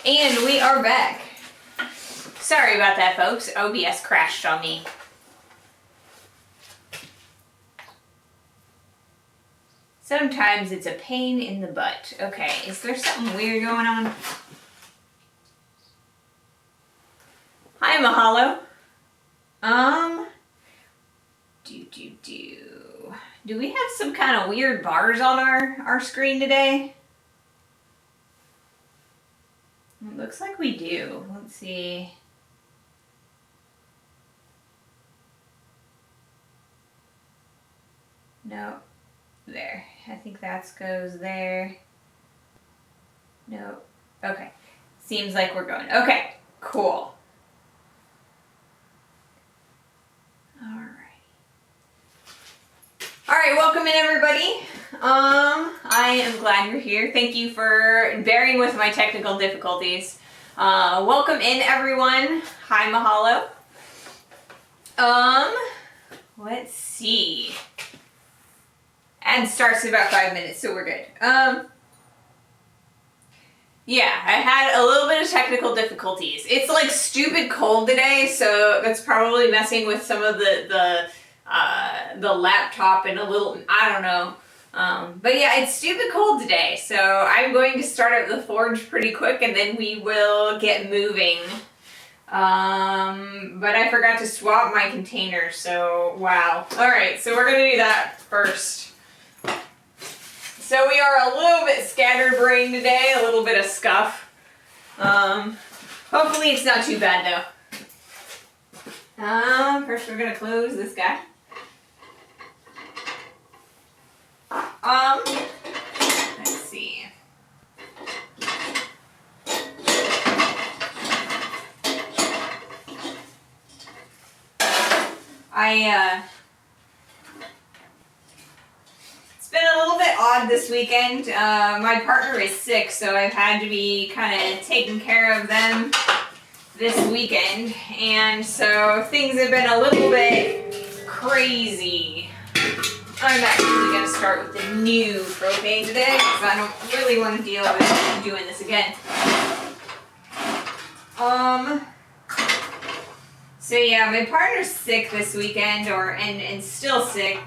And we are back. Sorry about that, folks. OBS crashed on me. Sometimes it's a pain in the butt. Okay, is there something weird going on? Hi, Mahalo. Do we have some kind of weird bars on our screen today? It looks like we do. Let's see. No. There. I think that goes there. No. Okay. Seems like we're going. Okay. Cool. Alright, welcome in everybody. I am glad you're here. Thank you for bearing with my technical difficulties. Welcome in everyone. Hi, Mahalo. Let's see. Ad starts in about 5 minutes, so we're good. Yeah, I had a little bit of technical difficulties. It's like stupid cold today, so that's probably messing with some of the laptop and a little, I don't know. But yeah, it's stupid cold today, so I'm going to start up the forge pretty quick and then we will get moving. But I forgot to swap my container, so wow. Alright, so we're gonna do that first. So we are a little bit scatterbrained today, a little bit of scuff. Hopefully it's not too bad though. First we're gonna close this guy. Let's see. It's been a little bit odd this weekend. My partner is sick, so I've had to be kind of taking care of them this weekend, and so things have been a little bit crazy. I'm actually going to start with the new propane today because I don't really want to deal with doing this again. So yeah, my partner's sick this weekend, and still sick.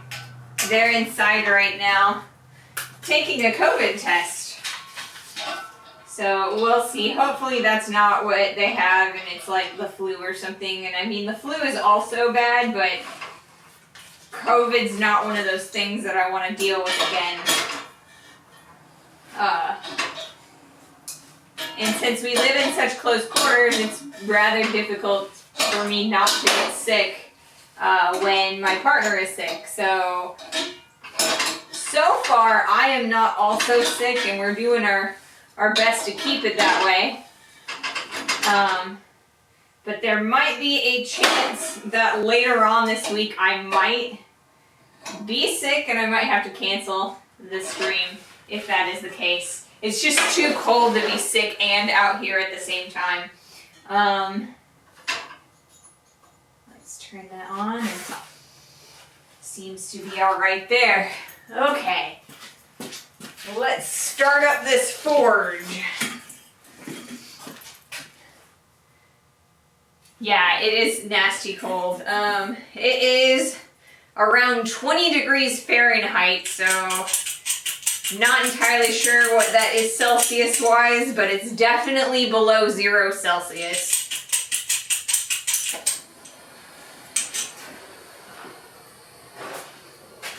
They're inside right now taking a COVID test. So we'll see. Hopefully that's not what they have and it's like the flu or something. And I mean, the flu is also bad, but COVID's not one of those things that I want to deal with again. And since we live in such close quarters, it's rather difficult for me not to get sick when my partner is sick. So far I am not also sick and we're doing our best to keep it that way. But there might be a chance that later on this week I might be sick and I might have to cancel the stream if that is the case. It's just too cold to be sick and out here at the same time. Let's turn that on. Seems to be all right there. Okay. Let's start up this forge. Yeah, it is nasty cold. It is around 20 degrees Fahrenheit, so not entirely sure what that is Celsius wise, but it's definitely below 0 Celsius.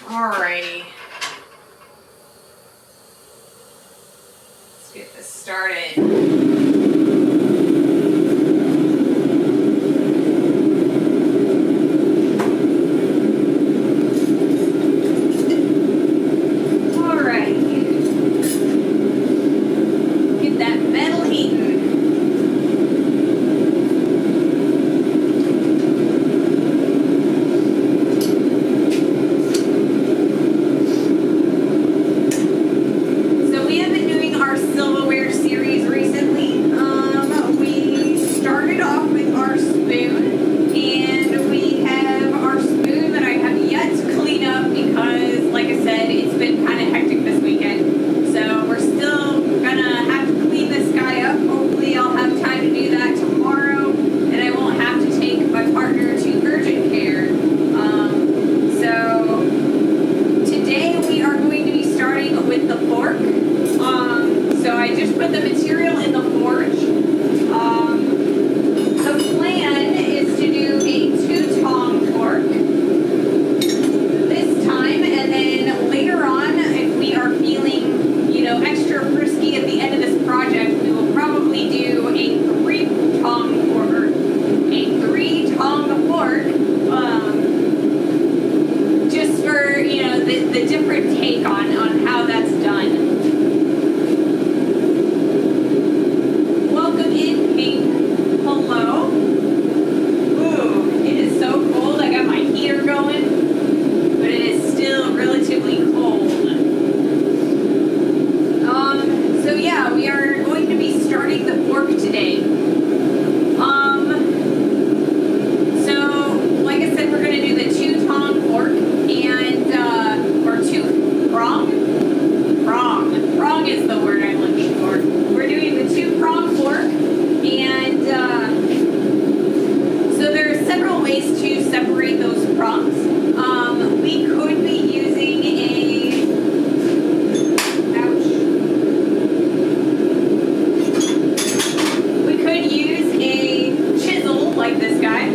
Alrighty. Let's get this started. Our silverware series recently. put the material in the forge. The plan is to do a 2-tong torque this time, and then later on, if we are feeling, extra frisky at the end of this project, we will probably do a 3-tong torque. A 3-tong fork, just for, the different take on how that's done. Welcome in, Pink. Hello. Ooh, it is so cold. I got my heater going, but it is still relatively cold. So yeah, we are going to be starting the fork today. Like I said, we're going to do the 2-tong fork and, or 2-prong? Prong is the word I'm looking for. We're doing the 2-prong fork, and, so there are several ways to separate those prongs. We could be using we could use a chisel like this guy.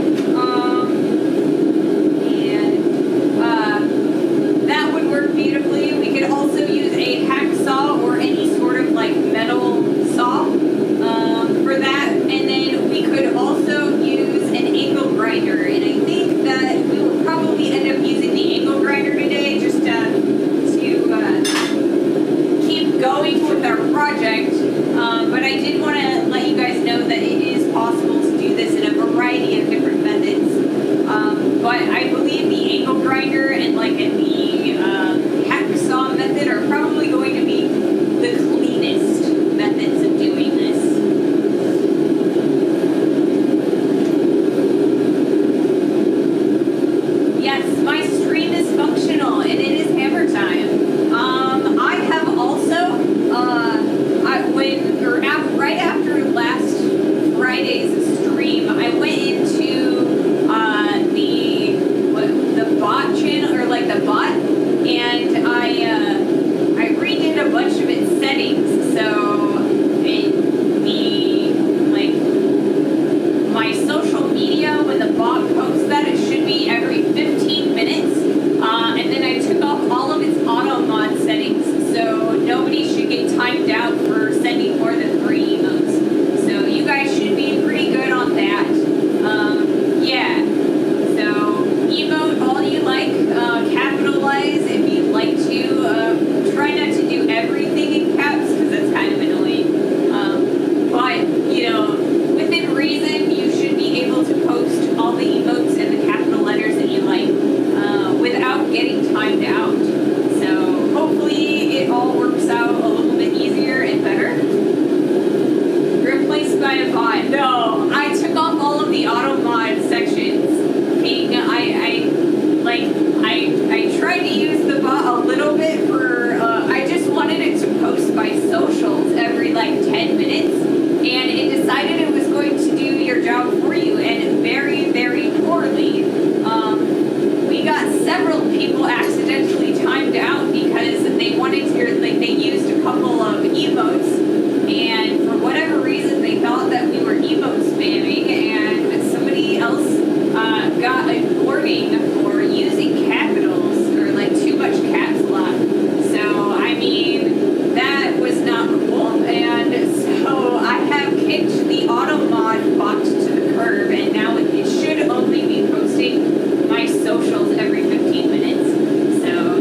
That would work beautifully. We could also use a hacksaw or any sort of metal saw for that. And then we could also use an angle grinder. And I think that we will probably end up using the angle grinder today just to keep going with our project. But I did want to let you guys know that it is possible to do this in a variety of different methods. But I believe the angle grinder and the hacksaw method are probably going to be the cleanest methods of doing this. Yes, my stream is functional and it is hammer time. I have also, right after last Friday's stream, I went into the bot channel, or the bot, and I redid a bunch of its settings, so my social media, when the bot posts that, it should be every 15 minutes, and then I took off all of its auto mod settings, so nobody should get timed out for sending more than 3 emotes. So you guys should be pretty good on that. Yeah. So emote all you like, capitalize if you'd like to. Try not to do everything in caps because that's kind of annoying. But within reason, you should be able to post all the emotes and the capital letters that you like without getting timed out. So hopefully it all works out a little bit easier and better. Replaced by a bot. No, I took off all of the auto mod sections. I tried to use the bot a little bit for, I just wanted it to post my socials every 10 minutes, and it decided it was going to do your job for you, and very, very poorly. We got several people accidentally timed out because they wanted to, they used a couple of emotes, and for whatever reason they thought that we were emote spamming, and somebody else got a warning for using capitals or too much caps lock. So that was not cool, and so I have kicked the auto mod bot to the curb, and now it should only be posting my socials every 15 minutes. So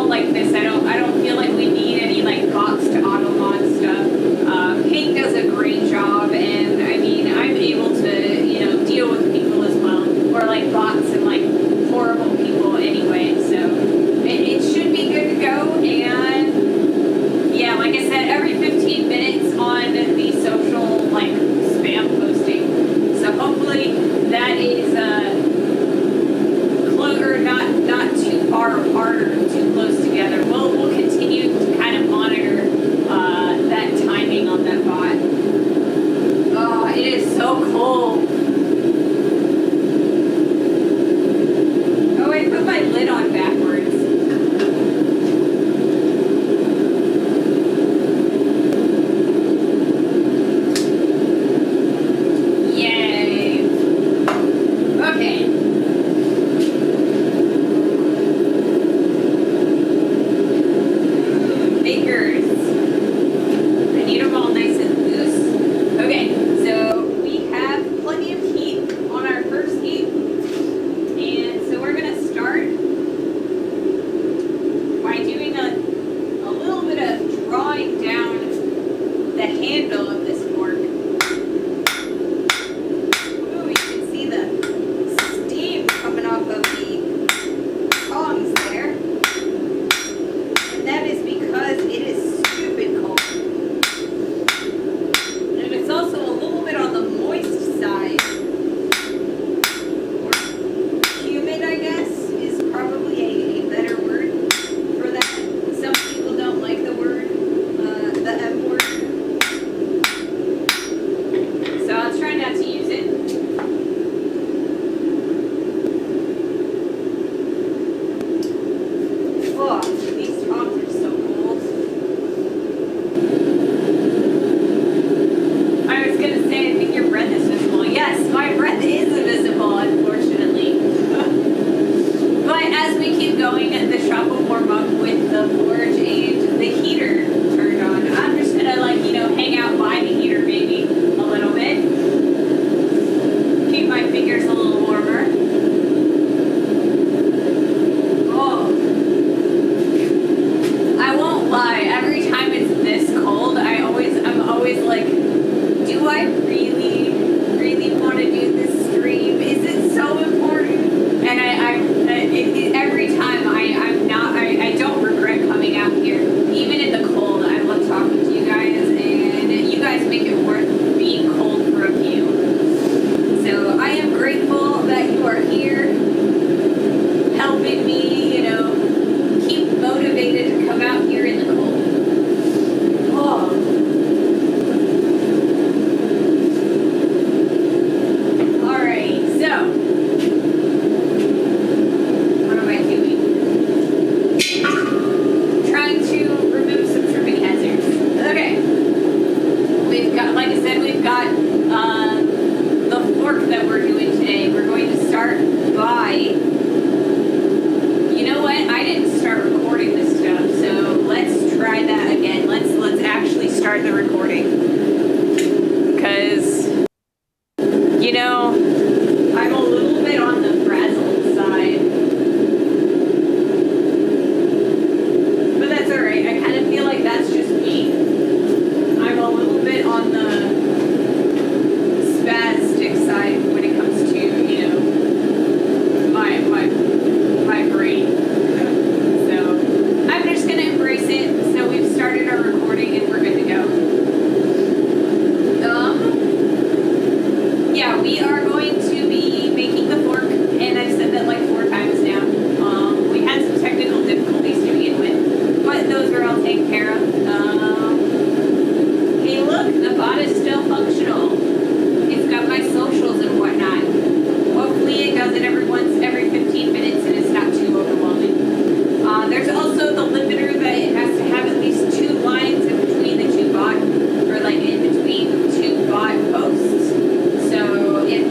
like this. I don't feel like we need any like bots to auto mod stuff. Pink does a great job, and I mean I'm able to deal with people as well, or like bots and like horrible people anyway. So it should be good to go. And yeah, like I said, every 15 minutes on the social like spam posting. So hopefully that is not too far apart or too close together. We'll continue to kind of monitor that timing on that bot. Oh, it is so cold. Oh, I put my lid on backwards. Yay. Okay. Fingers. I need them all nice and loose. Okay, so we have plenty of heat on our first heat. And so we're going to start by doing a little bit of drawing down the handle of this fork. Ooh, you can see the steam coming off of the tongs there. And that is because it is stupid cold. And it's also a little bit on the moist side. Or humid, I guess, is probably a better word for that. Some people don't like the word, the M word. So I'll try not to use it. Oh, these tongs are so cold. I was gonna say, I think your breath is visible. Yes, my breath is visible, unfortunately. But as we keep going, the shop will warm up with the forge and the heater turned on. I'm just gonna hang out by the heater maybe a little bit. Keep my fingers a little warmer. Oh. I won't lie, every time it's this cold, I'm always like, do I really want to do this stream? Is it so important? And every time I don't regret coming out here, even in the cold. I love talking to you guys, and you guys make it worth being cold for a few. So I am grateful that you are here, helping me, keep motivated to come out here in the cold. Oh. Alright, so what am I doing? Trying to remove some tripping hazards. Okay. We've got, like I said, the fork that we're doing today. We're going to start by, you know what? I didn't start recording this stuff, so let's try that again. Let's actually start the recording. Because, I'm a little bit on the frazzled side. But that's alright. I kind of feel like that's just me. I'm a little bit on the spastic side when it comes to, my brain. So I'm just gonna embrace it. So we've started our recording and we're good to go. Yeah, we are going to be making the fork, and I've said that like 4 times now. We had some technical difficulties to begin with, but those are all taken care of. Hey look, the bot is still functional. It's got my socials and whatnot. Hopefully it does it every 15 minutes and it's not too overwhelming. There's also the limiter that it has to have at least 2 lines in between the 2 bot, or like in between 2 bot posts. So if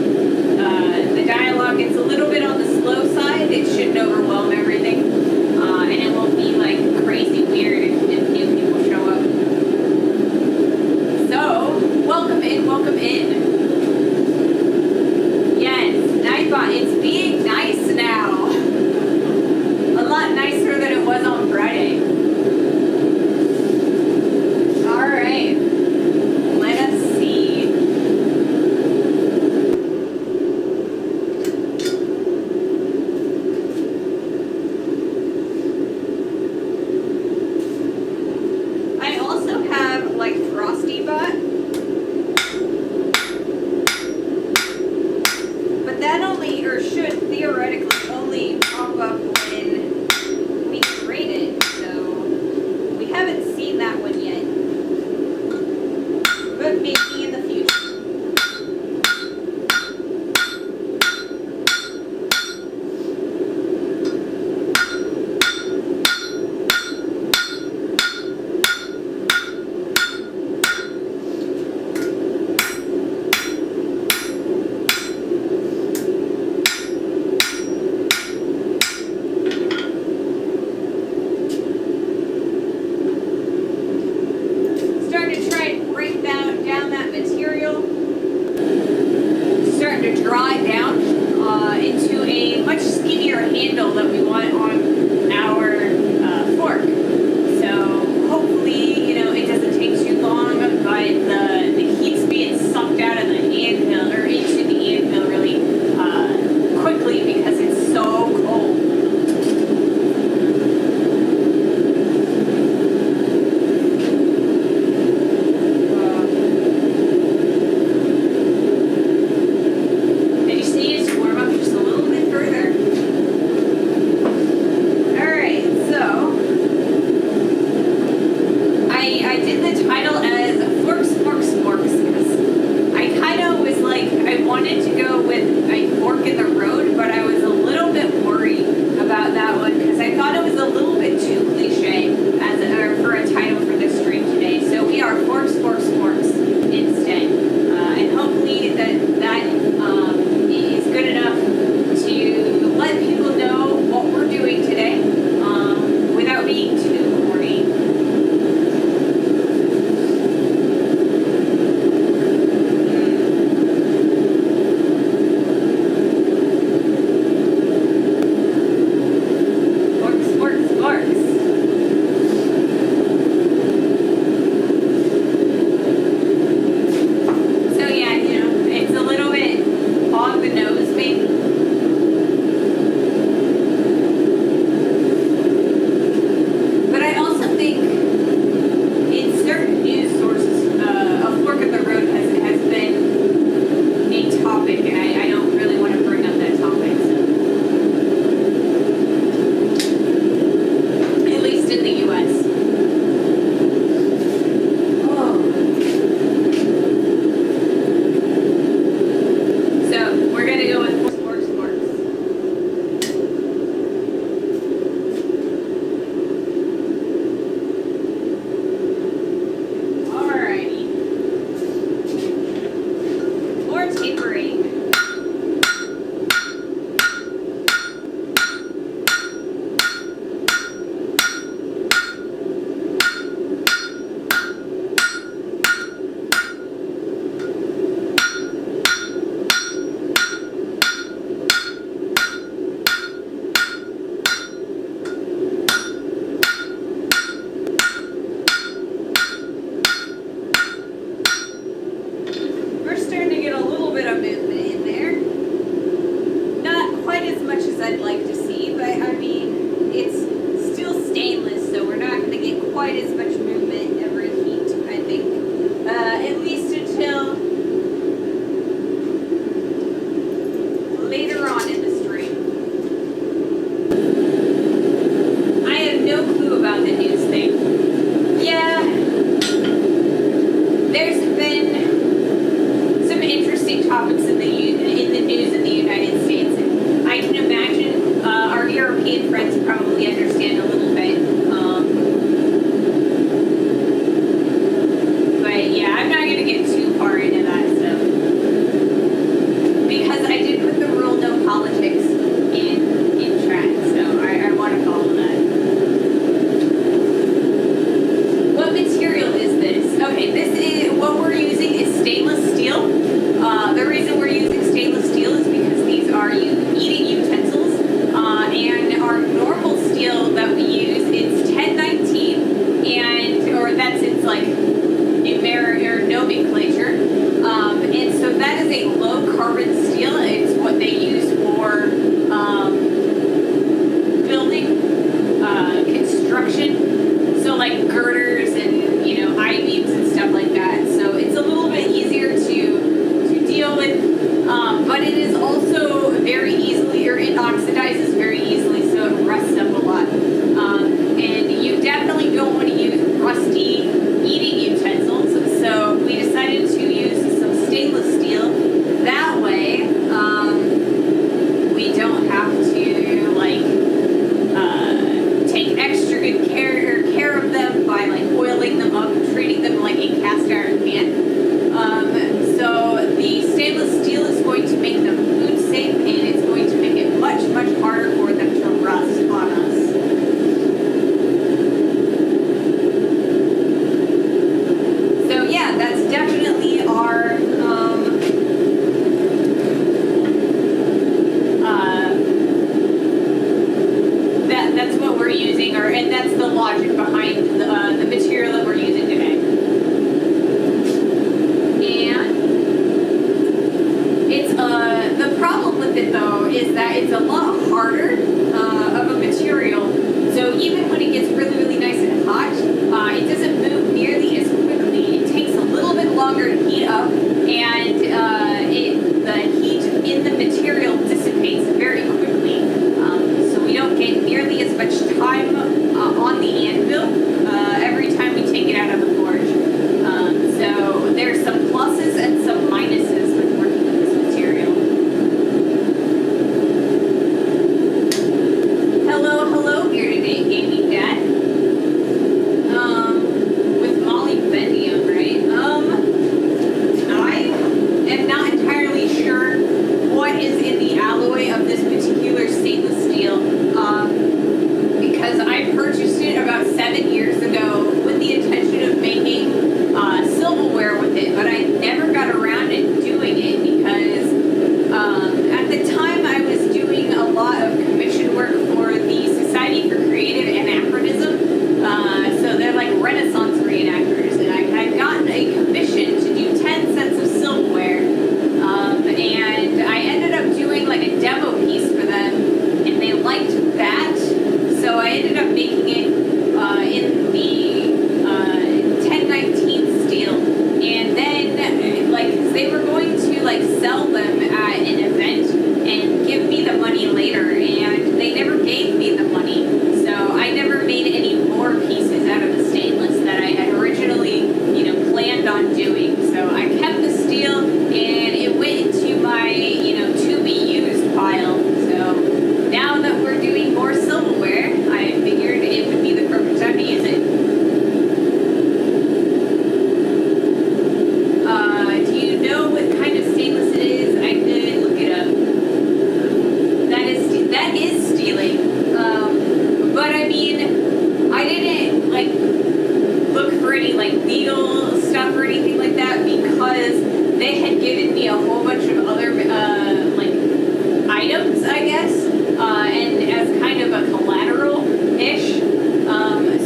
topic, and I don't really want to bring up that topic. So. At least in the U.S. So we're gonna go with sports. Alrighty. Or tapering. Starting to get a little bit of movement in there. Not quite as much as I'd like to see, but I mean, it's still stainless, so we're not going to get quite as much movement every heat, I think. At least until later on in the stream. I have no clue about the news thing. Yeah, there's been some interesting topics in the news in the United States. And I can imagine our European friends probably understand a little bit. But yeah, I'm not going to get too far into that stuff. Because I did put the rule no politics in chat, so I want to follow that. What material is this? Okay, this is what we're using is stainless steel. The reason we're using stainless steel is because these are eating utensils, and our normal steel that we use is 1019, or that's its like nomenclature, and so that is a low carbon steel. It's what they use for building, construction, so like girders and I-beams and stuff like that. So it's a little bit easier to deal with, but it is also very easily, or it oxidizes very easily, so it rusts up a lot. And you definitely don't want to use rusty eating utensils, so we decided to use some stainless steel. That way, we don't have to take extra good care of them by oiling them up, treating them like a cast iron pan. So the stainless steel is going to make them food safe, and it's going to make it much, much harder for them to rust on us. So yeah, that's definitely our that's what we're using, and that's the logic behind the material that we're using today. And it's the problem with it though is that it's a lot harder of a material. So even when it gets really, really nice and hot, it doesn't move nearly as quickly. It takes a little bit longer to heat up, and the heat in the material dissipates very quickly. So we don't get nearly as much time on the anvil every time we take it out of the forge. So there's some pluses and some minuses with working with this material. Hello here today, Gaming Dad. With Molly Bendium, right? I am not entirely sure what is in the alloy of this particular stainless steel, because I purchased it about 7 years ago with the intention of making silverware with it, but I never got around to doing it because at the time I was doing a lot of commission work for the Society for Creative Anachronism, so they're like Renaissance reenactors, and I had gotten a commission to do 10 sets of silverware, and I ended up doing like a demo piece for them, any like legal stuff or anything like that because they had given me a whole bunch of other like items, I guess, and as kind of a collateral-ish.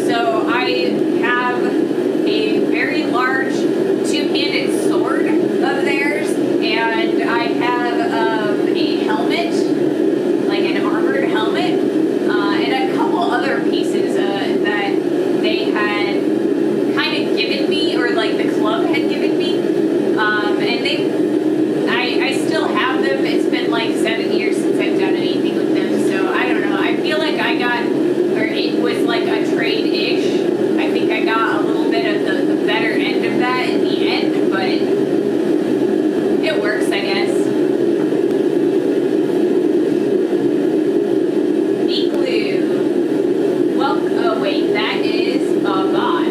So I have a very large two-handed sword of theirs, and I have a helmet, like an armored helmet, and a couple other pieces that they had kind of given me, or like the club had given me, and I still have them. It's been like 7 years since I've done anything with them, so I don't know. I feel like I got, or it was like a trade-ish. I think I got a little bit of the better end of that in the end, but it works, I guess. Igloo. Well, oh wait, that is a bot.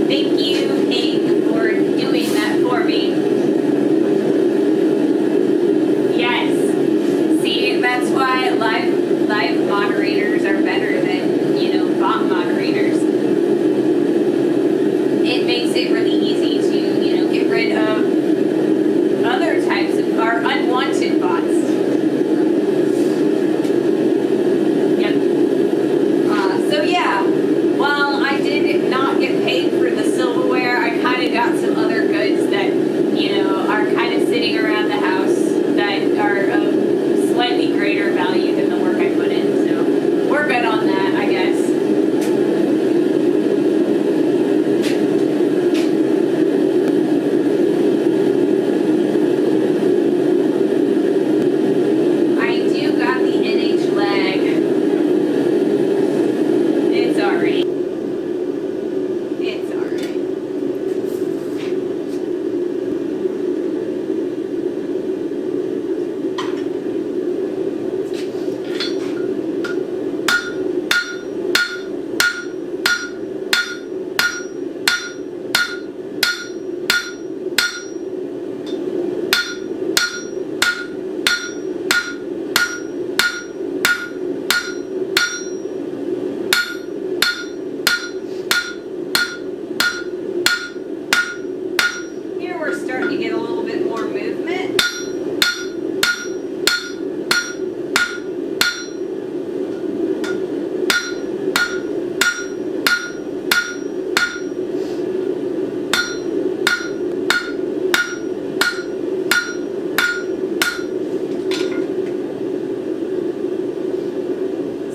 Thank you, Pink, for doing that for me. Yes. See, that's why live moderators are better than, you know, bot moderators. It makes it really easy to, you know, get rid of other types of, or unwanted bots. Yep. So yeah, while I did not get paid for the silverware, I kind of got some other goods that, you know, are kind of sitting around the house that are of slightly greater value than the work I put in. So we're good on that, I guess. I do got the NH lag. It's alright. It's alright. Here we're starting to get a little bit more movement.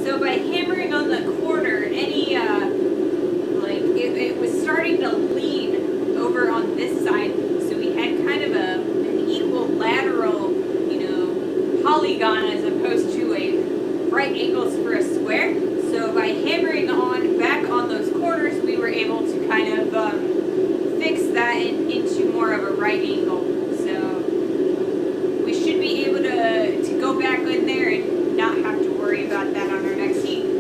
So by hammering on the corner, any like it was starting to lean over on this side, so we had kind of an equal lateral, you know, polygon as opposed to a right angles for a square. So by hammering on back on those corners, we were able to kind of fix that into more of a right angle. So we should be able to go back in there and not have to worry about that on our next heat.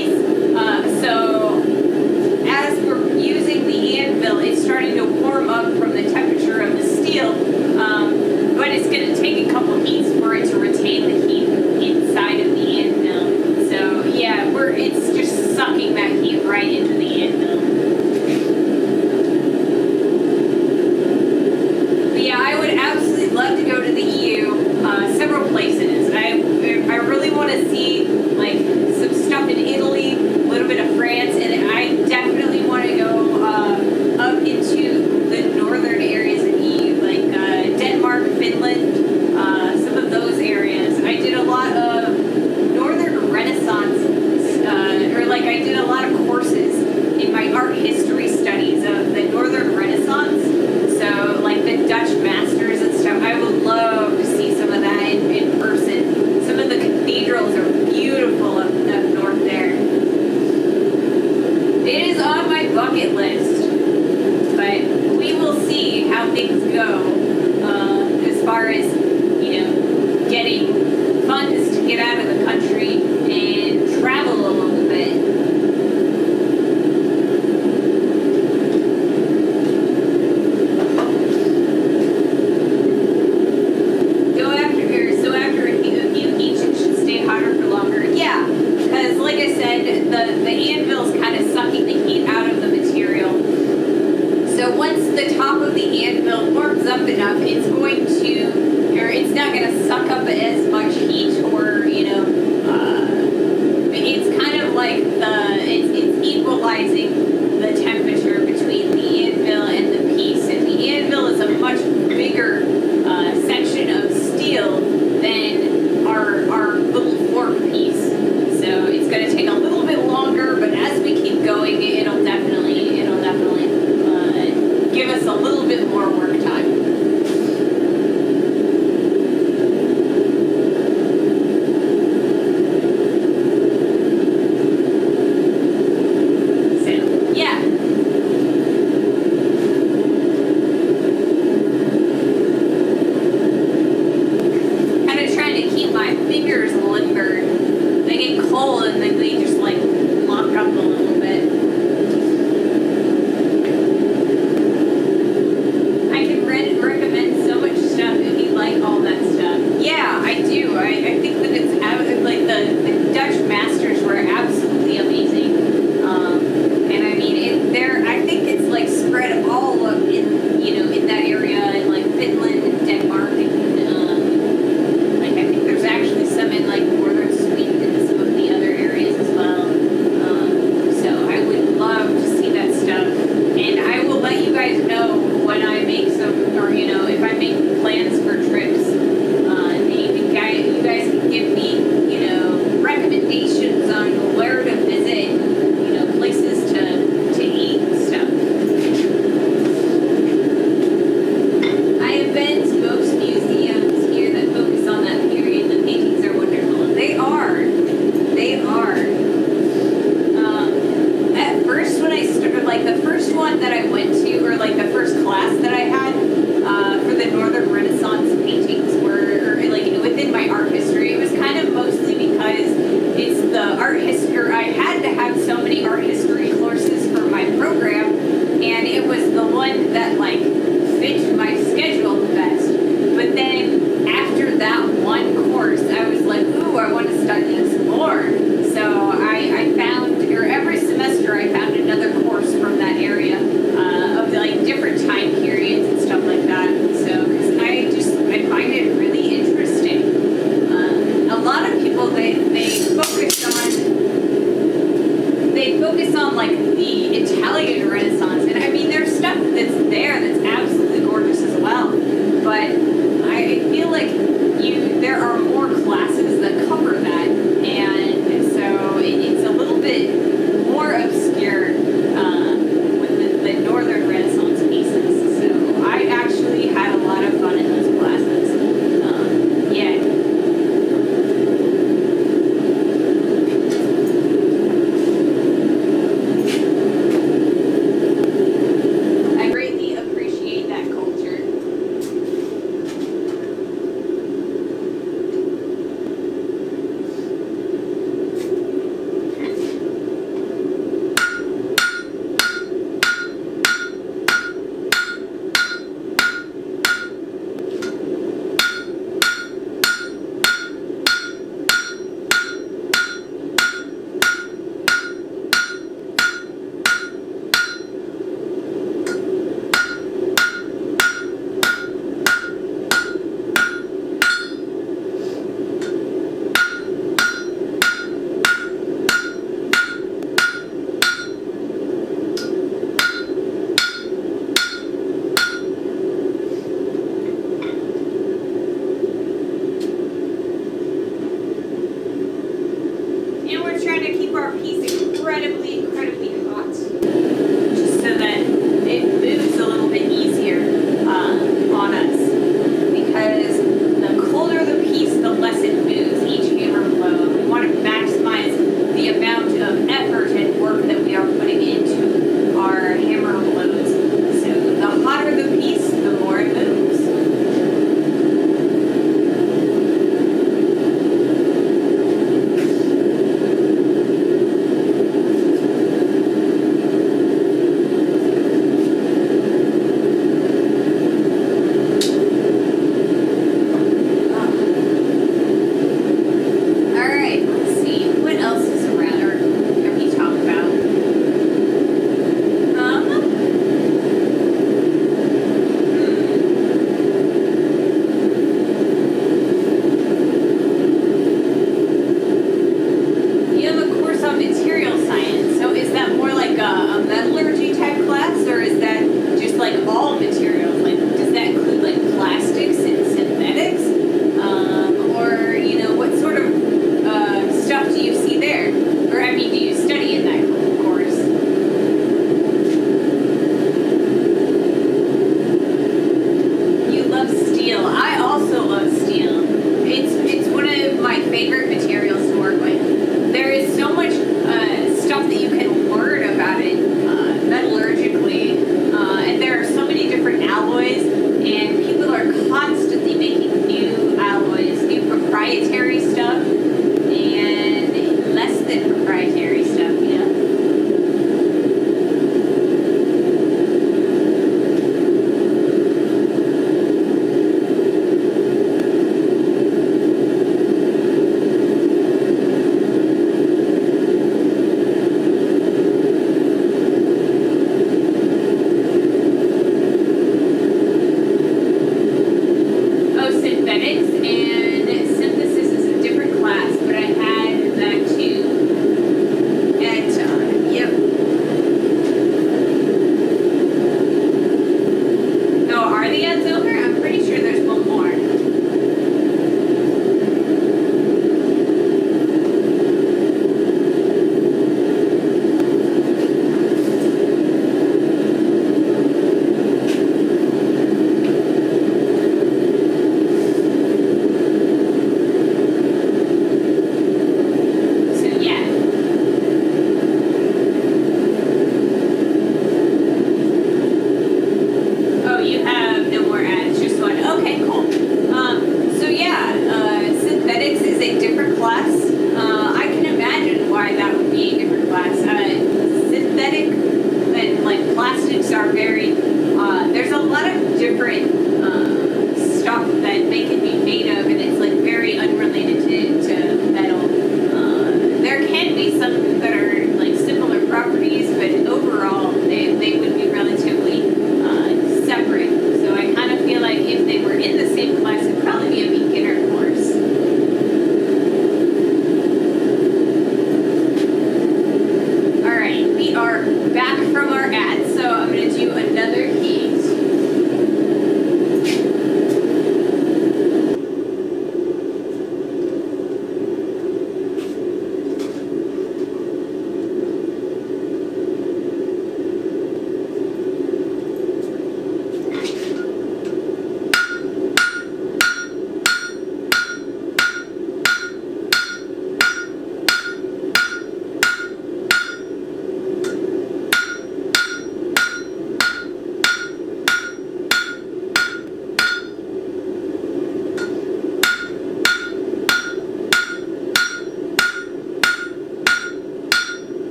piece. So as we're using the anvil, it's starting to warm up from the temperature of the steel, but it's going to take a couple heats for it to retain the heat inside of the anvil. So yeah, it's just sucking that heat right into the anvil. But yeah, I would absolutely love to go to the EU, several places. I really want to see like some stuff in Italy, a little bit of France, and I definitely want to go up into the northern areas of EU, like Denmark, Finland, some of those areas. I did a lot of Northern Renaissance, or like I did a lot of courses in my art history studies of the Northern Renaissance. So like the Dutch masters and stuff. I would love to see some of that in person. Some of the cathedrals are beautiful up north there. It is on my bucket list, but we will see how things go as far as, getting funds to get out of the country and travel a little bit. So after a few heats, it should stay hotter for longer. Yeah, because like I said, the anvil's kind of sucking the heat out of the material. So once the top of the anvil warms up enough, it's not going to suck up as much heat, or it's kind of like it's equalizing the temperature between the anvil and the piece. And the anvil is a much bigger section of steel than our little fork piece. So it's going to take a little bit longer, but as we keep going, it'll definitely give us a little bit more work time. So, yeah. Kind of trying to keep my fingers limber. They get cold and then they just like lock up a little bit. Recommend so much stuff if you like all that stuff. Yeah, I do. I think that it's like the Dutch masters were absolutely amazing. And I mean, I think it's like spread all up in that area, in like Finland and Denmark, and like I think there's actually some in like northern Sweden and some of the other areas as well. So I would love to see that stuff, and I will let you guys know when I make some, or if I make plans for trips. You guys can give me, recommendations on where to visit, places to eat and stuff. I have been to most museums here that focus on that period. The paintings are wonderful. They are. At first, when I started, like the first one that I went to, or like the first class that I had for the Northern Renaissance paintings were like within my art history. It was kind of mostly because it's the art history. I had to have so many art history courses for my program, and it was the one that like fit my schedule the best. But then after that one course, I was like, ooh, I want to study this more. So I found, or every semester I found another course from that area of like different time periods and stuff like that. So, because I find it really interesting. A lot of people they focus on keep our piece incredibly, incredibly hot, just so that it moves a little bit easier on us. Because the colder the piece, the less it moves each hammer blow. We want to maximize the amount of effort and work that we are putting into our hammer blows. So the hotter the piece, the more it moves.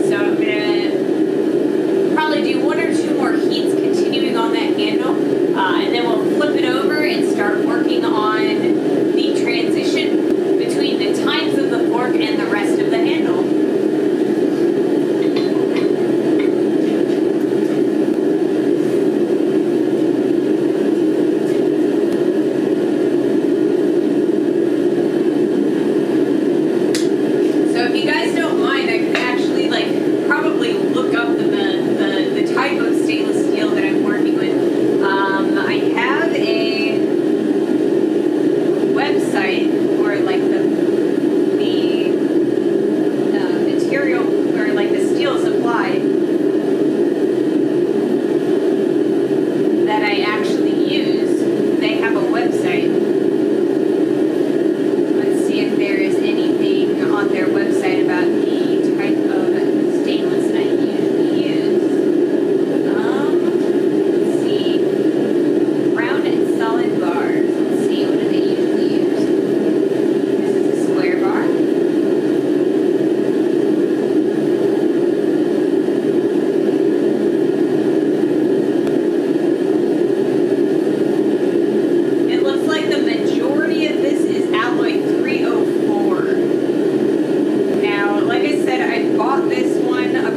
So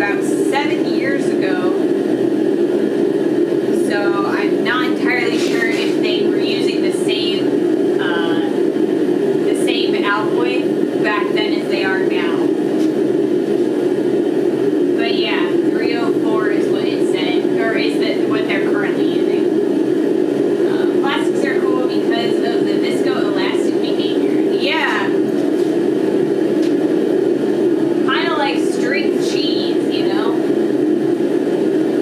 about 7 years ago. So I'm not entirely sure if they were using the same alloy back then as they are now. But yeah, 304 is what it said, or is that what they're currently using. Plastics are cool because of the viscoelastic behavior. Yeah. Kind of like string cheese, you know?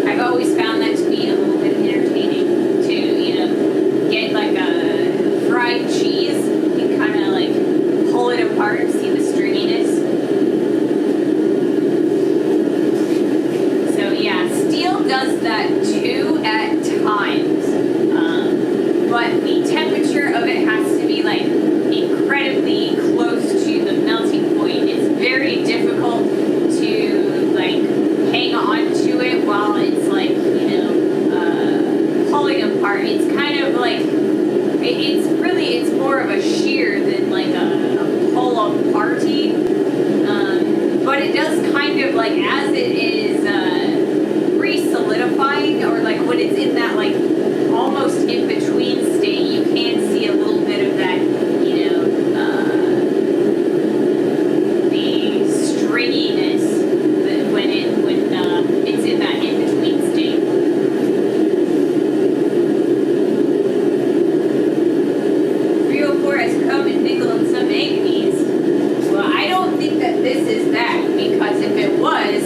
I've always found that to be a little bit entertaining to, you know, get like a fried cheese and kind of like pull it apart and see the stringiness. So yeah, steel does that too at times. But the temperature of it has to be like incredibly close to the melting point. It's very difficult to like hang on to it while it's like, you know, pulling apart. It's kind of like, it's more of a shear than like a pull aparty. But it does kind of like, as it is re-solidifying, or like when it's in that like almost in between state, you can see a little bit of that, you know, the stringiness when it's in that in between state. 304 has chrome and nickel and some manganese. Well, I don't think that this is that, because if it was,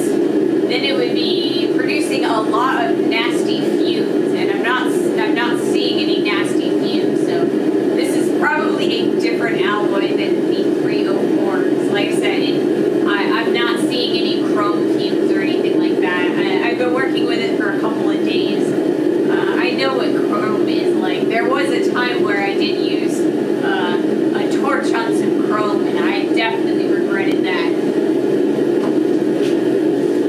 then it would be producing a lot of nasty fumes, and I'm not seeing any nasty fumes. So this is probably a different alloy than the 304s. Like I said, I'm not seeing any chrome fumes or anything like that. I've been working with it for a couple of days. I know what chrome is like. There was a time where I did use a torch on some chrome, and I definitely regretted that.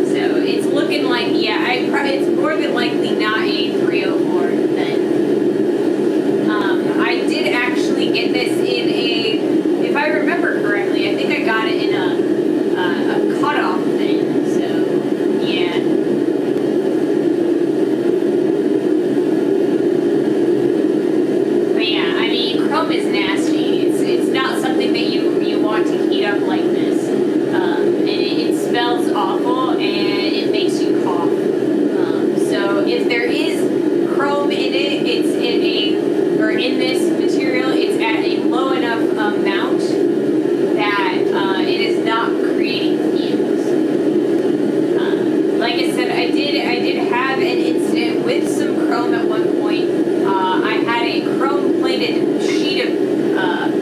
So it's looking like, yeah, it's more than likely not a 304 then. I did actually get this in a, if I remember correctly, I think I got it in a cutoff thing. So yeah. But yeah, I mean, chrome is nasty. It's not something that you want to heat up like this. And it smells awful, and it makes you cough. So if there is chrome in it, it's in this material, it's at a low enough amount that it is not creating fumes. Like I said, I did have an incident with some chrome at one point. I had a chrome-plated sheet of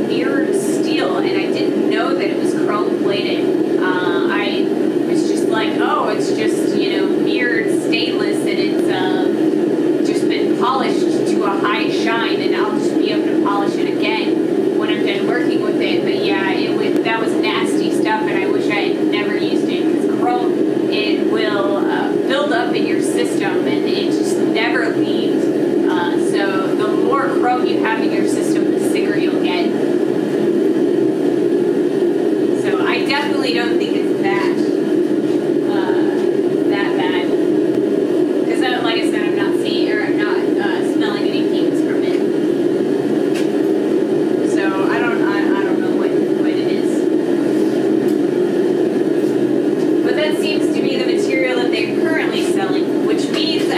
mirrored steel, and I didn't know that it was chrome-plated. I was just like, oh, it's just, you know, mirrored stainless, and it's just been polished to a high shine, and I'll just be able to polish it again when I'm done working with it. But yeah, that was nasty stuff, and I wish I had never used it, because chrome, it will build up in your system, and it just never leaves. So the more chrome you have in your system, the sicker you'll get. So I definitely don't think it's that bad. Because like I said, I'm not seeing, or I'm not smelling any fumes from it. So I don't know what it is. But that seems to be the material that they're currently selling, which means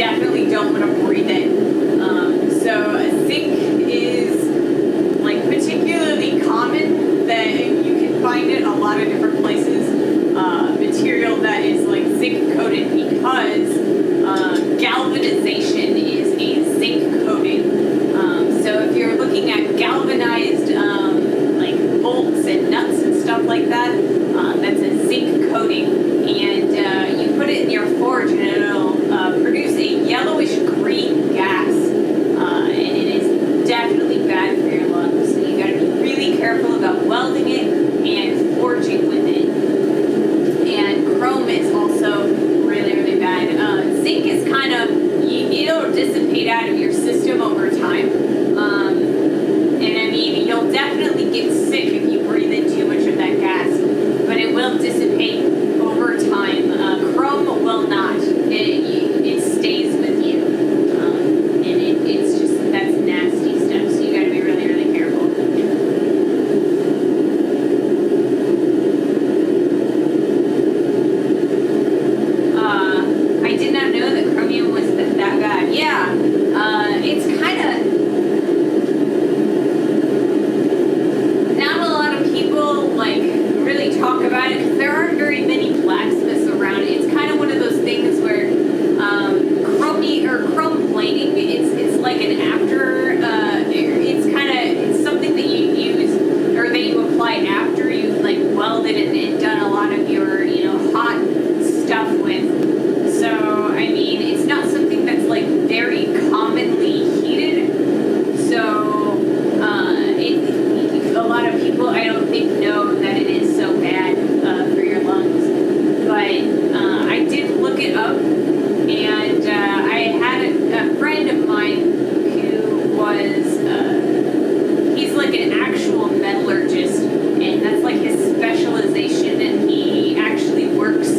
definitely don't want to breathe it. So zinc is like particularly common, that you can find it in a lot of different places. Material that is like zinc coated because galvanization is a zinc coating. So if you're looking at galvanized like bolts and nuts and stuff like that, that's a zinc coating, and you put it in your forge and it'll produce a yellowish green gas, and it is definitely bad for your lungs. So you got to be really careful about welding it and forging with it. And chrome is also really, really bad. Zinc is kind of, it'll dissipate out of your system over time. And I mean, you'll definitely get sick if you breathe in too much of that gas, but it will dissipate over time. Chrome will not. It stays with you. And it's just, that's nasty stuff, so you gotta be really, really careful. I did not know that chromium was that bad. Yeah, it's kind of, not a lot of people like really talk about it because there aren't very many blacksmiths around. It's kind of one of those things where chrome plating, it's like an after, it's kind of, it's something that you use or that you apply after you've like welded and done a lot of your, hot stuff with. So, I mean, it's not something that's like very commonly heated. So, a lot of people, I don't think, know that it is so bad for your lungs. But I did look it up, and I had a friend of mine who was, he's like an actual metallurgist, and that's like his specialization, and he actually works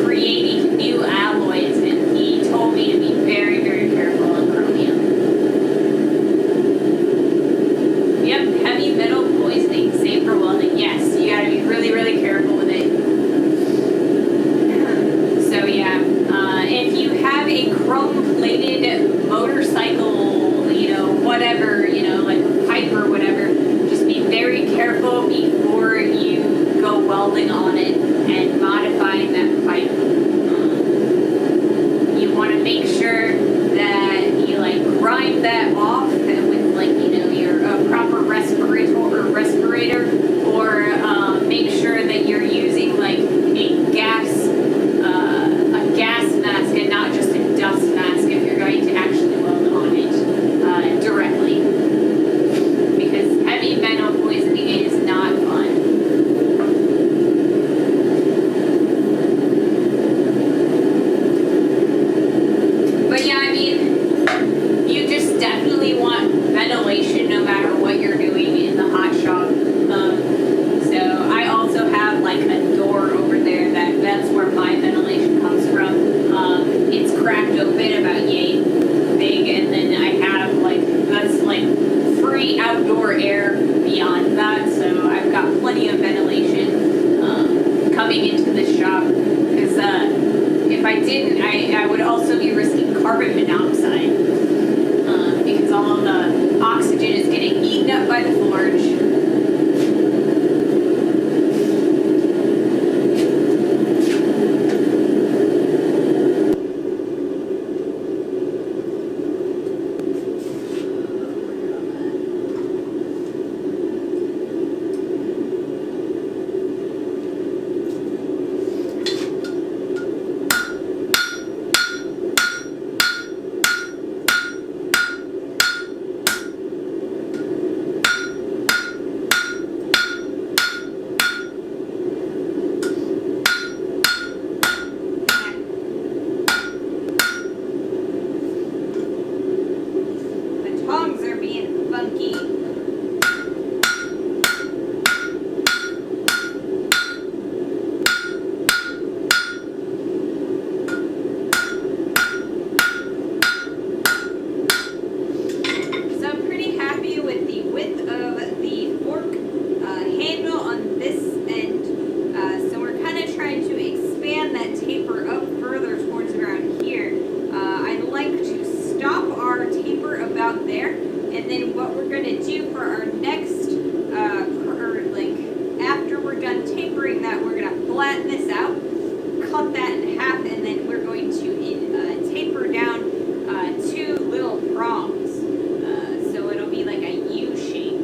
creating new alloys, and he told me to be very, very careful of chromium. Yep, heavy metal poisoning, same for welding. Yes, you gotta be really, really careful with it. So yeah, if you have a chrome-plated motorcycle, whatever, like a pipe or whatever, just be very careful before you go welding on it and modifying that pipe. You want to make sure that you like grind that off with like your proper respirator, or make sure that you're using like a gas mask and not just a dust mask if you're going to actually weld on it directly, because heavy metal poisoning is not fun. But yeah, I mean, you just definitely want ventilation no matter what you're doing in the hot shop. So I also have like a door over there that's where my ventilation comes from. It's cracked open about yay big, and then I have that's free outdoor air beyond that, so I've got plenty of ventilation coming into the shop, because if I didn't, I would also be risking carbon monoxide, because all of the oxygen is getting eaten up by the forge. we're gonna do for our next, or like after we're done tapering that, we're gonna flatten this out, cut that in half, and then we're going to taper down 2 little prongs. So it'll be like a U shape.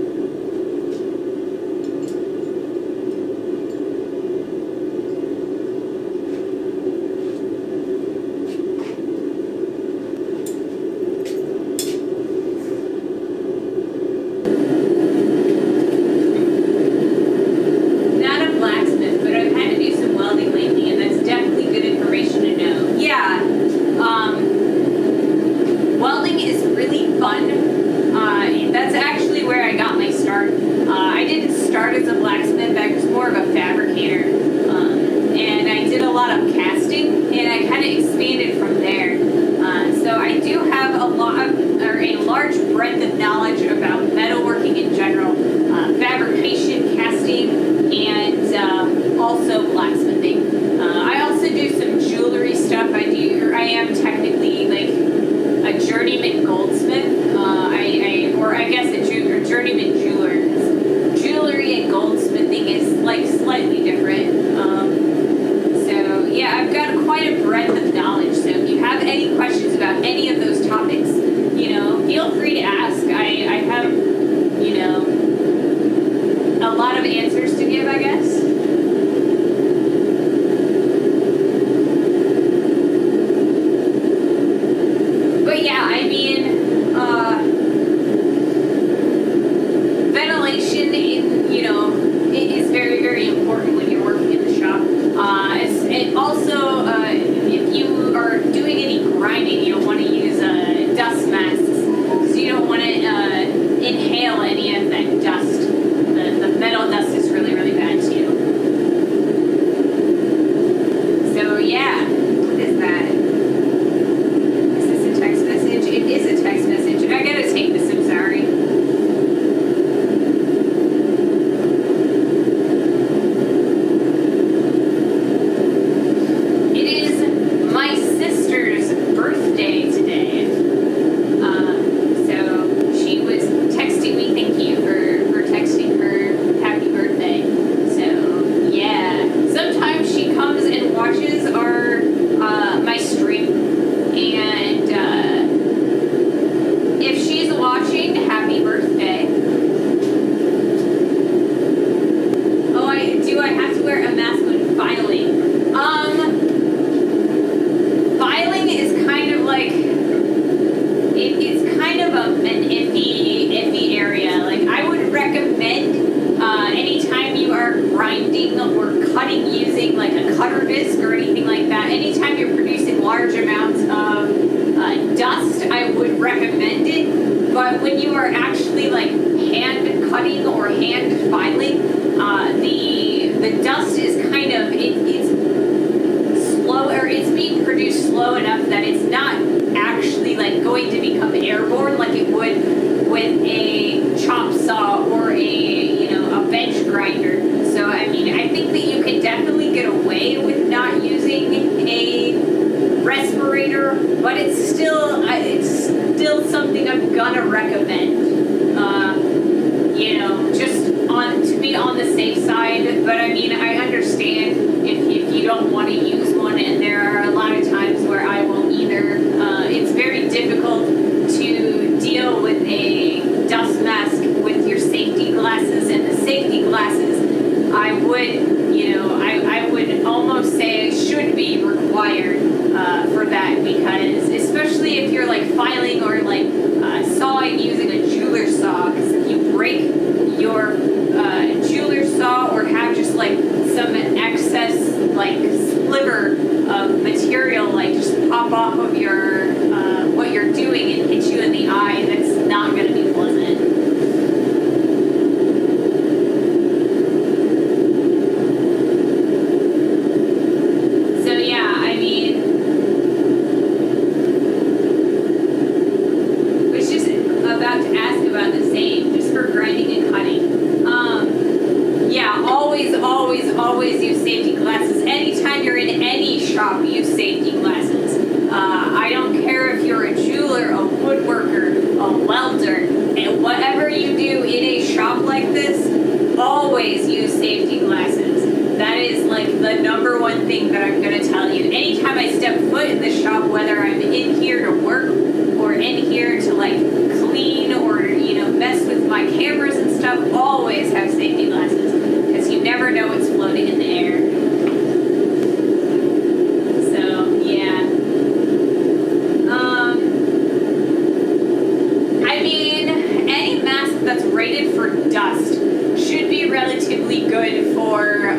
always use safety glasses. Anytime you're in any shop, use safety glasses. I don't in here to work or in here to like clean or, you know, mess with my cameras and stuff, always have safety glasses because you never know what's floating in the air. So, yeah. I mean, any mask that's rated for dust should be relatively good for,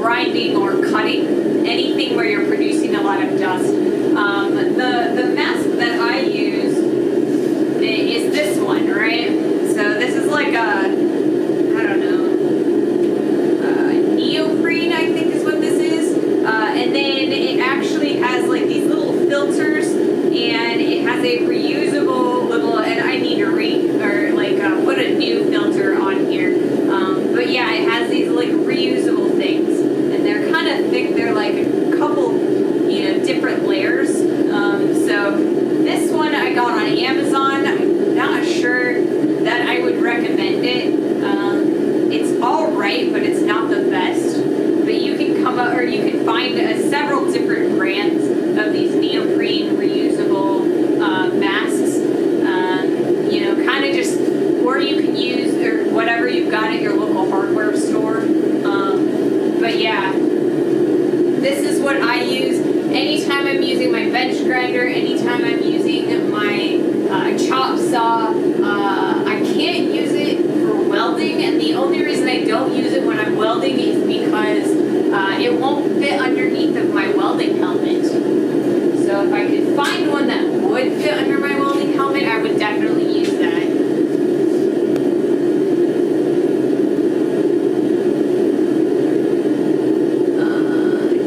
grinding or cutting, anything where you're producing a lot of dust. The mask that I use is this one, right? So this is like a, I don't know, neoprene, I think is what this is. And then it actually has like these little filters, and it has a reusable little, and I need to put a new filter on here. But yeah, it has these like reusable things, and they're kind of thick. They're like a couple, you know, different layers. So this one I got on Amazon. I'm not sure that I would recommend it. It's all right, but it's not the best. But you can come up, or you can find several different brands of these neoprene reusable masks. You know, kind of just, or you can use or whatever you've got at your local hardware store. But yeah, this is what I use anytime I'm using my bench grinder, anytime I'm using my chop saw. I can't use it for welding, and the only reason I don't use it when I'm welding is because it won't fit underneath of my welding helmet. So if I could find one that would fit under my welding helmet, I would definitely use that.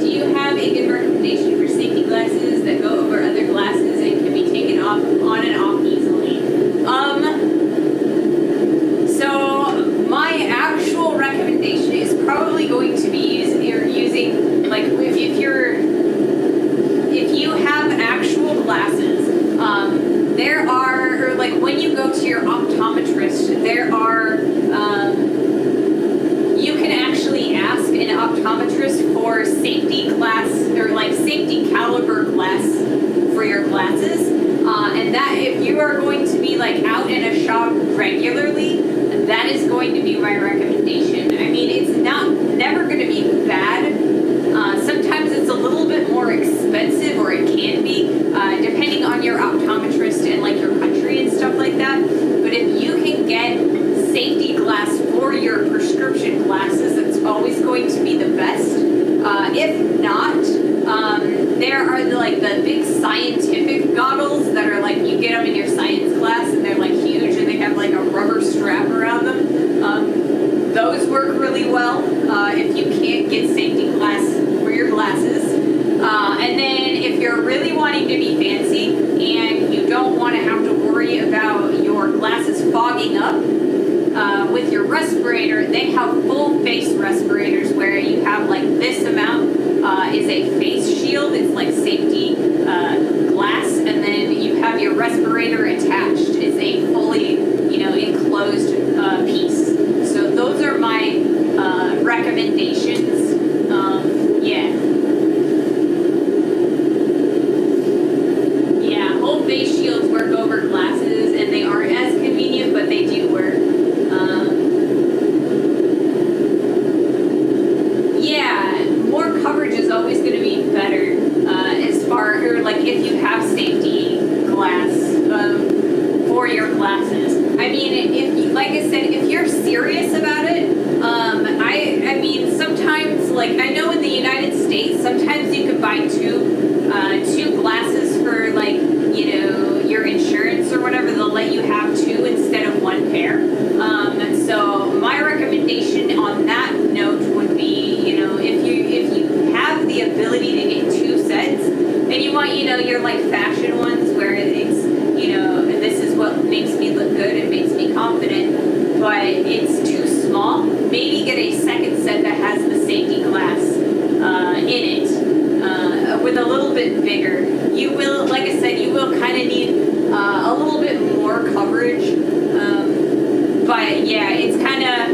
Do you have a good recommendation for safety glasses that go over other glasses and can be taken off on and off easily? So my actual recommendation is probably going to be using like if you have actual glasses, there are, or like when you go to your optometrist, there are, you can actually ask an optometrist for safety glass, or like safety caliber glass for your glasses. And that, if you are going to be like out in a shop regularly, that is going to be my recommendation. I mean, it's never going to be bad. Sometimes it's a little bit more expensive, or it can be, depending on your optometrist and like your country and stuff like that. But if you can get safety glass for your prescription glasses, it's always going to be the best. If not, there are like the big scientific goggles that are like, you get them in your science class, and they're like huge, and they have like a rubber strap around them. Those work really well if you can't get safety glass for your glasses. And then if you're really wanting to be fancy and you don't want to have to worry about your glasses fogging up, with your respirator, they have full face respirators where you have like this amount is a face shield. It's like safety glass, and then you have your respirator attached. It's a fully, you know, enclosed piece. So those are my recommendations. Yeah, whole face shields work over glasses, and they aren't as convenient, but they do work. More coverage is always going to be better as far, or like if you have safety glass for your glasses. I mean, if, like I said, if you're serious about it, I mean, sometimes, like, I know in the United States, sometimes you can buy two glasses for, like, you know, your insurance or whatever. They'll let you have two instead of one pair. So my recommendation on that note would be, you know, if you have the ability to get two sets, and you want, you know, your like fashion ones where it's, you know, this is what makes me look good, it makes me confident, but it's too small, maybe get a second set that has the safety glass in it, with a little bit bigger. You will, like I said, you will kind of need a little bit more coverage, but yeah, it's kind of,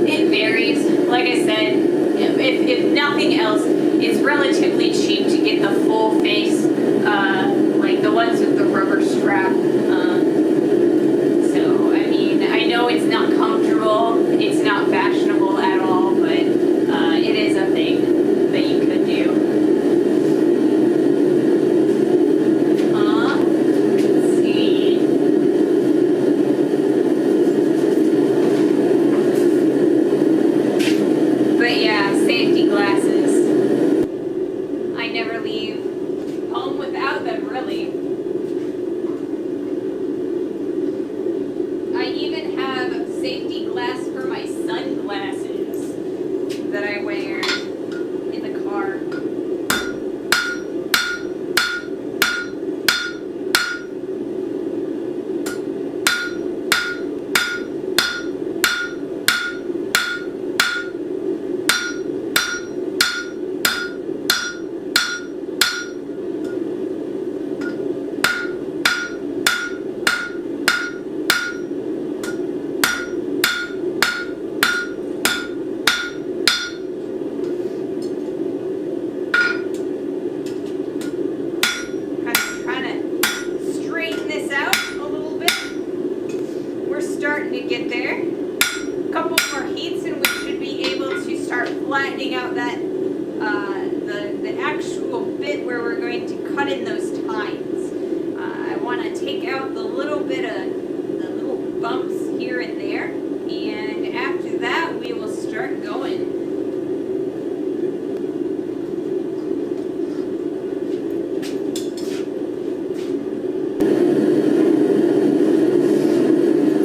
it varies. Like I said, if nothing else, it's relatively cheap to get the full face, like the ones with the rubber strap. So, I mean, I know it's not comfortable, it's not fashionable at all, but it is a thing that you could do. Let's see. But yeah, safety glasses. I never leave home without them, really. I even have safety glass for my sunglasses that I wear in the car. Starting to get there. A couple more heats and we should be able to start flattening out that the actual bit where we're going to cut in those tines. I want to take out the little bit of the little bumps here and there, and after that we will start going.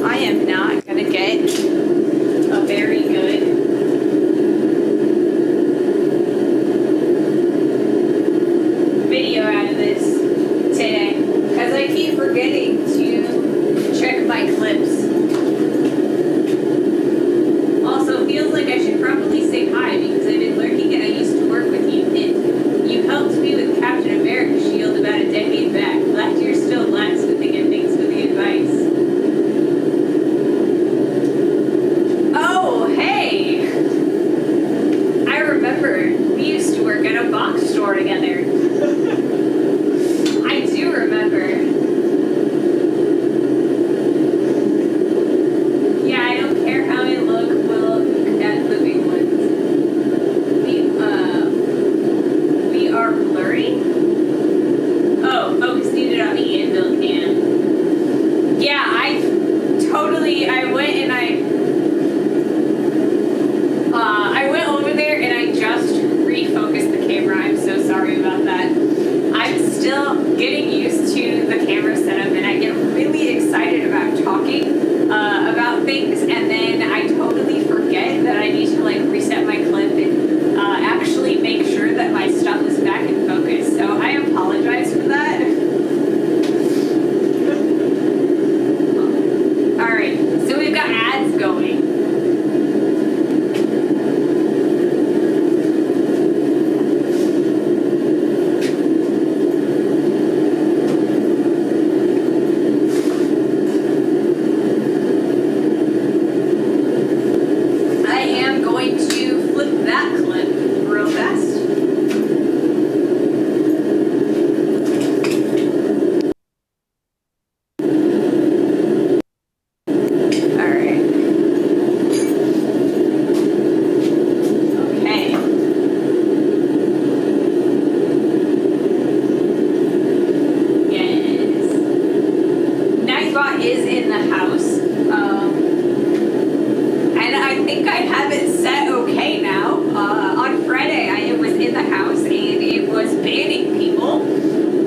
I am not going to get a very good video out of this today because I keep forgetting to check my clips. Also, feels like I should probably say hi because I've been lurking and I used to work with you. And you helped me with Captain America's shield about a decade back. Glad you're still blacksmithing and thanks for the advice. We used to work at a box store together. I do remember. Yeah, I don't care how I look, well, at the big ones. We are blurry? Oh, focus needed on the anvil cam. Yeah, I went and I went over there and I just refocused the camera. I'm so sorry about that. I'm still getting used to the camera setup and I get really excited about talking about things and then I totally forget that I need to like reset my clip and actually make sure that my stuff is back in focus. So I apologize for that. Alright, so we've got ads going. Is in the house, and I think I have it set okay now. On Friday I was in the house and it was banning people,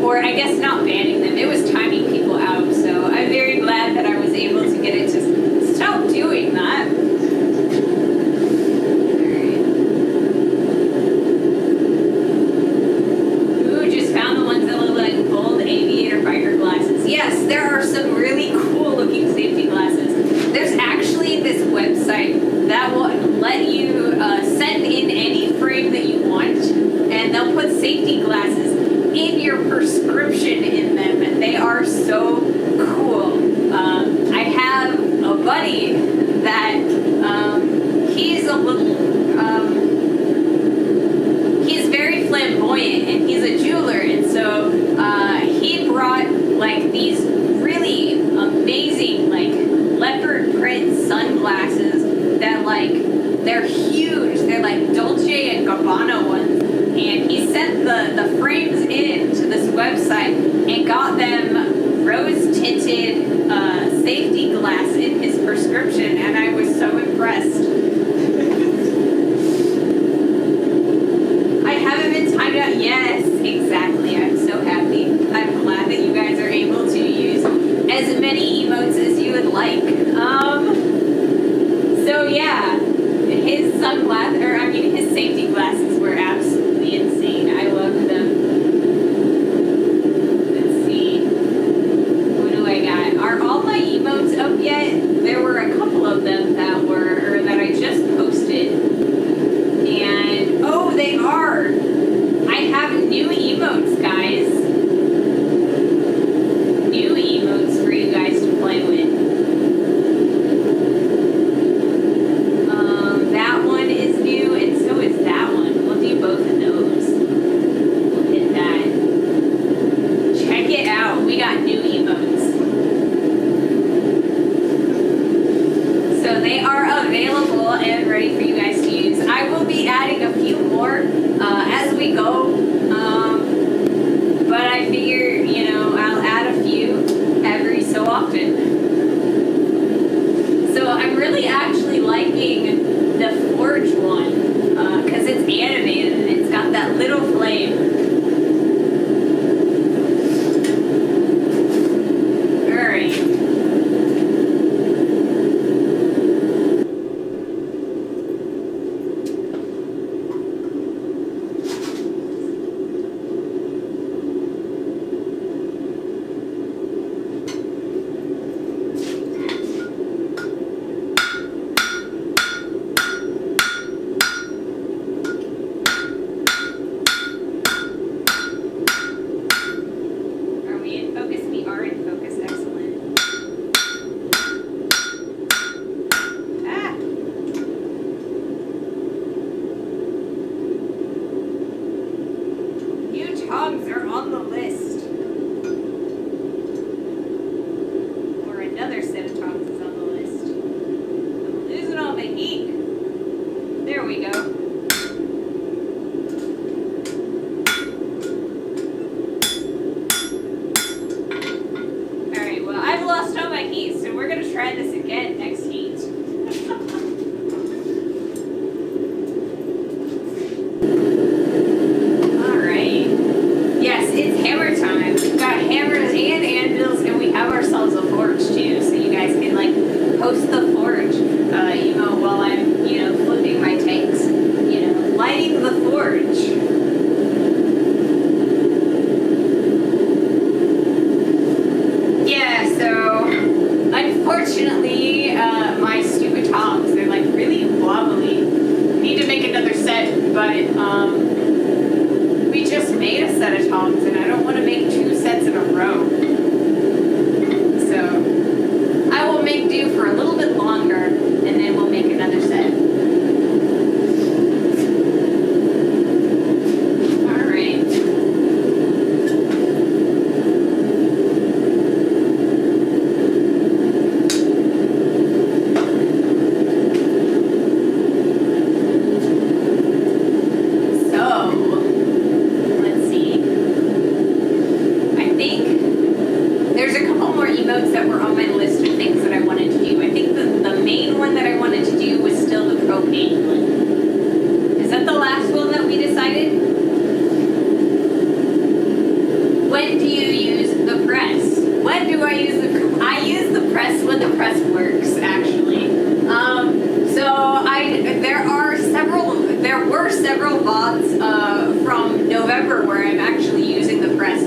or I guess not banning them, it was timing people out, so I'm very glad that I was able to get it to stop doing that. Alright. Ooh, just found the ones that look like gold aviator biker glasses. Yes, there are some really cool looking safety glasses. There's actually this website that will let you send in any frame that you want, and they'll put safety glasses in your prescription in them. They are so cool. I have a buddy that he's a little he's very flamboyant. website and got them rose-tinted safety glass in his prescription, and I was so impressed. I haven't been timed out. Yes, exactly. I'm so happy. I'm glad that you guys are able to use as many emotes as you would like. So yeah, his his safety glasses were absolutely insane. I loved them. Let's see. What do I got? Are all my emotes up yet? There were a couple of them that I just posted. And, oh, they are! I have new emotes, guys. New emotes for you guys to play with. That one is new, and so is that one. We'll do both of those. We'll hit that. Check it out. We got new emotes. So they are available and ready for you guys to use. I will be adding a few more as we go. But I figure, I'll add a few every so often. So I'm really actually liking the Forge one, because it's animated and it's got that little flame. Alright. Tongs are on the list. Or another set of tongs is on the list. I'm losing all my heat. There we go. Alright, well, I've lost all my heat, so we're going to try this again next heat. Ourselves a forge too, so you guys can post the forge while I'm flipping my tanks, lighting the forge. Yeah, so unfortunately my stupid tongs, they're really wobbly. Need to make another set, but we just made a set of tongs and I don't want to make 2 sets in a row. I will make do for a little bit longer, and then we'll make another set. All right. So, let's see. I think there's a couple more emotes that were on my list of things that I wanted to do. I think the main one that I wanted to do was still the propane one. Is that the last one that we decided? When do you use the press? When do I use I use the press when the press works, actually. There were several VODs from November where I'm actually using the press,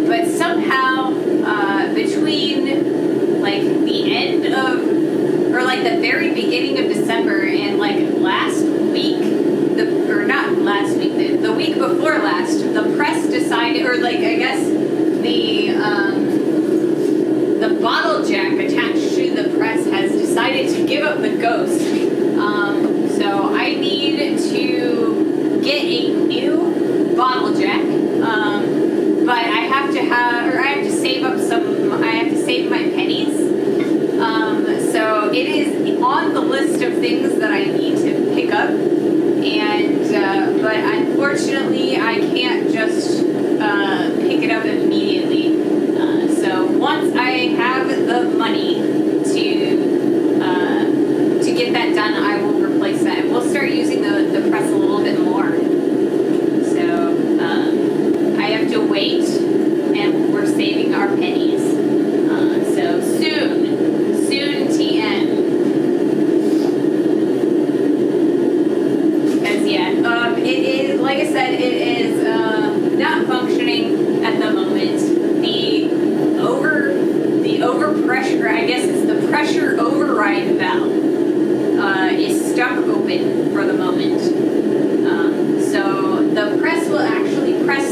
but somehow between the end of, or the very beginning of December and last week, the week before last, the press decided, or I guess the bottle jack attached to the press has decided to give up the ghost. So I need to get a new bottle jack, but I have to save up I have to save my pennies. So it is on the list of things that I need to pick up, and but unfortunately I can't just pick it up and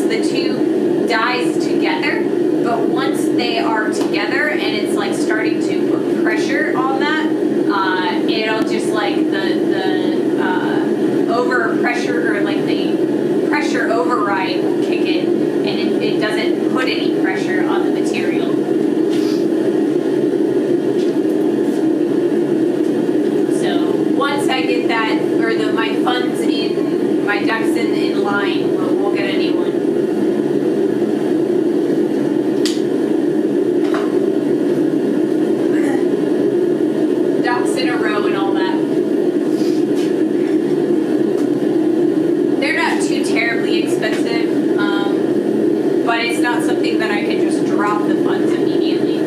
the two dies together, but once they are together and it's like starting to put pressure on that, it'll just like the over pressure, or like the pressure override will kick in, and it doesn't put any pressure on the material. So once I get that, or my funds in, my ducks in line, we'll get a new one. Ducks in a row and all that. They're not too terribly expensive, but it's not something that I can just drop the funds immediately.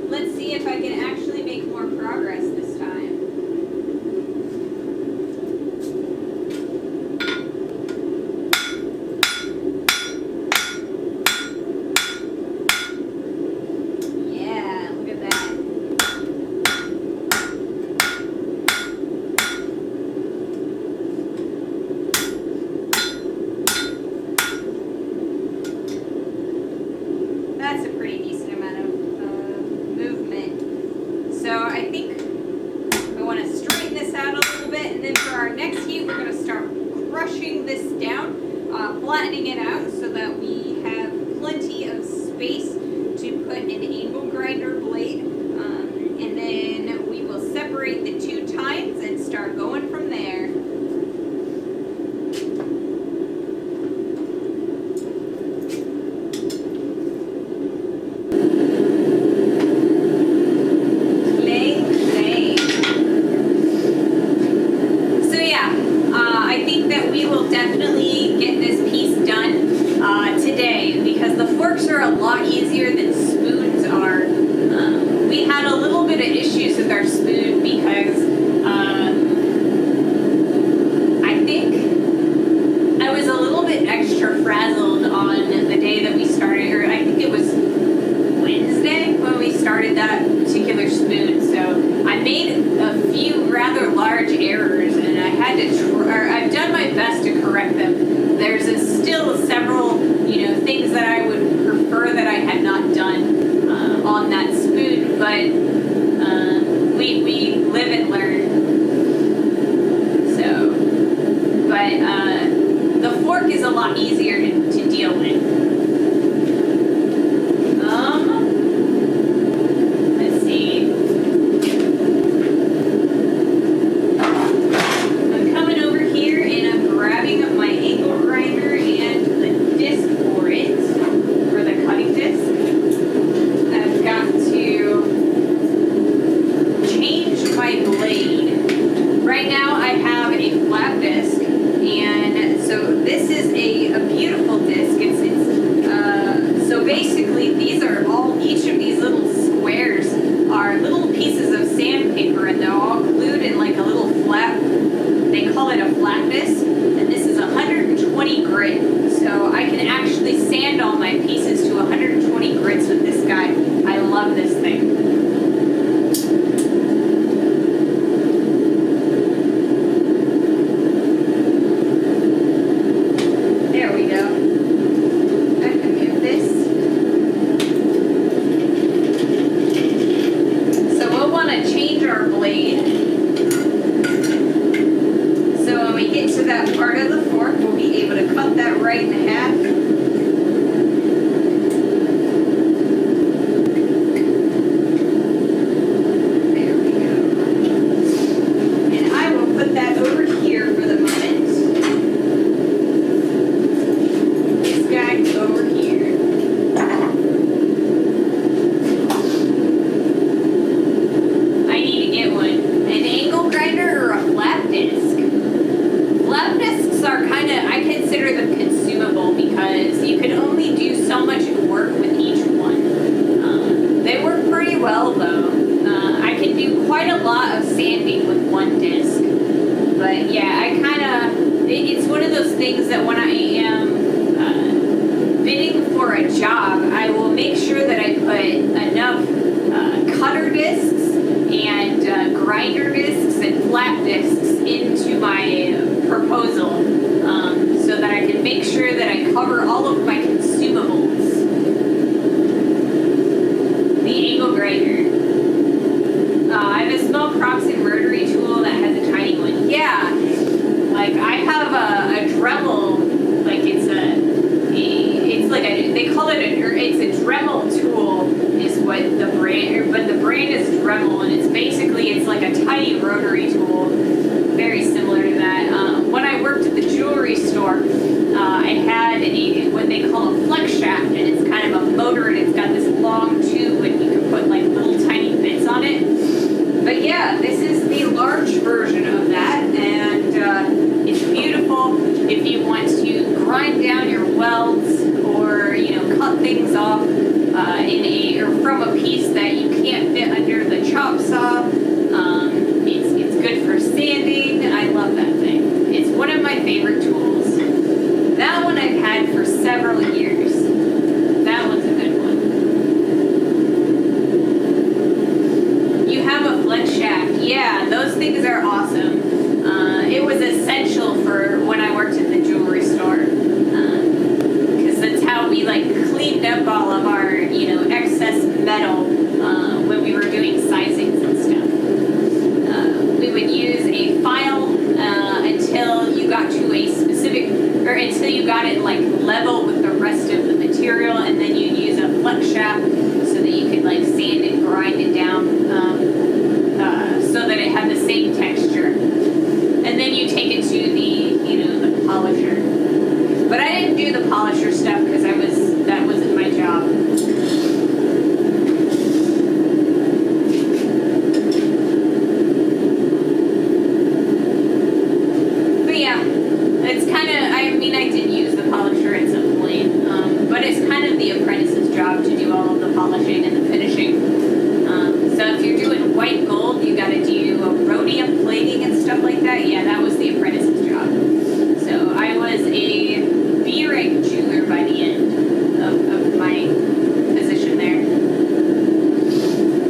Let's see if I can actually make more progress this time. Yeah, look at that. That's a pretty decent amount of movement. So I think we want to straighten this out a little bit, and then for our next heat, we're going to start crushing this down, flattening it out so that we have plenty of space to put an angle grinder blade, and then we will separate the two tines and start going from there. I think that we will definitely get this piece done today, because the forks are a lot easier than spoons are. We had a little bit of issues with our spoon because I think I was a little bit extra frazzled on the day that we started, or I think it was Wednesday when we started that particular spoon. So I made a few rather large errors, and I had to I've done my best to correct them. There's still several, things that I would prefer that I had not done on that spoon, but we live and learn. So, but the fork is a lot easier to deal with. Let's see. I'm coming over here and I'm grabbing my angle grinder and the disc for it, for the cutting disc. I've got to change my blade. Right now I have a flat disc, and so this is a beautiful disc. So basically these are each of these little squares are little pieces of sandpaper, and they're all glued in like a little flat, they call it a flat disc, and this is 120 grit. So I can actually sand all my pieces to 120 grits with this guy. I love this thing. There we go. I can move this. So we'll want to change our blade. So when we get to that part of the fork, we'll be able to cut that right in half. There we go. And I will put that over here for the moment. This guy over here. I need to get one. An angle grinder or a flat disc? Flat discs are I consider them consumable because you can only do so much work with each one. They work pretty well though. I can do quite a lot of sanding with one disc. But yeah, it's one of those things that when I am bidding for a job, I will make sure that I put enough cutter discs grinder discs and flat discs into my proposal so that I can make sure that I cover all of my consumables. The angle grinder. I have a small crossing rotary tool that has a tiny one. Yeah, like I have a Dremel, like it's like they call it it's a Dremel tool is what the brand, but the brand is Dremel, and it's like a tiny rotary tool, very similar to that. When I worked at the jewelry store, I had what they call a flex shaft, and it's kind of a motor, and it's got this long tube, and you can put like little tiny bits on it. But yeah, this is the large version of that, and it's beautiful if you want to grind down your welds or cut things off or from a piece that you can't fit under the chop saw. It's good for sanding. I love that thing. It's one of my favorite tools. That one I've had for several years. That one's a good one. You have a flex shaft. Yeah, those things are awesome. It was essential for when I worked at the jewelry store. Because that's how we cleaned up all of our, excess metal when we were doing sizings and stuff. We would use a file until you got to a specific, or until you got it level with the rest of the material, and then you'd use a flex shaft so that you could sand and grind it down so that it had the same texture. And then you take it to the polisher. But I didn't do the polisher stuff because that wasn't my job. But yeah, it's kind of, I did use the polisher at some point, but it's kind of the apprentice's job to do all of the polishing and the finishing. So if you're doing white gold, you got to do rhodium plating and stuff like that. Yeah, that was the apprentice's job. So I was a B-rank jeweler by the end of my position there.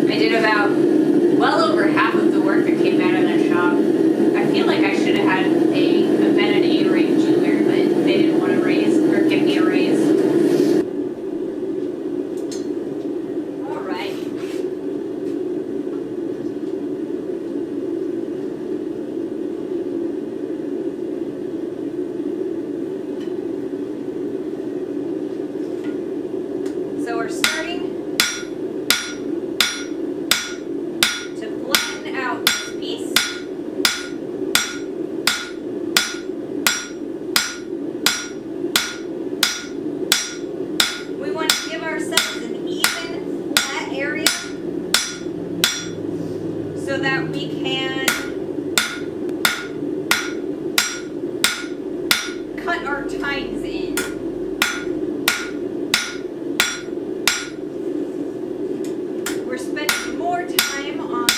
I did about well over half of the work that came out of that shop. I feel like I should have been an A-rank jeweler, but they didn't want to raise or give me a raise. So we're starting to flatten out this piece. We want to give ourselves an even flat area so that we can cut our tines in. We're spending more time on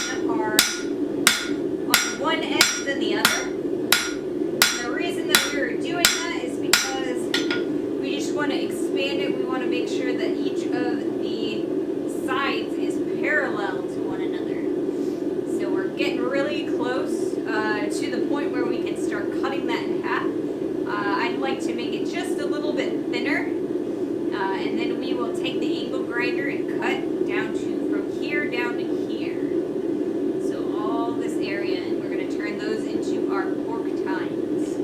one edge than the other. And the reason that we're doing that is because we just want to expand it. We want to make sure that each of the sides is parallel to one another. So we're getting really close to the point where we can start cutting that in half. I'd like to make it just a little bit thinner, and then we will take the angle grinder and cut down from here down to here. So all this area, and we're going to turn those into our pork tines.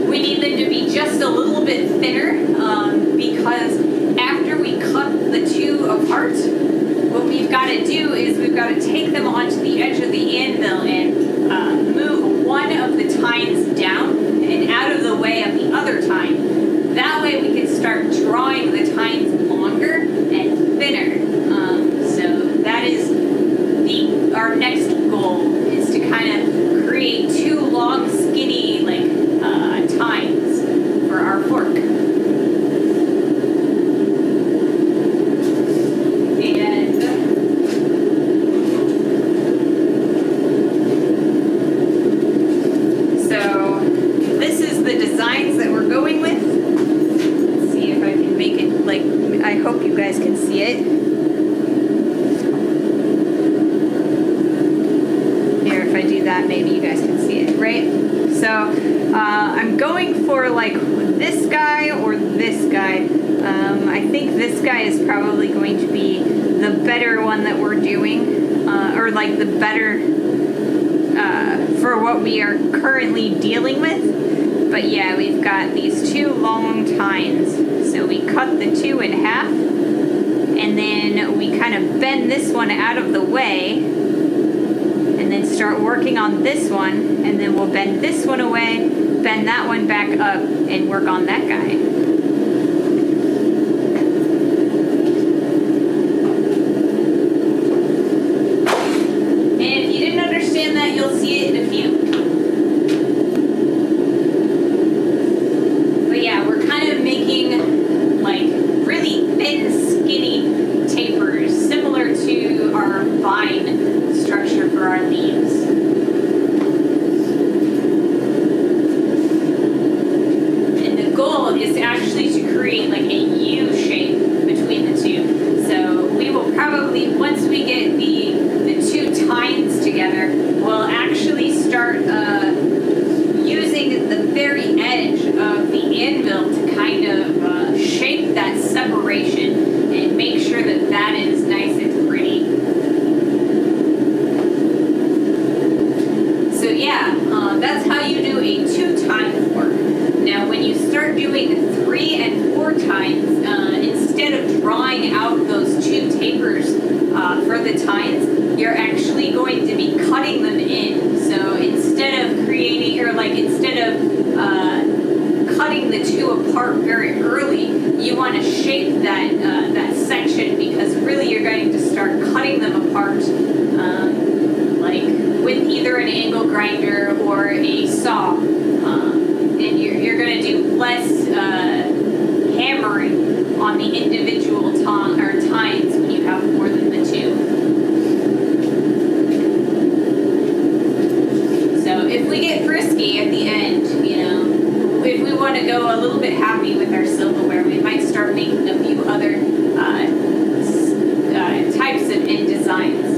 We need them to be just a little bit thinner because after we cut the two apart, what we've got to do is we've got to take them onto the edge of the anvil and move one of the tines down and out of the way of the other tine. That way we can start drawing the tines longer and thinner. So that is our next goal, is to kind of create two long, skinny tines for our fork. Designs that we're going with. going for like this guy or this guy. I think this guy is probably going to be the better one that we're doing, or like the better for what we are currently dealing with. But yeah, we've got these two long tines. So we cut the two in half, and then we kind of bend this one out of the way, and then start working on this one, and then we'll bend this one away, bend that one back up, and work on that guy. And if you didn't understand that, you'll see it in a few. But yeah, we're kind of making like really thin, skinny tapers, similar to our vine structure for our leaves. And the goal is actually to create like a U shape between the two. So we will probably, once we get the two tines together, we'll actually start using the very edge of the anvil to kind of shape that separation and make sure that that is nice and pretty. So yeah, that's how you do a 2-tine fork. Now when you start doing 3 and 4 tines, instead of drawing out those two tapers for the tines, you're actually going to be cutting them in. So instead of creating, or like instead of cutting the two apart very early, you want to shape that section, because really you're going to start cutting them apart like with either an angle grinder or a saw, and you're going to do less hammering on the individual tines when you have more than the two. So if we get frisky at the end, if we want to go a little bit happy with our silverware, we might start making a few other types of end designs.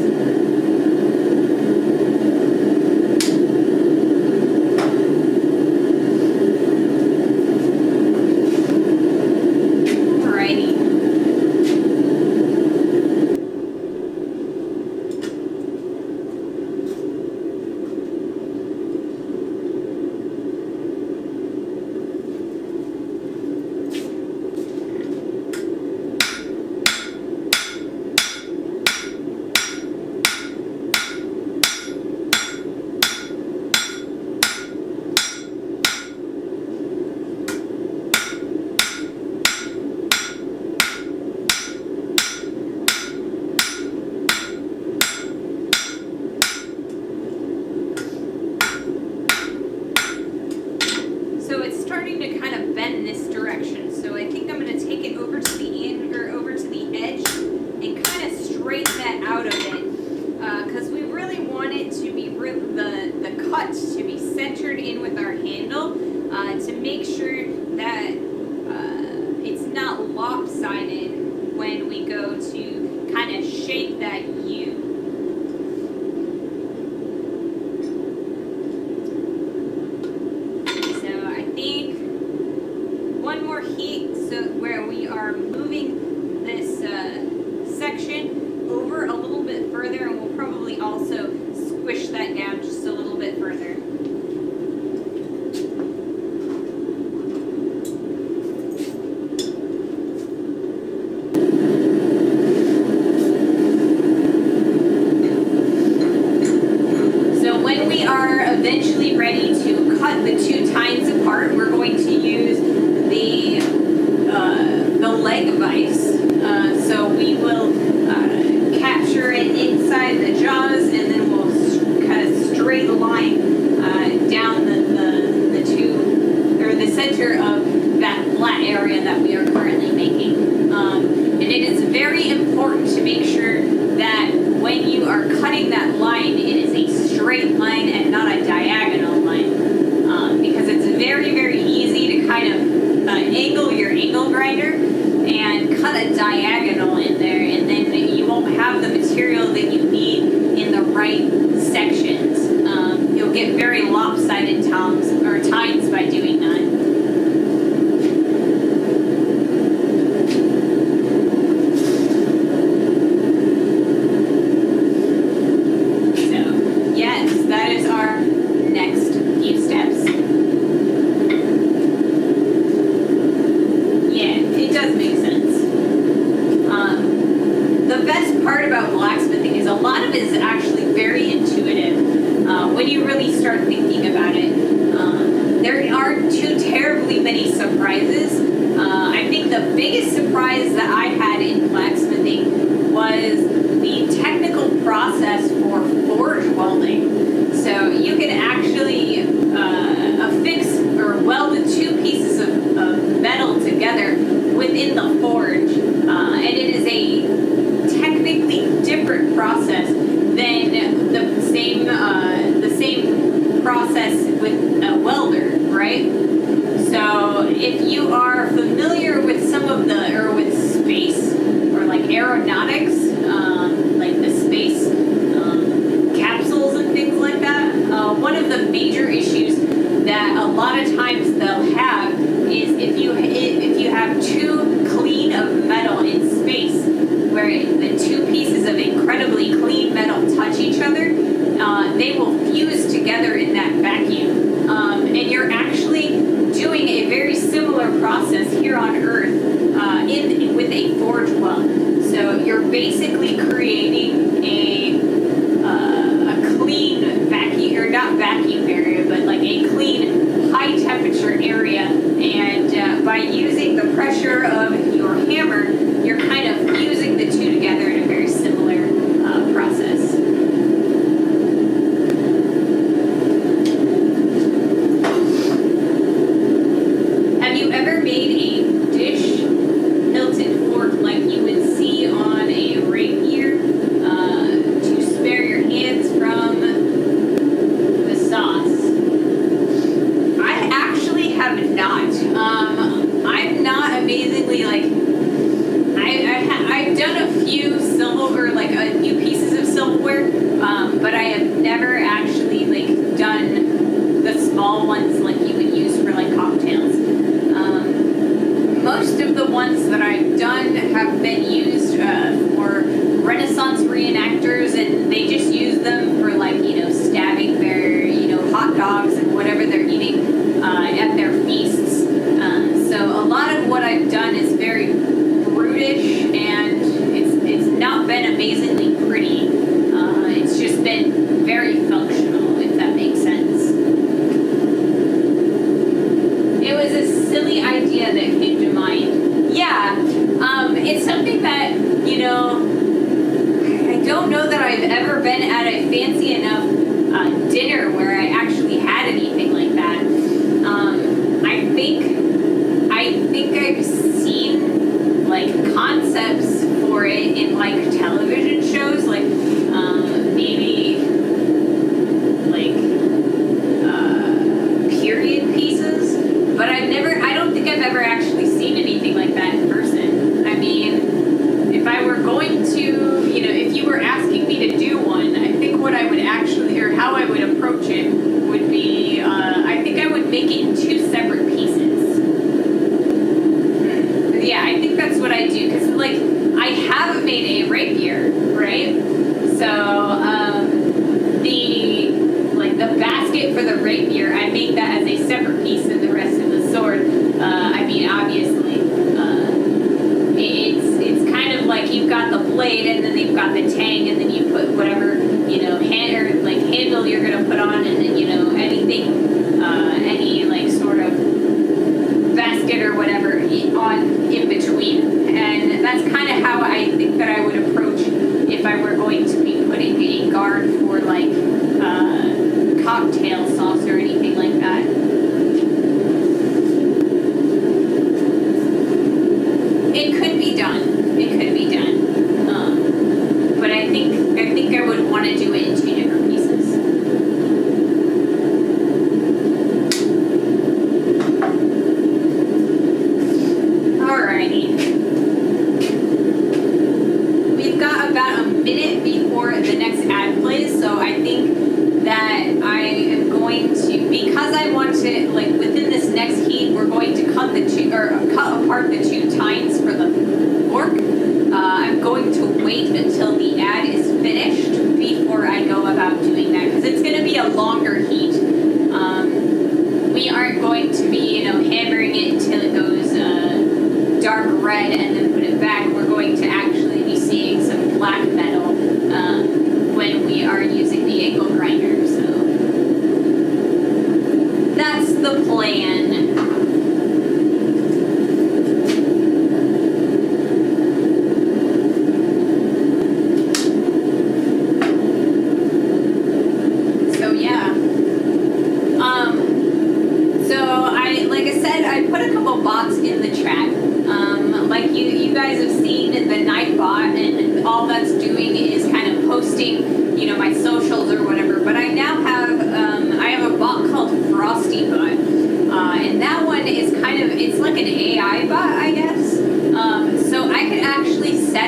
To make sure that it's not lopsided when we go to kind of shape that U. So I think one more heat, so where we are moving this section over a little bit further, and we'll probably also squish that down just a little bit further. Eventually ready to cut the two tines apart, we're going to use the leg vise. So we will capture it inside the jaws, and then we'll kind of straight line down the two, or the center of that flat area that we are currently making. And it is very important to make sure that when you are cutting that line, it is a straight line and not a diagonal line, because it's very, very easy to kind of angle your angle grinder and cut a diagonal in there, and then you won't have the material that you need in the right sections. You'll get very lopsided tines by doing that. aren't too terribly many surprises. I think the biggest surprise that I had in blacksmithing was the technical process for forge welding. So you can actually affix or weld the two pieces of metal together within the forge, and it is a technically different process than the same process with a welder, right? So if you are familiar with with space or like aeronautics, like the space capsules and things like that, one of the major issues that a lot of times they'll have is if you have too clean of metal in space, where the two pieces of incredibly clean metal touch each other, they will fuse together in that vacuum. And you're actually doing a very similar process here on Earth with a forge weld. So you're basically creating a clean vacuum, or not vacuum area, but like a clean high temperature area. And by using the pressure of your hammer, you're kind of fusing the two together in a very similar process. Have you ever made a dish hilted fork like you would see on a rapier to spare your hands from the sauce? I actually have not. I'm not amazingly I've done a few a few pieces of silverware, but I have never actually done the small ones like you would use for cocktails. Most of the ones that I've done have been used for Renaissance reenactors, and they just use them for stabbing their hot dogs and whatever they're eating at their feasts. So a lot of what I've done is very brutish, and it's not been amazingly pretty. It's just been very functional, if that makes sense. It was a silly idea that came to mind. Yeah, it's something that, I don't know that I've ever been at a fancy enough dinner where I actually had anything like that. I think I've seen concepts for it in television shows, maybe period pieces, but I don't think I've ever actually seen anything like that in person. I mean, if I were going to, if you were asking me to do one, I think what I would actually, or how I would approach it would be, I think I would make it in two separate pieces. Yeah, I think that's what I do, because I have made a rapier, right? So the basket for the rapier, I make that as a separate piece than the rest of the sword. I mean, obviously, it's kind of like you've got the blade, and then you've got the tang, and then you put whatever handle you're gonna put on, and then anything, any sort of basket or whatever on in between. And that's kind of how I think that I would approach if I were going to be putting a guard for cocktail sauce or anything like that. It could be done. It could be done. But I think I would want to do it in two different pieces. Alrighty. We've got about a minute before the next ad plays, so I think that I am going to, because I want to, within this next heat, we're going to cut apart the two tines for the fork. I'm going to wait until the ad is finished before I go about doing that, because it's going to be a longer heat. We aren't going to be, hammering it until it goes dark red and then put it back. We're going to actually be seeing some black metal when we are using the angle grinder. So that's the plan.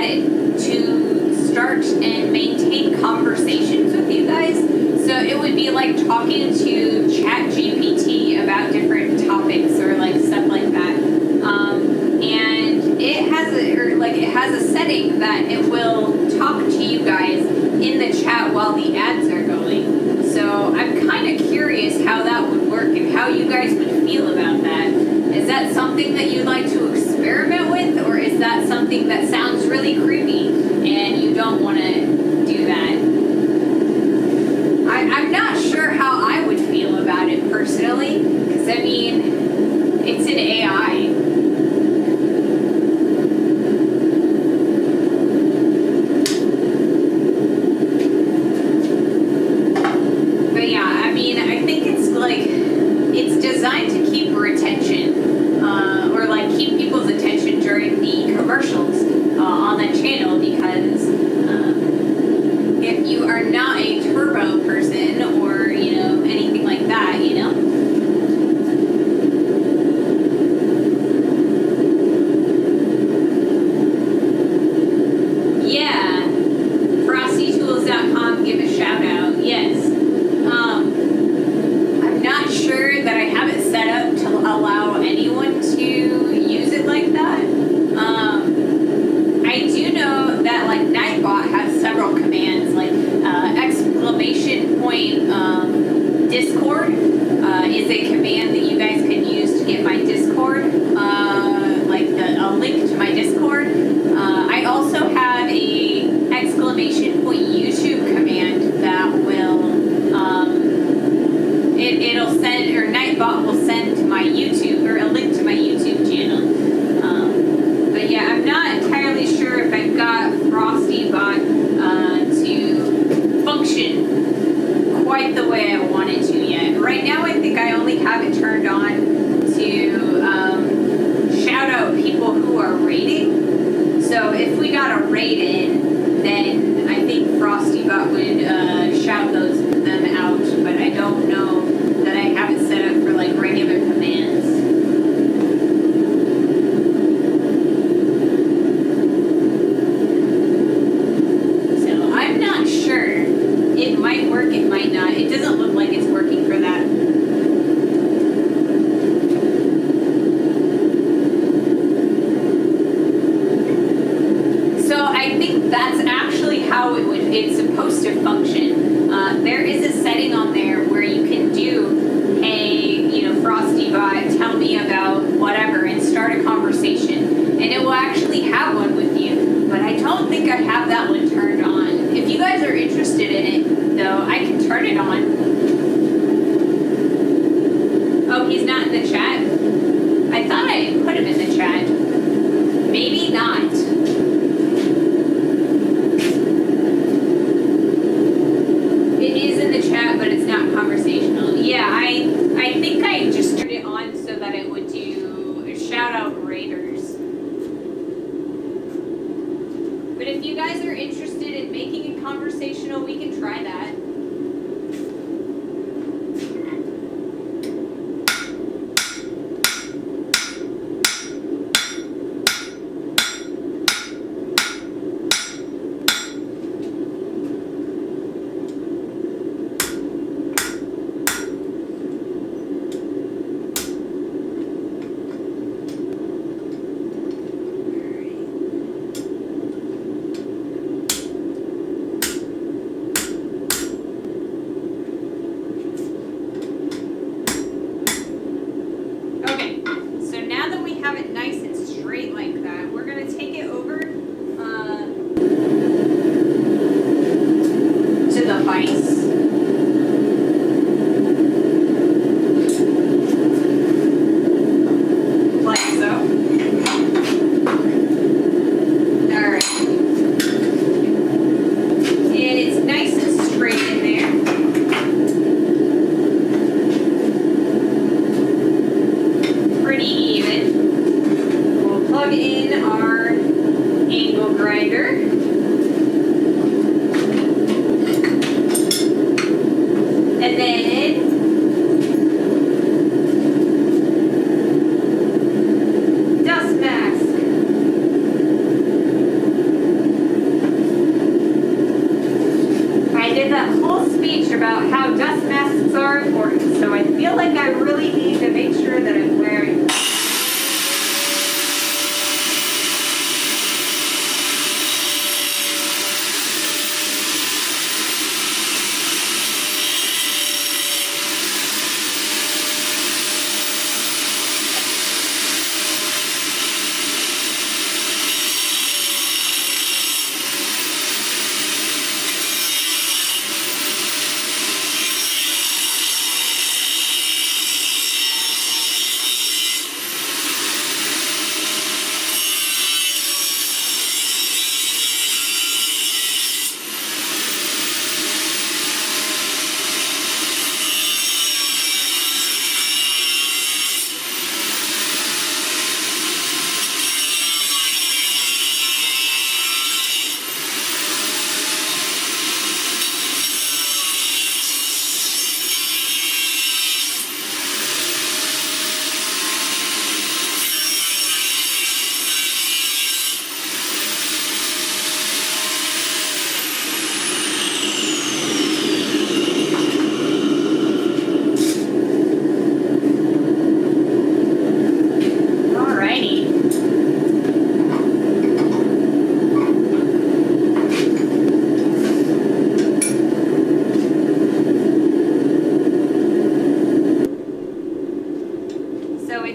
excited to start and maintain conversations with you guys. So it would be like talking to ChatGPT about different topics or like stuff like that. And it has a setting that it will talk to you guys in the chat while the ads are going. So I'm kind of curious how that would work and how you guys would feel about that. Is that something that you'd like to experiment with, or is that something that sounds really creepy and you don't want to do that? I'm not sure how I would feel about it personally, because I mean, it's an AI. But yeah, I mean, I think it's like, it's designed to keep retention, or like keep people's attention during the commercials on that channel, because if you are not a turbo person or, you know, anything like that, you know? Yeah. FrostyTools.com, give a shout out. Yes. I'm not sure that I have it set up to allow anyone to use it like that. I do know that like Nightbot has several commands, like exclamation point Discord is a command that you guys can use to get my Discord, like a link to my Discord. I also have a exclamation point YouTube command that will it'll send, or Nightbot will send to my YouTube, or a link to my YouTube channel. But yeah, I'm not entirely sure if I've got FrostyBot to function quite the way I want it to yet. Right now, I think I only have it turned on to shout out people who are rating. So if we got a raid in, then I think FrostyBot would shout them out. But I don't know that I have it set up for like regular commands. So I'm not sure. It might work, it might not. It doesn't look like it's working for that. So I think that's actually how it's supposed to function. There is a setting on there where you can do, hey, you know, FrostyBot, tell me about whatever, and start a conversation. And it will actually have one with you. But I don't think I have that one turned on. If you guys are interested in it, though, I can turn it on. Oh, he's not in the chat? I thought I put him in the chat. Maybe not. It is in the chat, but it's not conversational. Yeah, I think I just turned it on so that it would do shout out raiders. But if you guys are interested in making it conversational, we can try that.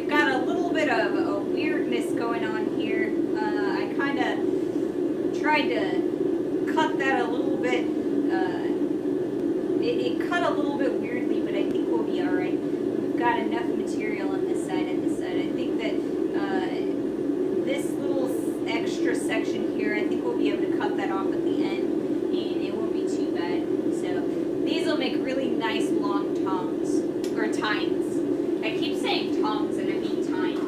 we've got a little bit of a weirdness going on here. I kind of tried to cut that a little bit. It cut a little bit weirdly, but I think we'll be alright. We've got enough material on this side and this side. I think that this little extra section here, I think we'll be able to cut that off at the end, and it won't be too bad. So these will make really nice long tongs, or tines. I keep saying tongs and I mean tines.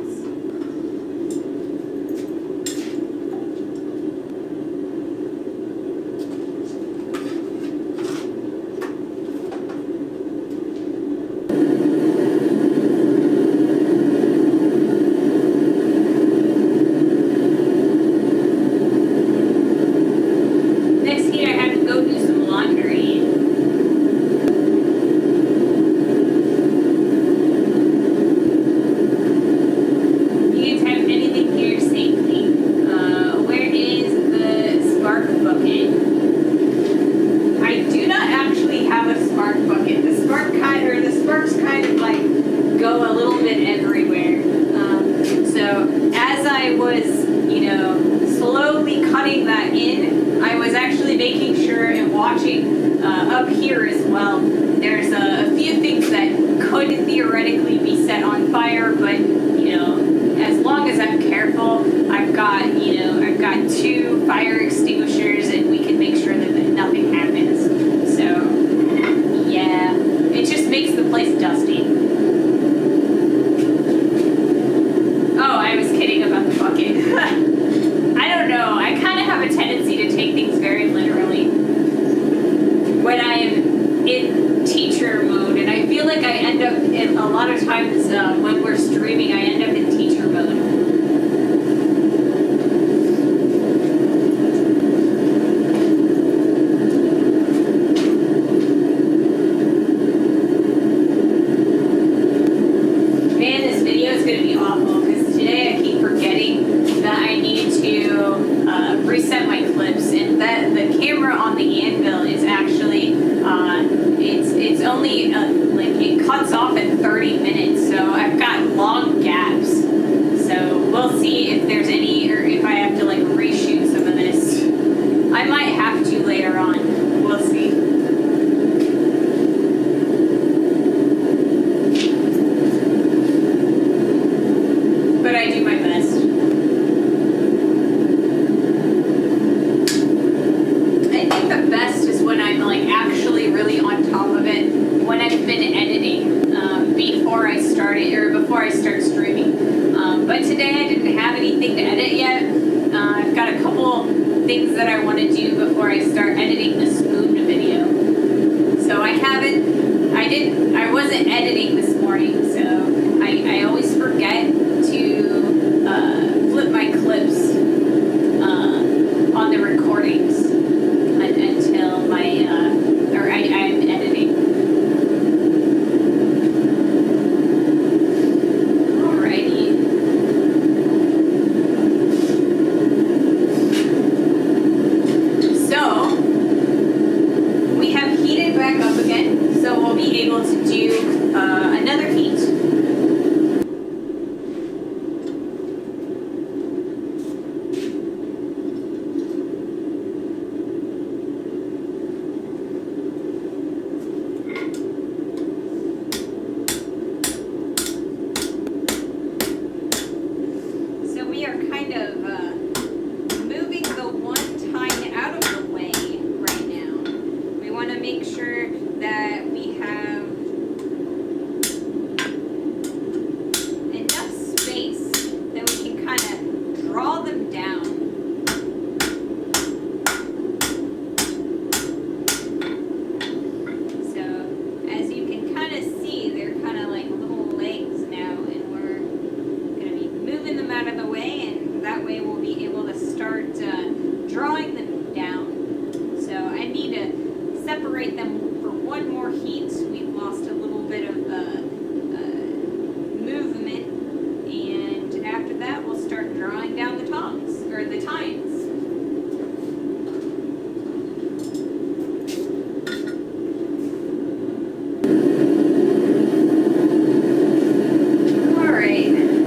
All right.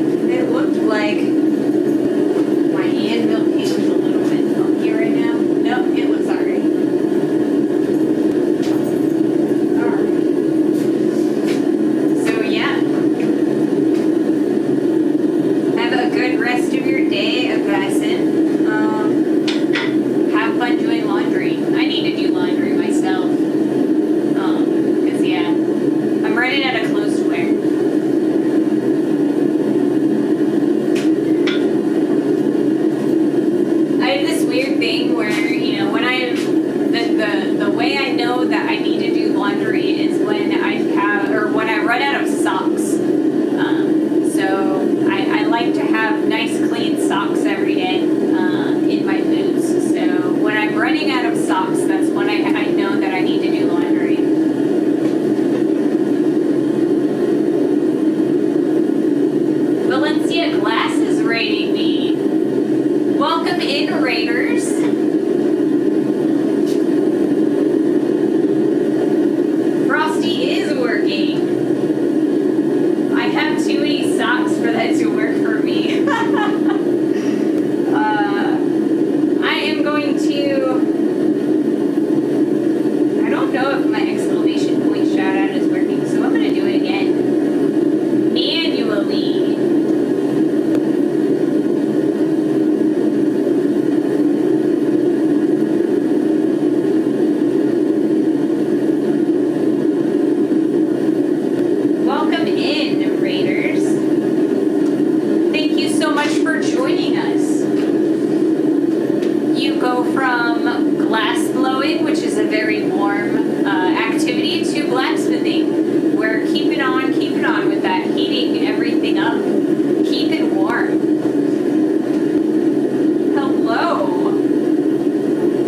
Valencia Glass is rating me. Welcome in, Raiders. Frosty is working. I have too many socks for that to work for me. I am going to... I don't know if my exclamation point shout out is working, so I'm going to do it again. Manually. Welcome in, Raiders. Thank you so much for joining us. You go from glass blowing, which is a very warm activity, to blacksmithing. We're keeping on with that, heating everything up. Keep it warm. Hello.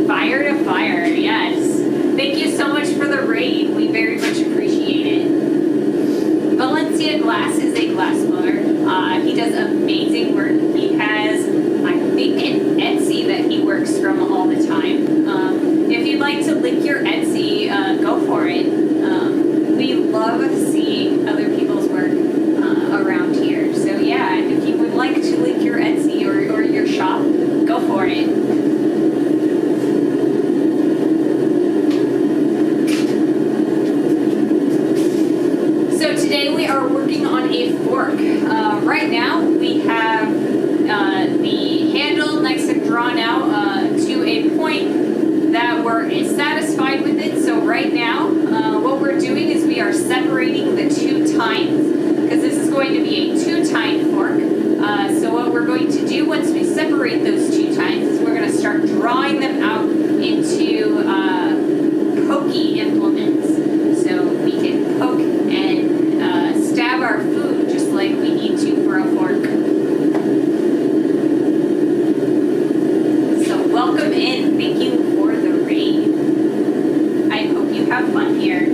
Fire to fire, yes. Thank you so much for the raid. We very much appreciate it. Valencia Glass is a glass blower. He does amazing work. He has, I think, an Etsy that he works from all the time. If you'd like to link your Etsy, go for it. We love seeing other people's work around here. So yeah, if you would like to link your Etsy or your shop, go for it. So today we are working on a fork. Right now we have the handle nice and drawn out to a point that we're satisfied with it. So right now what we're doing is we are separating the two tines, because this is going to be a two-tine fork. So what we're going to do once we separate those two tines is we're going to start drawing them out into pokey implements. So we can poke and stab our food just like we need to for a fork. So welcome in. Thank you for the raid. I hope you have fun here.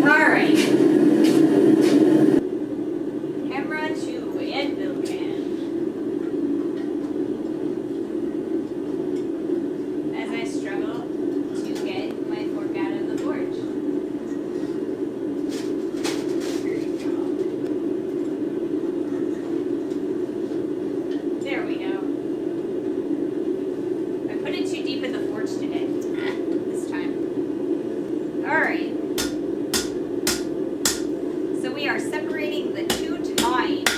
Alright. Camera to anvil can. As I struggle to get my fork out of the forge. There we go. I put it too deep in the forge today. This time. Alright. So we are separating the two tines.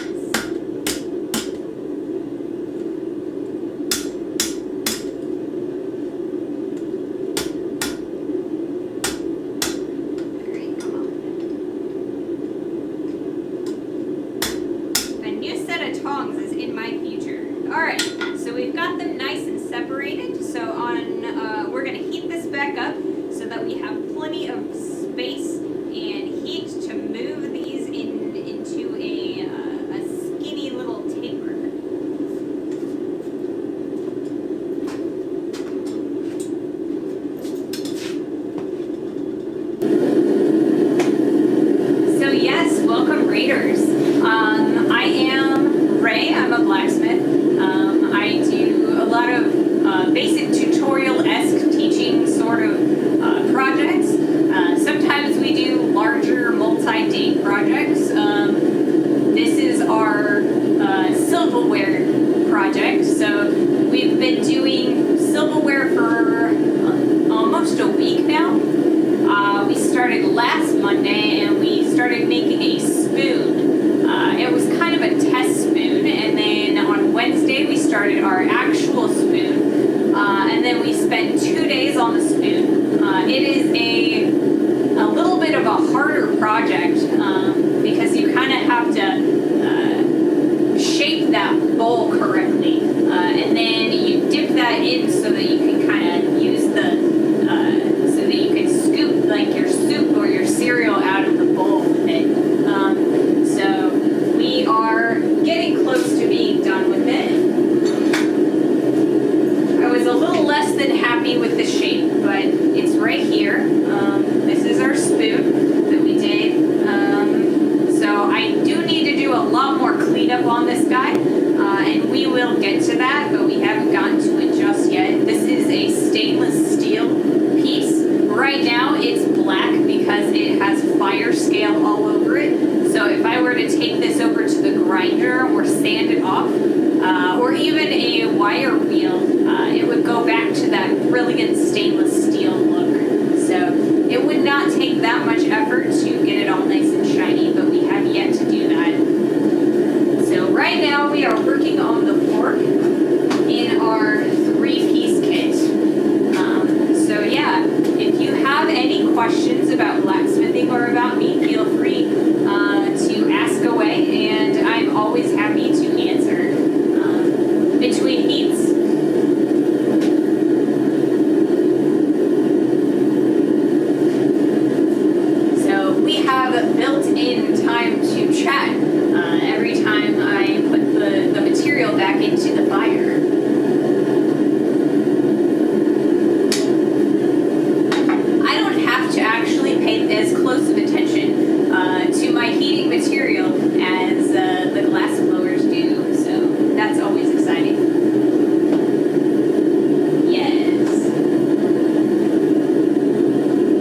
Alright, come on. A new set of tongs is in my future. Alright, so we've got them nice and separated. So we're going to heat this back up so that we have plenty of space and heat to move these into a skinny little taper. So yes, welcome Raiders. I am Ray. I'm a blacksmith. I do a lot of basic tutorial-esque teaching sort of projects. Sometimes we do larger multi-day projects. This is our silverware project. So we've been doing silverware for almost a week now. We started last Monday and we started making a spoon. were to take this over to the grinder or sand it off, or even a wire wheel, it would go back to that brilliant stainless steel look. So it would not take that much effort to get it all nice and shiny, but we have yet to do that. So right now we are working on the fork in our 3-piece kit. So yeah, if you have any questions about blacksmithing or about me, feel free to ask away, and I'm always happy to answer. Between heats, so we have built-in time to chat every time I put the material back into the fire. I don't have to actually pay as close of attention to my heating material as the glass blowers do, so that's always exciting. Yes.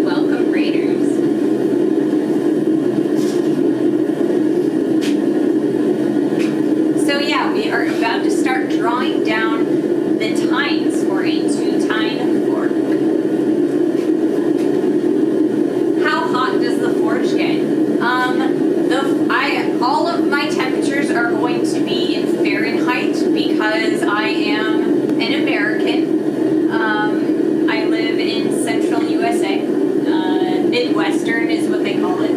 Welcome, Raiders. So yeah, we are about to start drawing down the tines for a 2-tine fork. How hot does the forge get? All of my temperatures are going to be in Fahrenheit because I am an American. I live in central USA. Midwestern is what they call it.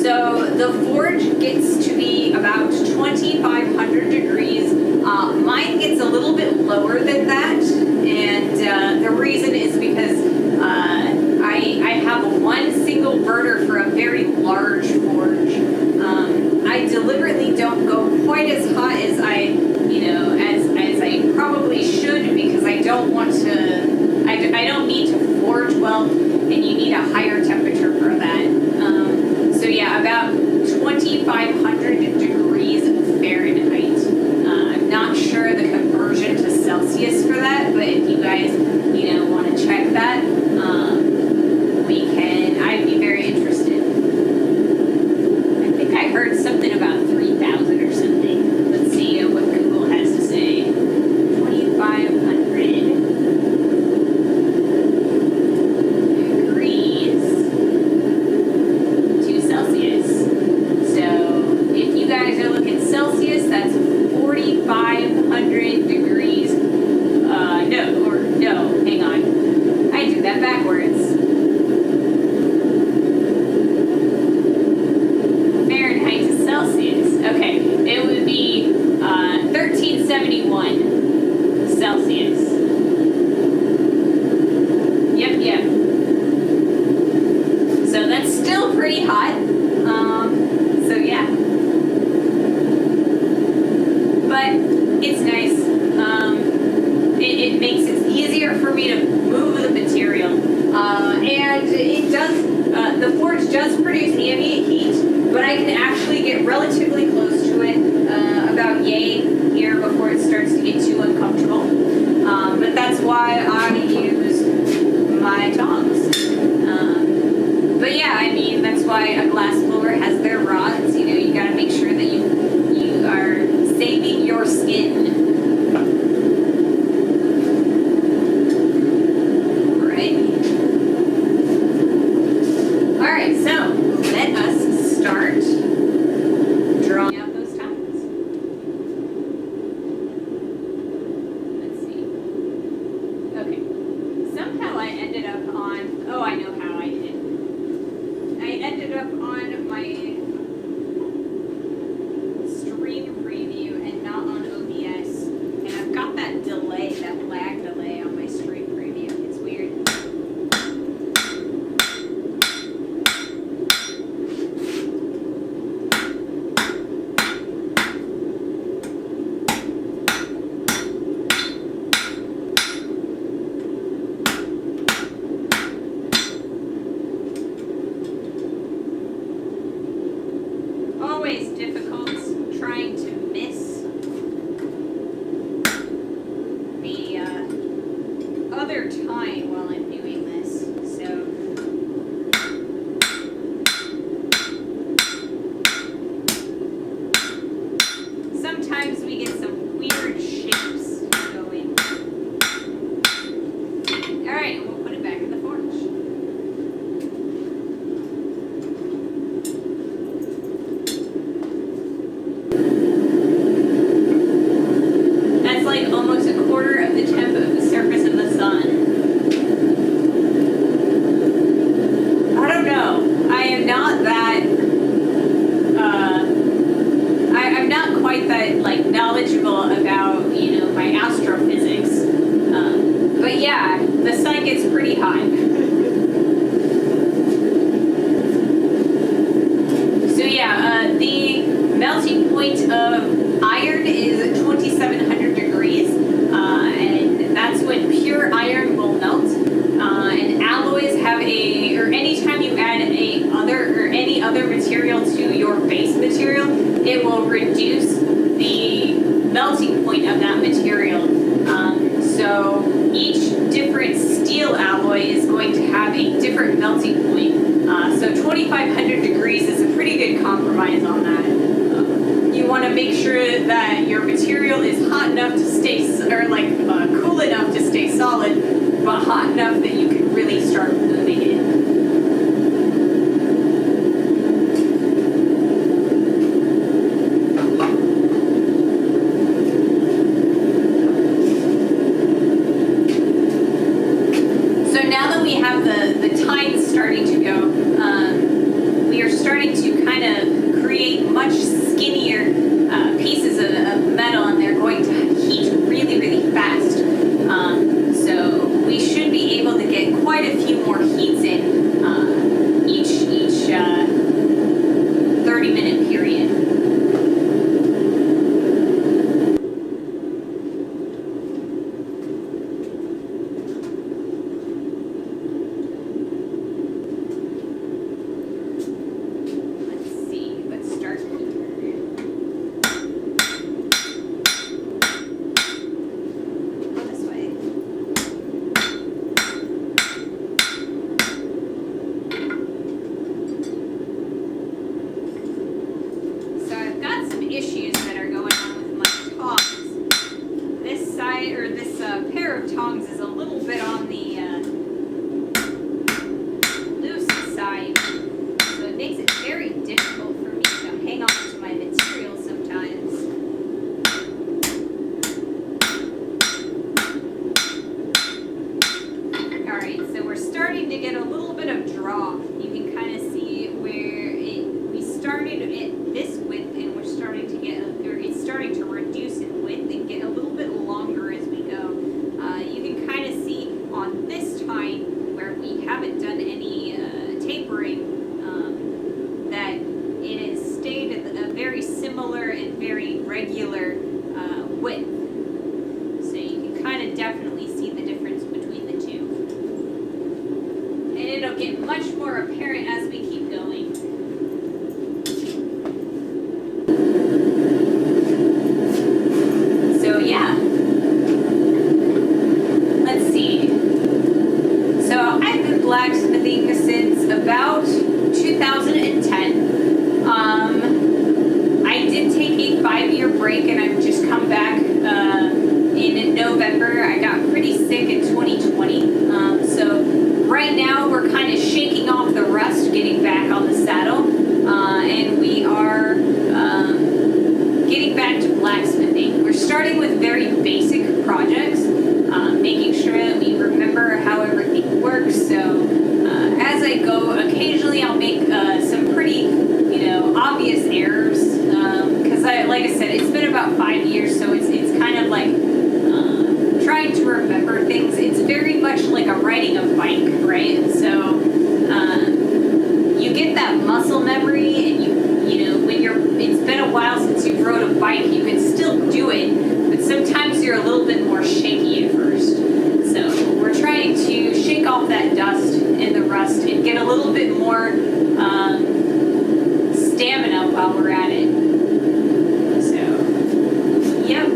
So the forge gets to be about 2,500 degrees. Mine gets a little bit lower than that, and the reason is because I have one single burner for a very large forge. I deliberately don't go quite as hot as I probably should, because I don't want to. I don't need to forge well, and you need a higher temperature for that. So yeah, about 2,500 degrees Fahrenheit. I'm not sure the conversion to Celsius for that, but if you guys want to check that, we can. I'd be very interested. I think I heard something about 3,000 or something. Let's see what Google has to say. 2,500 degrees to Celsius. So if you guys are looking Celsius, that's 4,500 degrees. No, hang on. I do that backwards. Fahrenheit to Celsius. Okay, it would be 1371 Celsius. Yep. So that's still pretty hot. So yeah. But it's nice. It makes it easier for me to move the material. And it does, the forge does produce ambient heat, but I can actually get relatively close to it, about yay here before it starts to get too uncomfortable. But that's why I use my tongs. But yeah, I mean, that's why a glass blower has their rods. You gotta make sure that you are saving your skin. Alright, so let us start drawing out those tines. Let's see. Okay. Somehow I ended up on, I know how I did. I ended up on my stream preview and not on OBS. And I've got that delay, that lag delay on my stream preview. It's weird. Always difficult trying to miss the other time while I'm doing this. So reduce the melting point of that material. So each different steel alloy is going to have a different melting point. So 2,500 degrees is a pretty good compromise on that. You want to make sure that your material is hot enough to stay, cool enough to stay solid, but hot enough that you can really start moving it. So now that we have the tines starting to go, we are starting to kind of create much skinnier pieces of metal, and they're going to heat really, really fast. So we should be able to get quite a few more heats in each 30-minute period. Issues that are going on with my tongs. This side, or this pair of tongs, is a little bit on the loose side, so it makes it very difficult for me to hang on to my material sometimes. Alright, so we're starting to get a little bit of draw. You can kind of see where we started at this width, and we're starting to get, or it's starting to reduce in width and get a little bit longer as we go. You can kind of see on this tine where we haven't done any tapering that it has stayed at a very similar and very regular width. So you can kind of definitely see the difference between the two. And it'll get much more apparent as we keep going. So yeah, let's see. So I've been blacksmithing since about 2010. I did take a 5-year break, and I've just come back in November. I got pretty sick in 2020. So right now we're kind of shaking off the rust, getting back on the saddle, and we are getting back to blacksmithing. We're starting with very basic projects, making sure that we remember how everything works. So as I go, occasionally I'll make some pretty, obvious errors, because like I said, it's been about 5 years, so it's kind of like trying to remember things. It's very much like riding a bike, right? So you get that muscle memory, and it's been a while since you rode a bike, you can still do it, but sometimes you're a little bit more shaky at first. So we're trying to shake off that dust and the rust and get a little bit more stamina while we're at it. So, yep.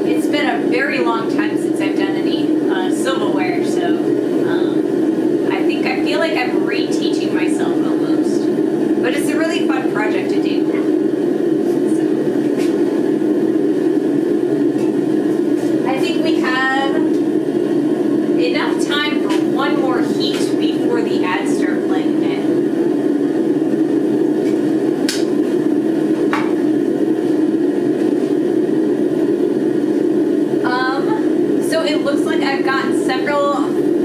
It's been a very long time since I've done any silverware, so I feel like I'm reteaching myself almost. But it's a really fun project to do. So, I think we have enough time for one more heat before the ads start playing again. So it looks like I've gotten several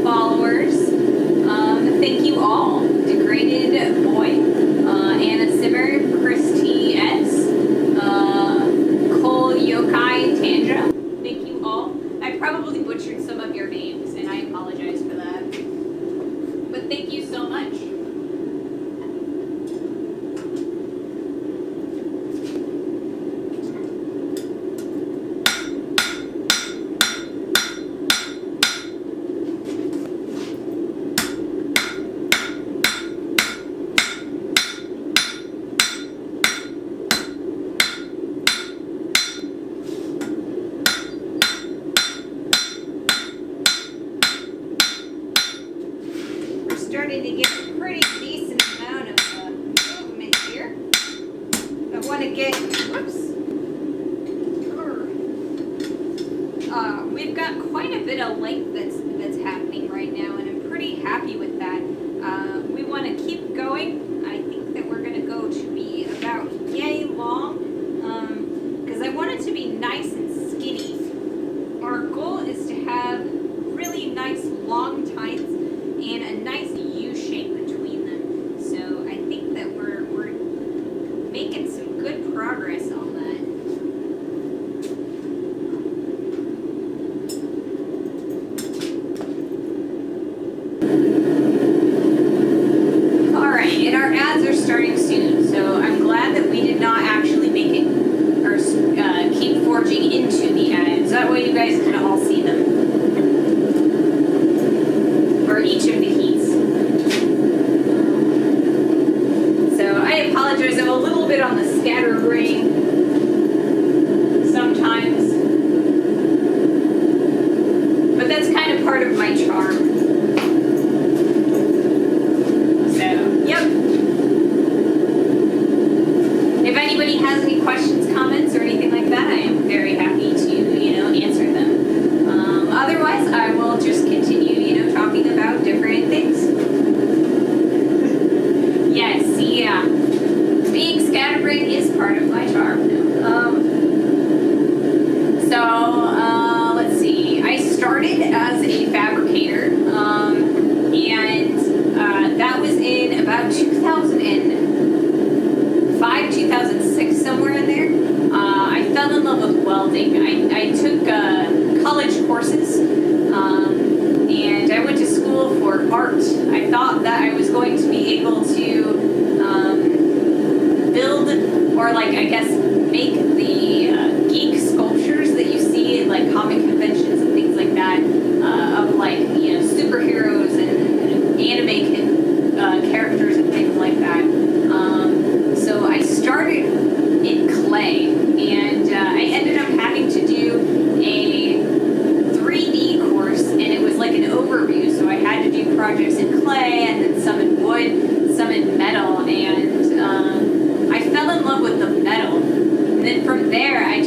followers. Thank you all. Degraded Boy, Anna Simmer, Christy S, Cole Yokai Tandra. Thank you all. I probably butchered some of your names, and I apologize for that. But thank you so much. starting to get a pretty decent amount of movement here. I want to get, whoops. We've got quite a bit of length that's happening right now, and I'm pretty happy with that. We want to keep going. I think that we're going to go to be about yay long, because I want it to be nice and skinny. Our goal is to have really nice long tines and a nice U shape between them. So I think that we're making some good progress on that. All right, and our ads are starting soon, so I'm glad that we did not actually make it or keep forging into the ads. That way you guys can all see them. Or each of the heats. So I apologize, I'm a little bit on the scatterbrain sometimes. But that's kind of part of my charm. So, yep. If anybody has any questions, comments, or anything like that, I am very happy to, answer them. Otherwise, I will just continue, talking about different things. Yes, yeah. Being scatterbrained is part of my charm. Let's see. I started as a fabricator, and that was in about 2005, 2006, somewhere in there. I fell in love with welding. I took college courses, and I went to school for art. I thought that I was going to be able to build, or make the geek sculptures that you see at comic conventions and things like that, of superheroes and anime characters and things like that. So I started in clay, and I ended up having to do a 3D course, and it was like an overview, so I had to do projects in clay, and then some in wood, some in metal, and I fell in love with the metal. And then from there, I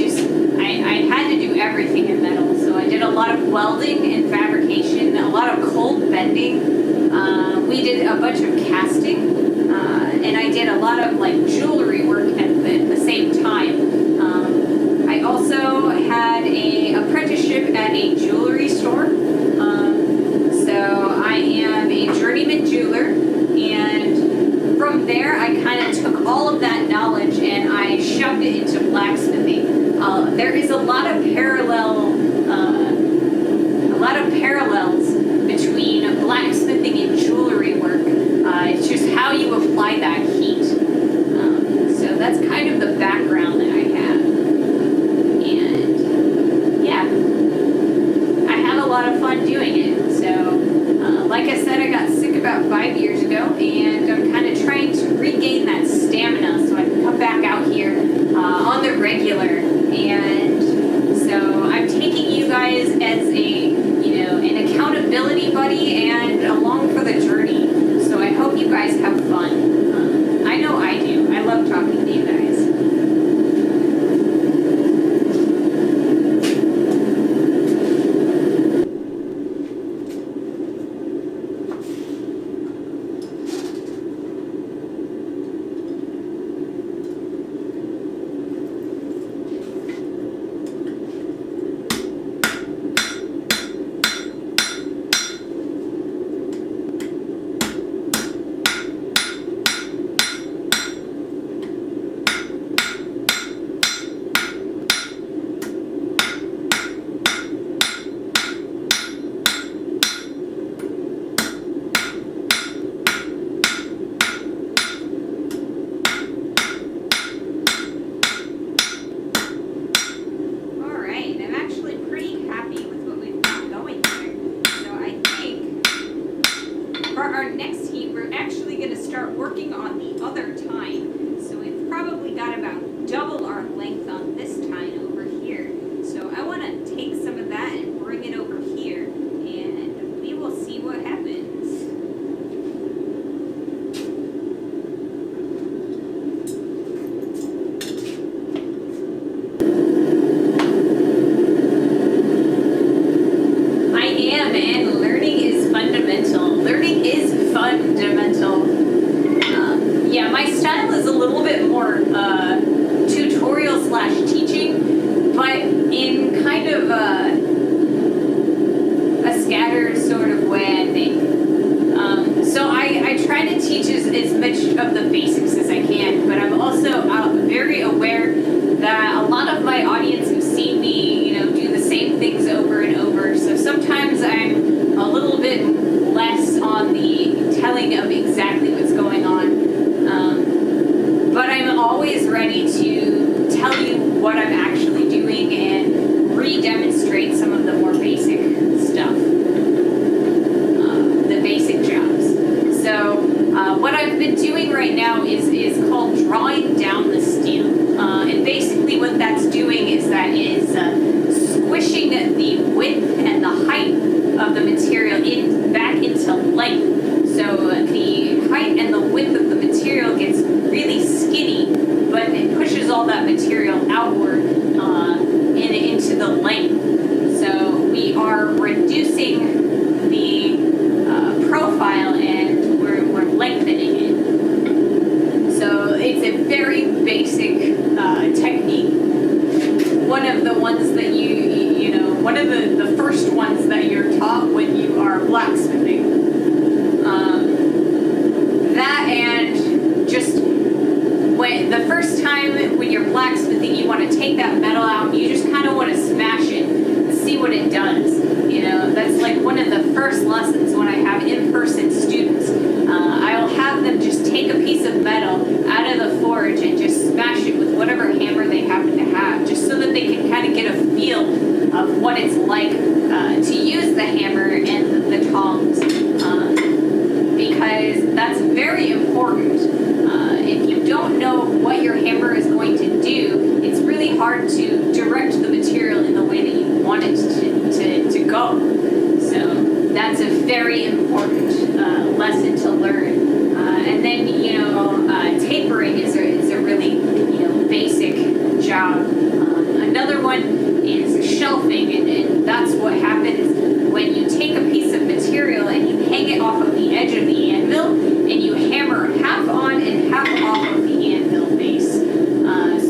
had to do everything in metal, so I did a lot of welding and fabrication, a lot of cold bending. We did a bunch of casting, and I did a lot of jewelry work at the same time. I also had a apprenticeship at a jewelry store. So I am a journeyman jeweler, and from there I kind of took all of that knowledge and I shoved it into blacksmithing. There is a lot of parallels between blacksmithing and jewelry work. It's just how you apply that heat. So that's kind of the background that I have. And yeah, I have a lot of fun doing it. So like I said, I got sick about 5 years ago, and I'm kind of trying to regain that stamina so I can come back out here on the regular. And so I'm taking you guys as an accountability buddy and along for the journey. So I hope you guys have fun. I know I do. I love talking to you guys. Working on the other tine, so we've probably got about double our length on this tine over here. So I want to take some of that and bring it over here, and we will see what happens. material back into length. So the height and the width of the material gets really skinny, but it pushes all that material outward into the length. So we are reducing the profile and we're lengthening it. So it's a very basic technique. One of the ones that one of the first ones that you're taught when you are blacksmithing. That and just the first time when you're blacksmithing, you want to take that metal out and you just kind of want to smash it and see what it does. That's like one of the first lessons when I have in-person students. I'll have them just take a piece of metal out of the forge and just smash it with whatever hammer they happen to have, just so that they can kind of get a feel of what it's like to use the hammer and the tongs, because that's very important. If you don't know what your hammer is going to do, it's really hard to direct the material in the way that you want it to go. So that's a very important lesson to learn. And then, tapering is a really, basic job. Another one is shelving, and that's what happens when you take a piece of material and you hang it off of the edge of the anvil, and you hammer half on and half off of the anvil base.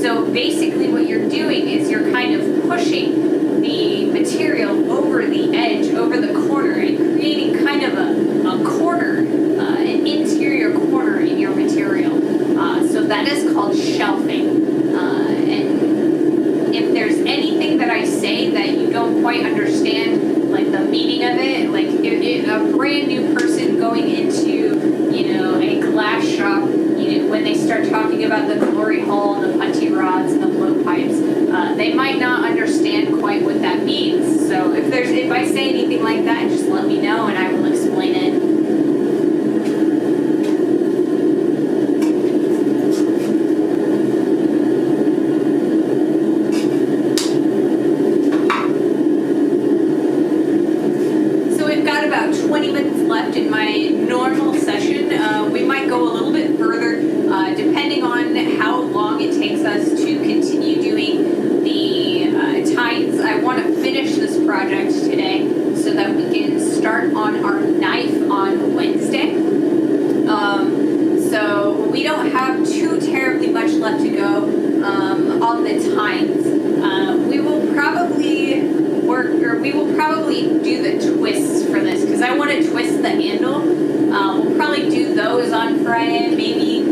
So basically what you're doing is you're kind of pushing the material over the edge, over the corner, and creating kind of a corner, an interior corner in your material. So that is called shelving. And if there's anything that I say that you don't quite understand, like the meaning of it, like if a brand new person going into, a glass shop, when they start talking about the glory hole and the putty rods and the blowpipes, they might not understand quite what that means. So if I say anything like that, just let me know and I will explain it. In my normal session, we might go a little bit further, depending on how long it takes us to continue doing the tines. I want to finish this project today so that we can start on our knife on Wednesday. So we don't have too terribly much left to go on the tines. We will probably do the twists for this, because I want to twist the handle. We'll probably do those on Friday, maybe.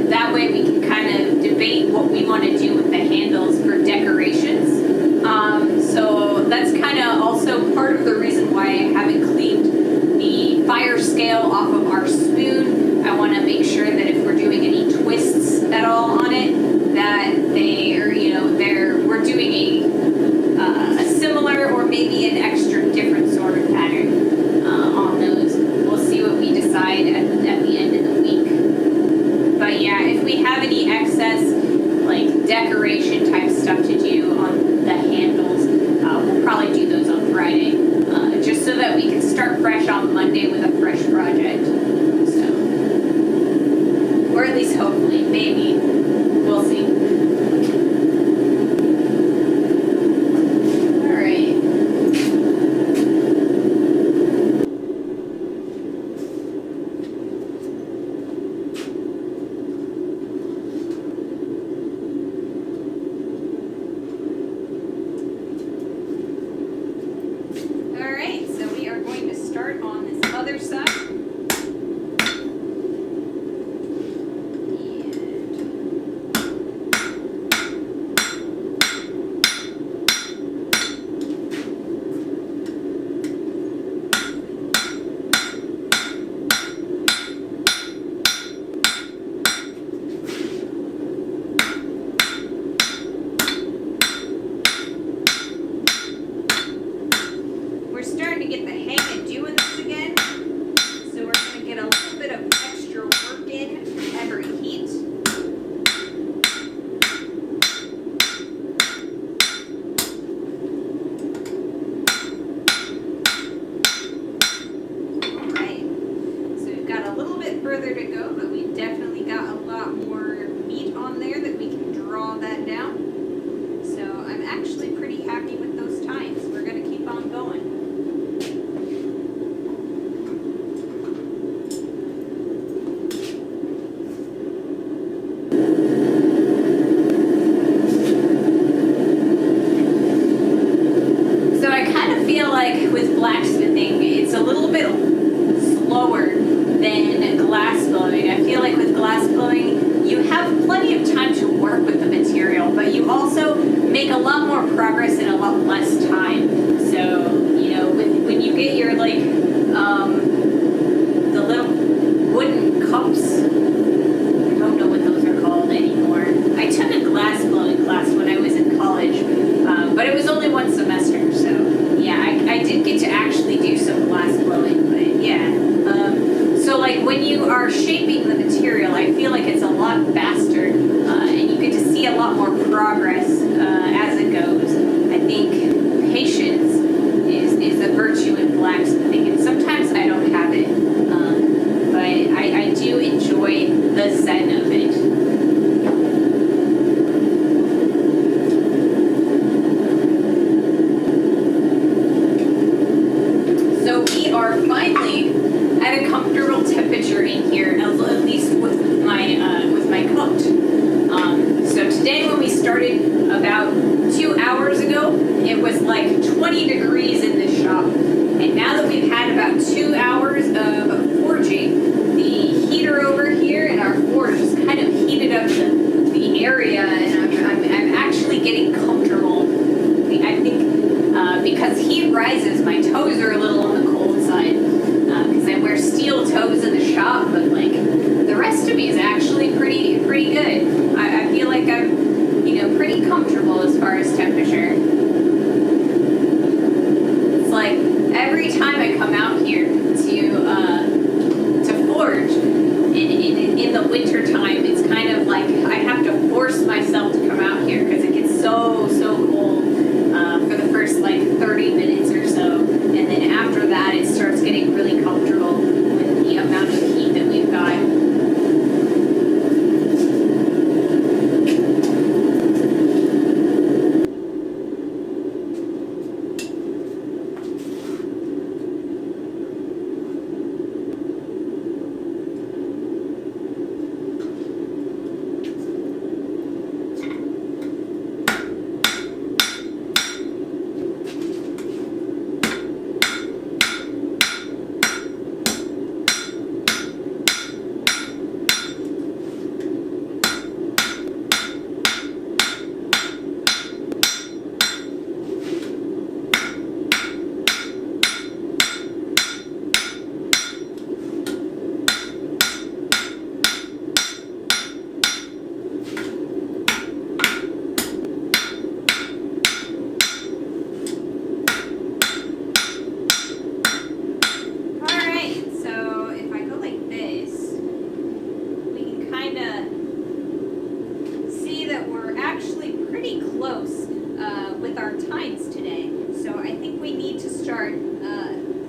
That way we can kind of debate what we want to do with the handles for decorations. So that's kind of also part of the reason why I haven't cleaned the fire scale off of our spoon. I want to make sure that if we're doing any twists at all on it, that we're doing a similar or maybe an extra different sort of pattern on those. We'll see what we decide at the end of the week. But yeah, if we have any excess like decoration type stuff to do on the handles, we'll probably do those on Friday, just so that we can start fresh on Monday with a fresh project. So, or at least hopefully, maybe, we'll see. further to go, but we definitely got a lot more meat on there that we can draw that down. So I'm actually pretty happy with those times. We're going to keep on going. With blacksmithing, it's a little bit slower than glass blowing. I feel like with glass blowing, you have plenty of time to work with the material, but you also make a lot more progress in a lot less time. So, you know, when you get your, like, the little wooden cups, I don't know what those are called anymore. I took a glass blowing class when I was in college, but it was only one semester, so yeah, I did get to actually do some glass blowing, but yeah. So like when you are shaping the material, I feel like it's a lot faster, and you get to see a lot more progress as it goes. I think patience is a virtue in blacksmithing, and sometimes I don't have it, but I do enjoy the zen of it. Are finally at a comfortable temperature in here, at least with my coat. So today when we started about 2 hours ago, it was like 20 degrees in the shop, and now that we've had about 2 hours of forging, the heater over here in our forge has kind of heated up the area, and I'm actually getting comfortable. I think because heat rises, my toes are a little on the cold side, because I wear steel toes in the shop, but like the rest of me is actually pretty good. I feel like I'm, you know, pretty comfortable as far as temperature. It's like every time I come out here to forge in the winter time, it's kind of like I have to force myself to come out here because it gets so cold for the first like 30 minutes or so, and then after that it starts getting really comfortable with the amount of heat that we've got.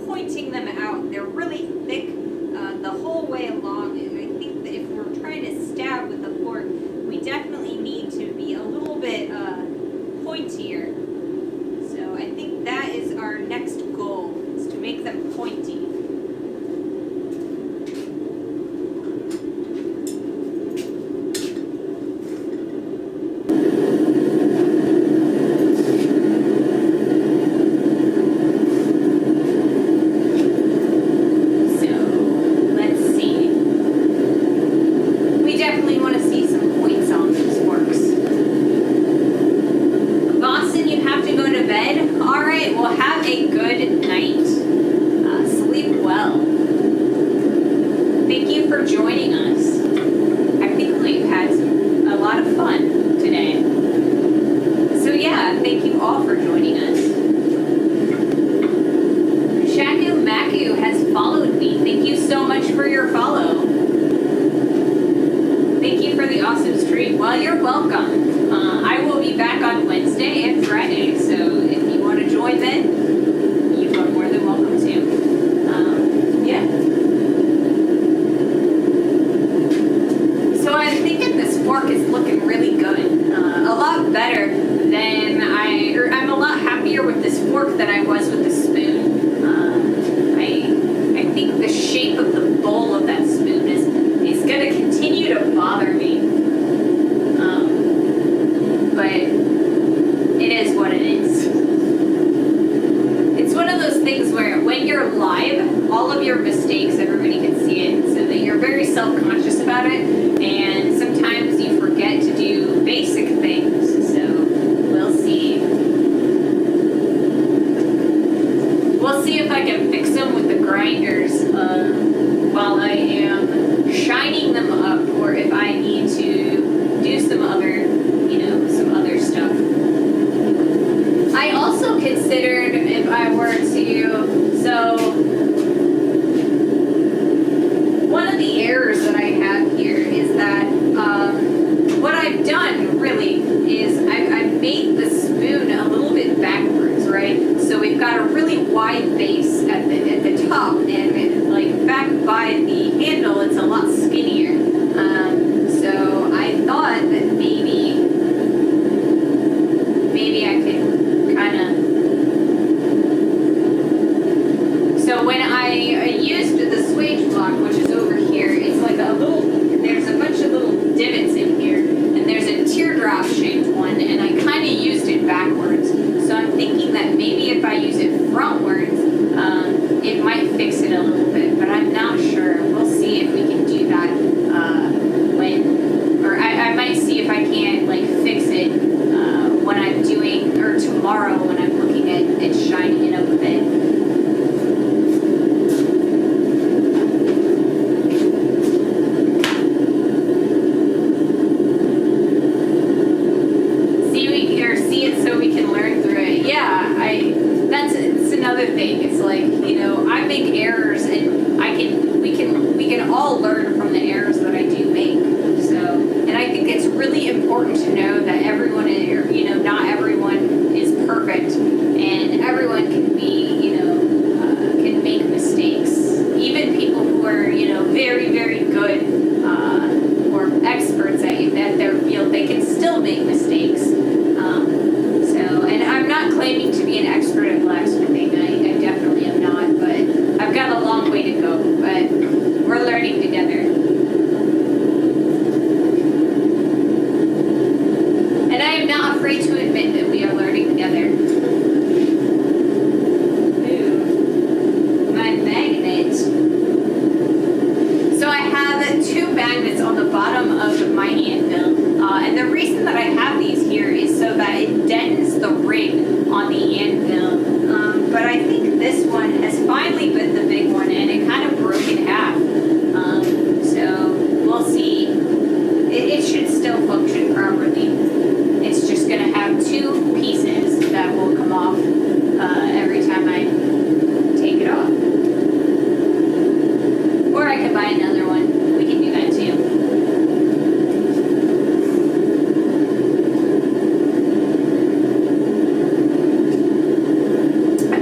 Pointing them out. They're really thick the whole way along, and I think that if we're trying to stab with the fork, we definitely need to be a little bit pointier. So I think that is our next goal, is to make them pointy. Well, you're welcome. I will be back on Wednesday and Friday, so if you want to join then, you are more than welcome to. Yeah. all of your mistakes, everybody can see it, so that you're very self-conscious about it, and sometimes you forget to do basic things, so we'll see. We'll see if I can fix them with the grinders while I am shining them up, or if I need to do some other, some other stuff. I also considered if I were to, so one of the errors that I have here is that what I've done really is I've made the spoon a little bit backwards, right? So we've got a really wide base at the top, and like back by the handle, it's a lot skinnier. So I thought that maybe I could kind of. So when I used the swage block, which is over here, it's like there's a bunch of little divots in here, and there's a teardrop shaped one, and I kind of used it backwards. So I'm thinking that maybe if I use it frontwards, it might fix it a little bit, but I'm not sure. We'll see if we can do that I might see if I can't fix it when I'm doing, or tomorrow when I'm looking at shining it up a bit. See it so we can learn through it. Yeah, it's another thing. It's like, I make errors, and we can all learn from the errors that I do make. So, and I think it's really important to know that everyone not everyone is perfect, and everyone can be, can make mistakes. Even people who are, very, very good or experts at their field, they can still make mistakes. And I'm not claiming to be an expert at blacksmithing. I definitely am not, but I've got a long way to go. But we're learning together. And I am not afraid to admit that we are learning together. Ooh, my magnet. So I have 2 magnets on the bottom of my anvil. And the reason that I have these here is so that it deadens the ring on the anvil. But I think this one has finally been the big one, and it kind of broke in half. So we'll see. It should still function properly. It's just going to have 2 pieces that will come off every time I take it off. Or I could buy another one. We can do that too.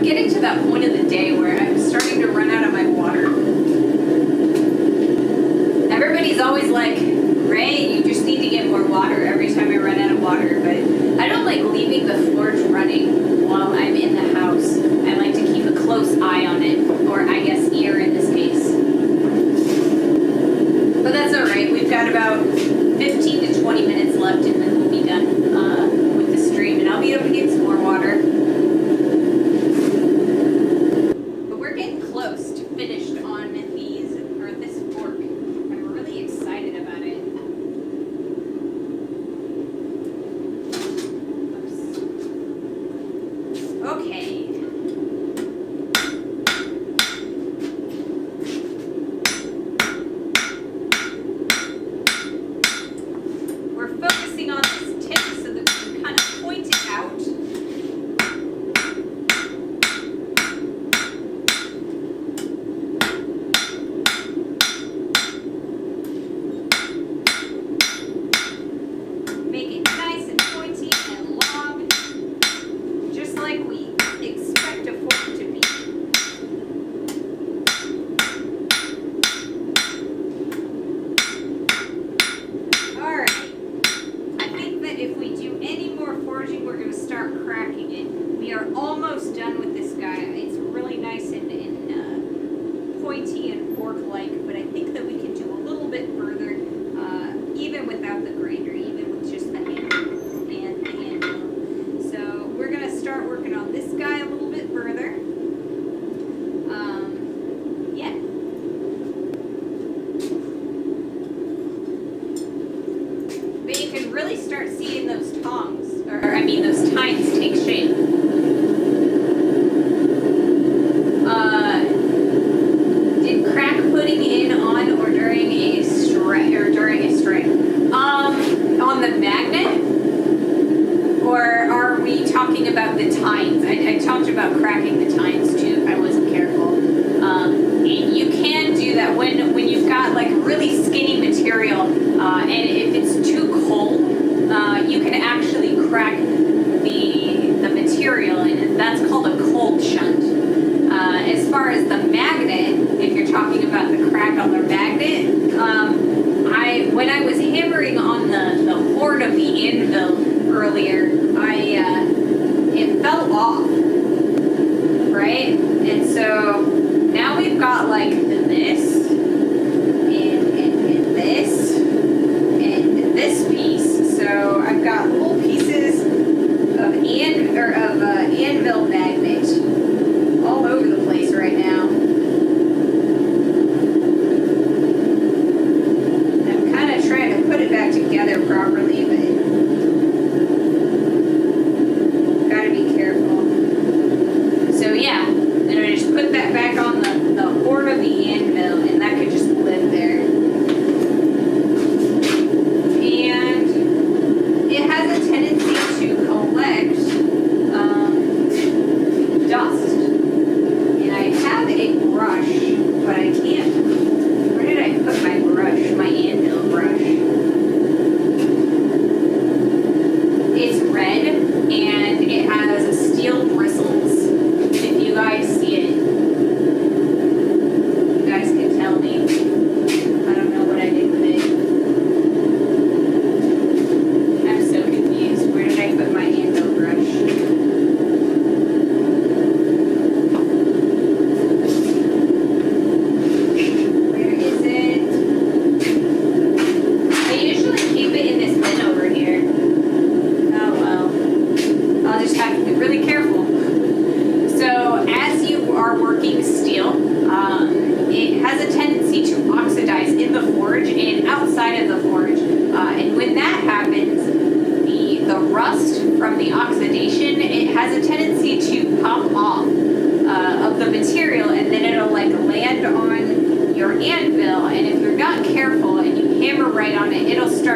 Getting to that point of the day where I'm starting to run out of my water. Everybody's always like, Ray, you just need to get more water every time I run out of water, but I don't like leaving the forge running while I'm in the house. I like to keep a close eye on it, or I guess ear in this case. But that's alright, we've got about 15 to 20 minutes left, and then we'll be done with the stream, and I'll be able to get some more water. Finished on this fork. I'm really excited about it. Oops. Okay. We're focusing on this tip so that we can kind of point it out. of the anvil earlier, it fell off, right? And so now we've got like this, and this, and this piece. So I've got whole pieces of anvil magnet all over the place right now. I'm kind of trying to put it back together properly, but gotta be careful. So yeah, then I just put that back on the horn of the anvil, and that could just live there. And it has a tendency to collect dust. And I have a brush, but I can't. Where did I put my brush? My anvil brush. It's red and it has steel bristles. If you guys see it, you guys can tell me. I don't know what I did with it. I'm so confused. Where did I put my anvil brush?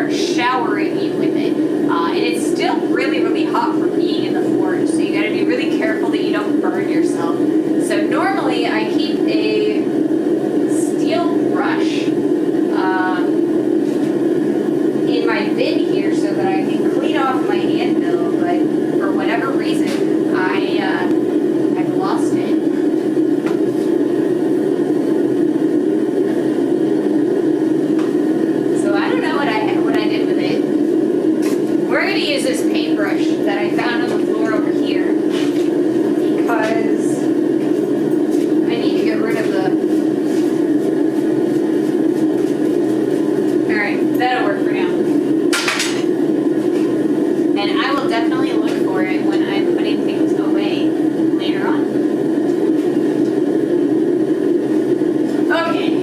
Showering you with it, and it's still really, really hot from being in the forge, so you got to be really careful that you don't burn yourself. So normally I keep a steel brush in my bin here so that I can clean off my anvil, but for whatever reason I've lost it. Use this paintbrush that I found on the floor over here because I need to get rid of the... Alright, that'll work for now. And I will definitely look for it when I'm putting things away later on. Okay.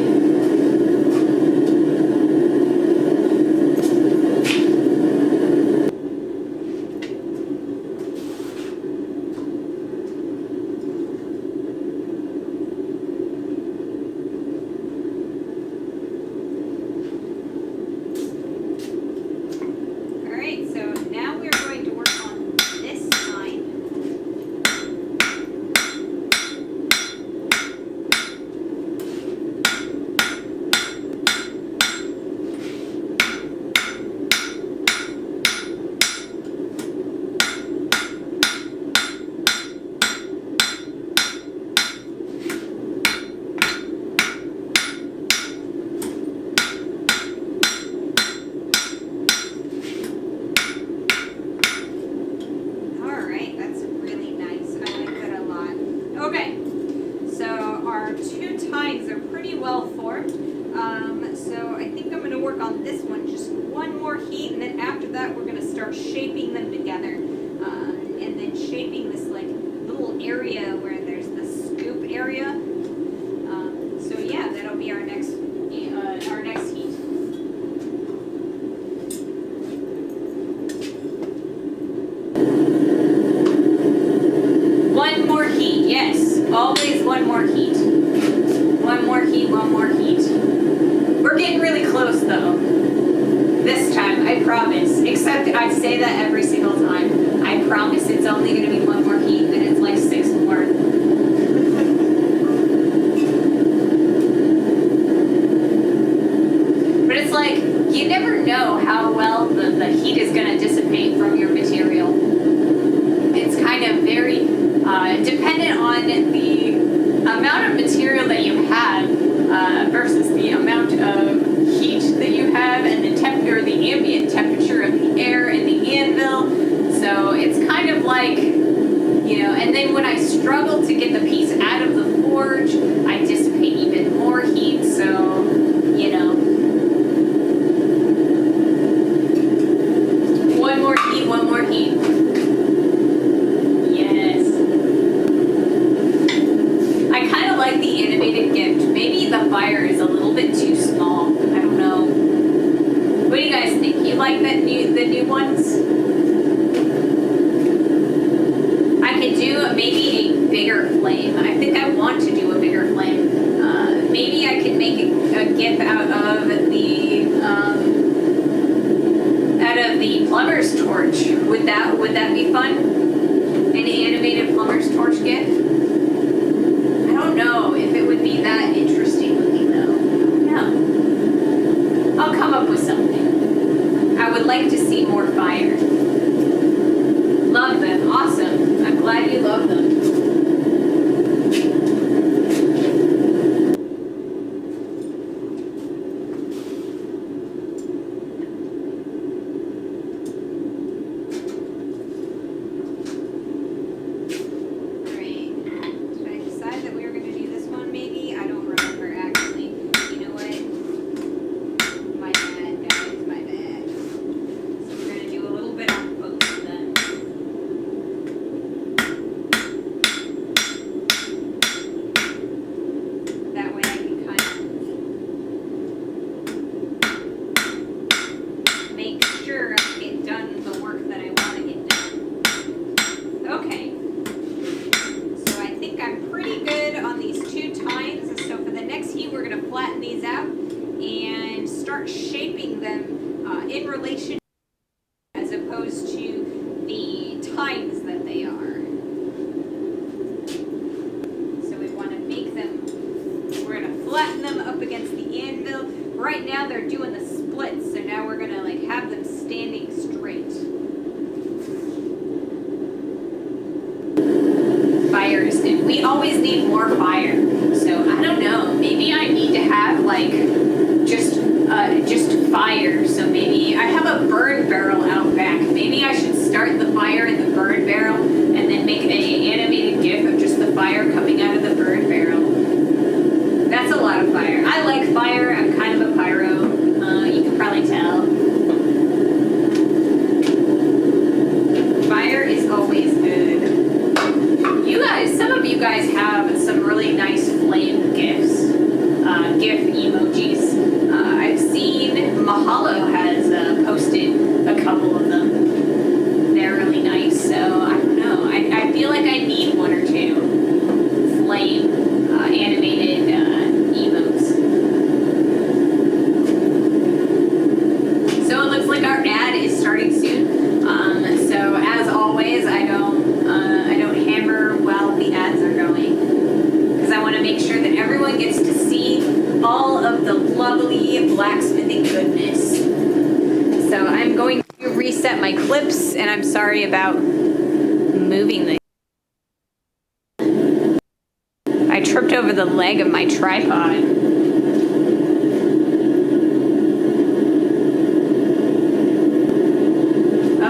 So I think I'm going to work on this one just one more heat, and then after that we're going to start shaping them together, and then shaping this like little area where there's the scoop area. So yeah, that'll be our next heat. One more heat, yes, always one more heat. One more heat, one more heat. We're getting really close though. This time, I promise. Except I say that every single time. I promise it's only going to be one more heat, and it's like 6 more. But it's like, you never know how well the heat is going to dissipate from your material. It's kind of very dependent on the amount of material that you have versus the amount of heat that you have and the temperature, the ambient temperature of the air struggle to get the piece out of the forge, I dissipate even more heat, so, you know. One more heat, one more heat. Yes. I kind of like the animated gift. Maybe the fire is a little bit too small. I don't know. What do you guys think? You like the new ones? I could do maybe a bigger flame. I think I want to do a bigger flame. Maybe I could make a GIF out of the plumber's torch. Would that be fun? An animated plumber's torch GIF? I don't know if it would be that interesting looking though. No. I'll come up with something. I would like to see more fire. Love them. Awesome. I'm glad you love them. Shaping them in relation as opposed to the times that they are. So we want to make them, we're going to flatten them up against the anvil. Right now they're doing the splits, so now we're going to like have them standing straight. Fire is good. We always need more fire. So I don't know, maybe I need to have like just fire. So maybe I have a burn barrel out back. Maybe I should start the fire in the burn barrel and then make an animated GIF of just the fire coming out of the burn barrel. That's a lot of fire. I like fire. I'm kind of a pyro. You can probably tell. Fire is always good. You guys, some of you guys have some really nice flame GIFs. GIF emojis. I've seen Mahalo has posted a couple of them. They're really nice, so I don't know. I feel like I need one or two flame animated emotes. So it looks like our ad is starting soon. So as always, I don't hammer while the ads are going, because I want to make sure that everyone gets to see all of the lovely blacksmithing goodness. So I'm going to reset my clips, and I'm sorry about moving the. I tripped over the leg of my tripod.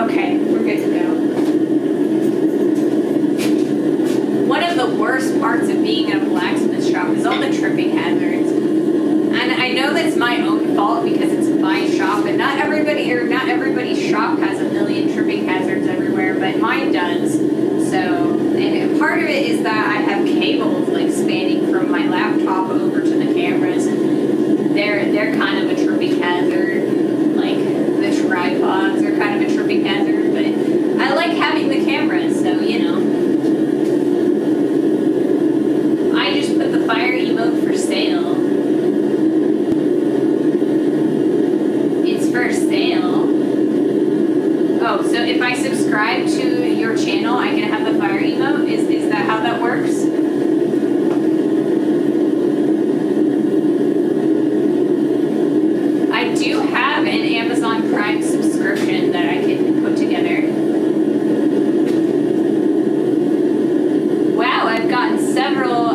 Okay, we're good to go. One of the worst parts of being in a blacksmith shop is all the tripping hazards. And I know that's my own fault because it's my shop, and not everybody's shop has a million tripping hazards everywhere, but mine does. So, and part of it is that I have cables like spanning from my laptop over to the cameras, and they're kind of a tripping hazard. Like the tripods are kind of a tripping hazard, but I like having the cameras, so you know. I just put the fire emote for sale. For sale. Oh, so if I subscribe to your channel, I can have the fire emote? Is that how that works? I do have an Amazon Prime subscription that I can put together. Wow, I've gotten several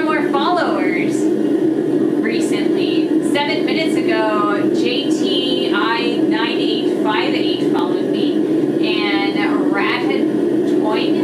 more followers recently. 7 minutes ago, JTI9858 followed me, and Radhid Toyn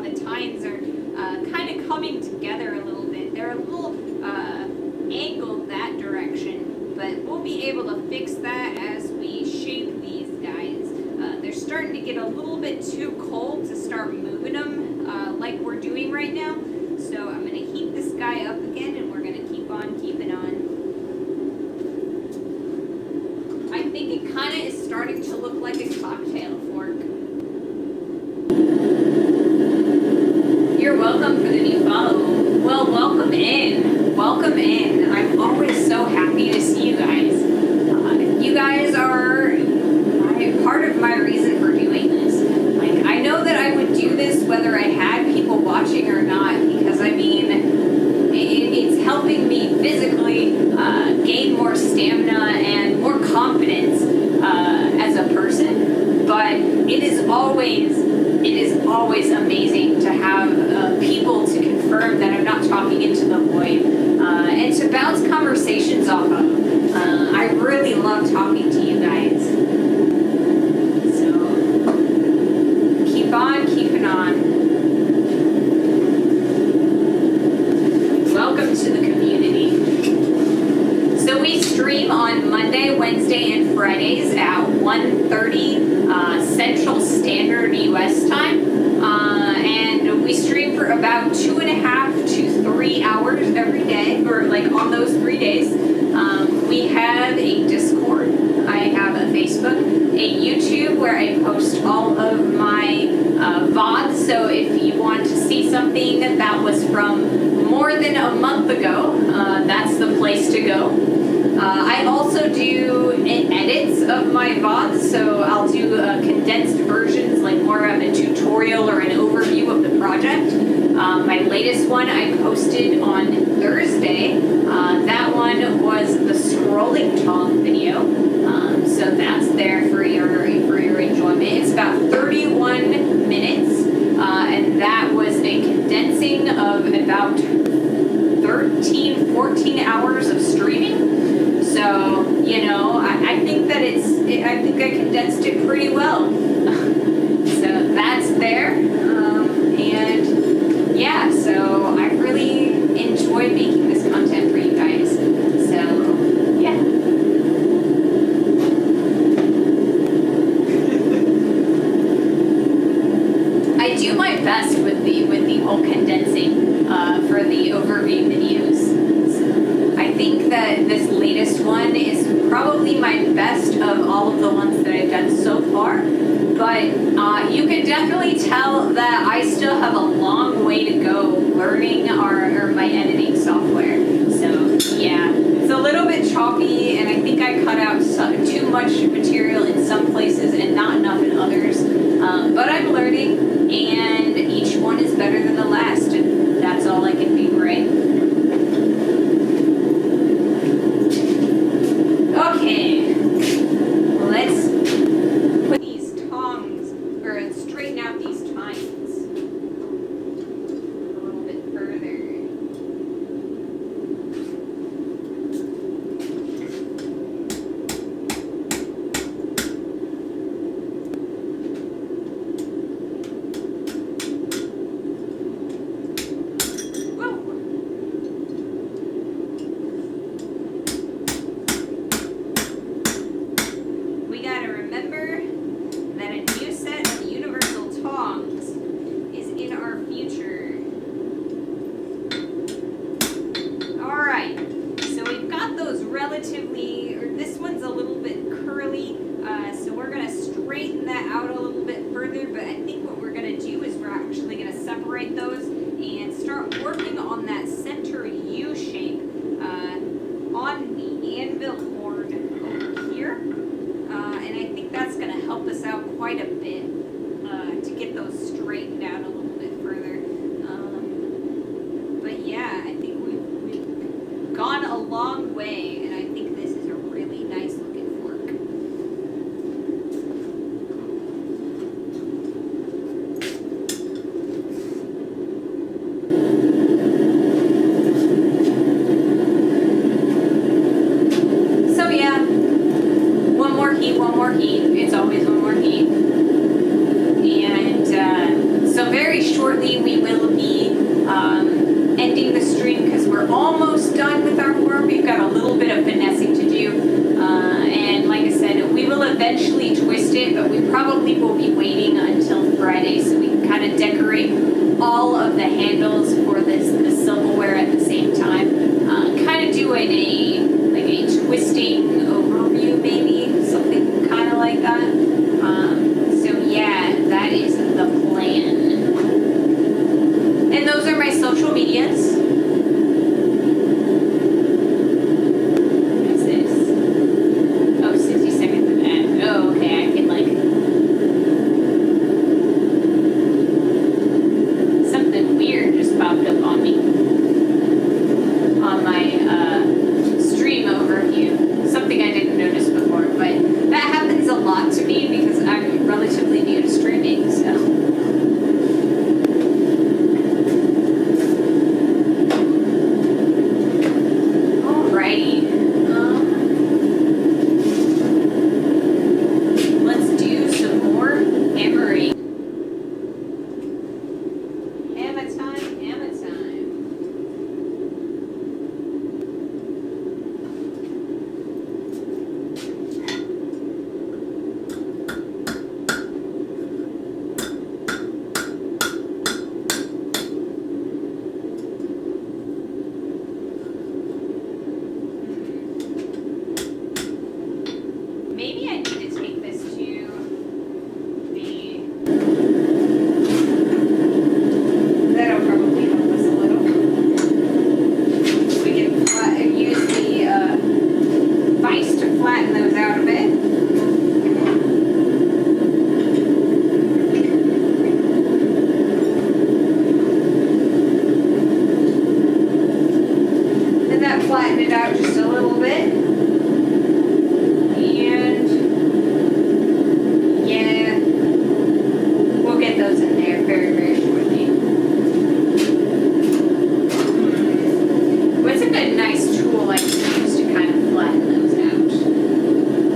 how the tines are kind of coming together a little bit. They're a little angled that direction, but we'll be able to fix that as we shape these guys. They're starting to get a little bit too cold to start moving them like we're doing right now. So I'm going to heat this guy up again, and we're going to keep on keeping on. I think it kind of is starting to look like a cocktail fork. You're welcome for the new follow. Well, welcome in. Welcome in. I'm always so happy to see you guys. You guys are part of my reason for doing this. Like, I know that I would do this whether I had people watching or not, because I mean, it's helping me physically gain more stamina and more confidence as a person. But it is always amazing to have people to confirm that I'm not talking into the void and to bounce conversations off of. I really love talking to you guys. So keep on keeping on. Welcome to the community. So we stream on Monday, Wednesday, and Fridays at 1:30 Central Standard US time. And we stream for about 2.5 to 3 hours every day, or like on those 3 days. We have a Discord, I have a Facebook, a YouTube where I post all of my VODs. So if you want to see something that was from more than a month ago, that's the place to go. I also do edits of my VODs, so I'll do condensed versions, like more of a tutorial or an overview of the project. My latest one I posted on Thursday. That one was the scrolling Tom video, so that's there for your enjoyment. It's about 31 minutes, and that was a condensing of about 13, 14 hours of streaming. So, you know, I think that I think I condensed it pretty well. So that's there. And yeah, so I really enjoy making this content for you guys. So, yeah. I do my best with the whole condensing for the overview videos. So I think that this latest one is probably my best of all of the ones that I've done so far. But you can definitely tell that I still have a long way to go learning my editing software. So yeah, it's a little bit choppy, and I think I cut out too much material in some places and not enough in others. But I'm learning, and each one is better than the last, and that's all I can do, right? Okay, let's put these tongs, or straighten out these tines a little bit further. We gotta remember that a new set of universal tongs is in our future. Alright, so we've got those relatively, or this one's a little bit curly, so we're gonna straighten that out a little bit further, but I think what we're gonna do is we're actually gonna separate those and start working on that center U shape on the anvil horn over here. And I think that's going to help us out quite a bit to get those straightened out a little bit further. But yeah, I think we've gone a long way, and I think this is a really nice looking fork. So yeah, one more heat. It's always one more heat. shortly we will be ending the stream because we're almost done with our form. We've got a little bit of finessing to do. And like I said, we will eventually twist it, but we probably will be waiting until Friday so we can kind of decorate all of the handles for the silverware at the same time. Kind of do a twisting overview, maybe something kind of like that. So yeah, that is the plan. And those are my social medias. What is this? Oh, 60 seconds of ad. Oh, okay, I can something weird just popped up on me. On my stream overview. Something I didn't notice before, but that happens a lot to me because I'm relatively new to streaming, so. Flatten it out just a little bit. And yeah, we'll get those in there very, very shortly. What's a good nice tool I can use to kind of flatten those out?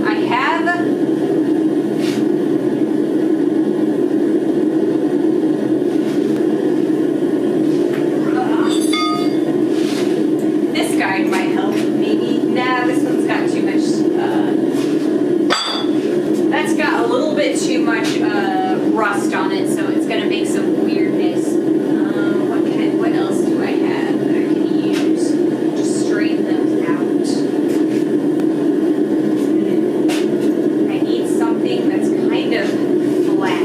I have might help, maybe. Nah, this one's got too much, that's got a little bit too much, rust on it, so it's gonna make some weirdness. What else do I have that I can use to straighten those out? I need something that's kind of flat.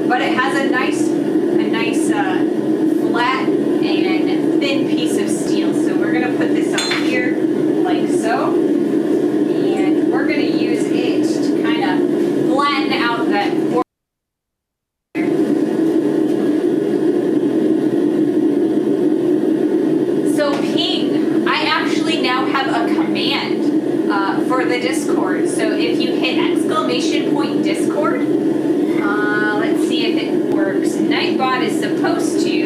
But it has a nice flat and thin piece of steel. So we're gonna put this on here like so, and we're gonna use it to kind of flatten out that corner. So ping, I actually now have a command for the Discord. So if you hit !Discord, let's see if it works. Nightbot is supposed to.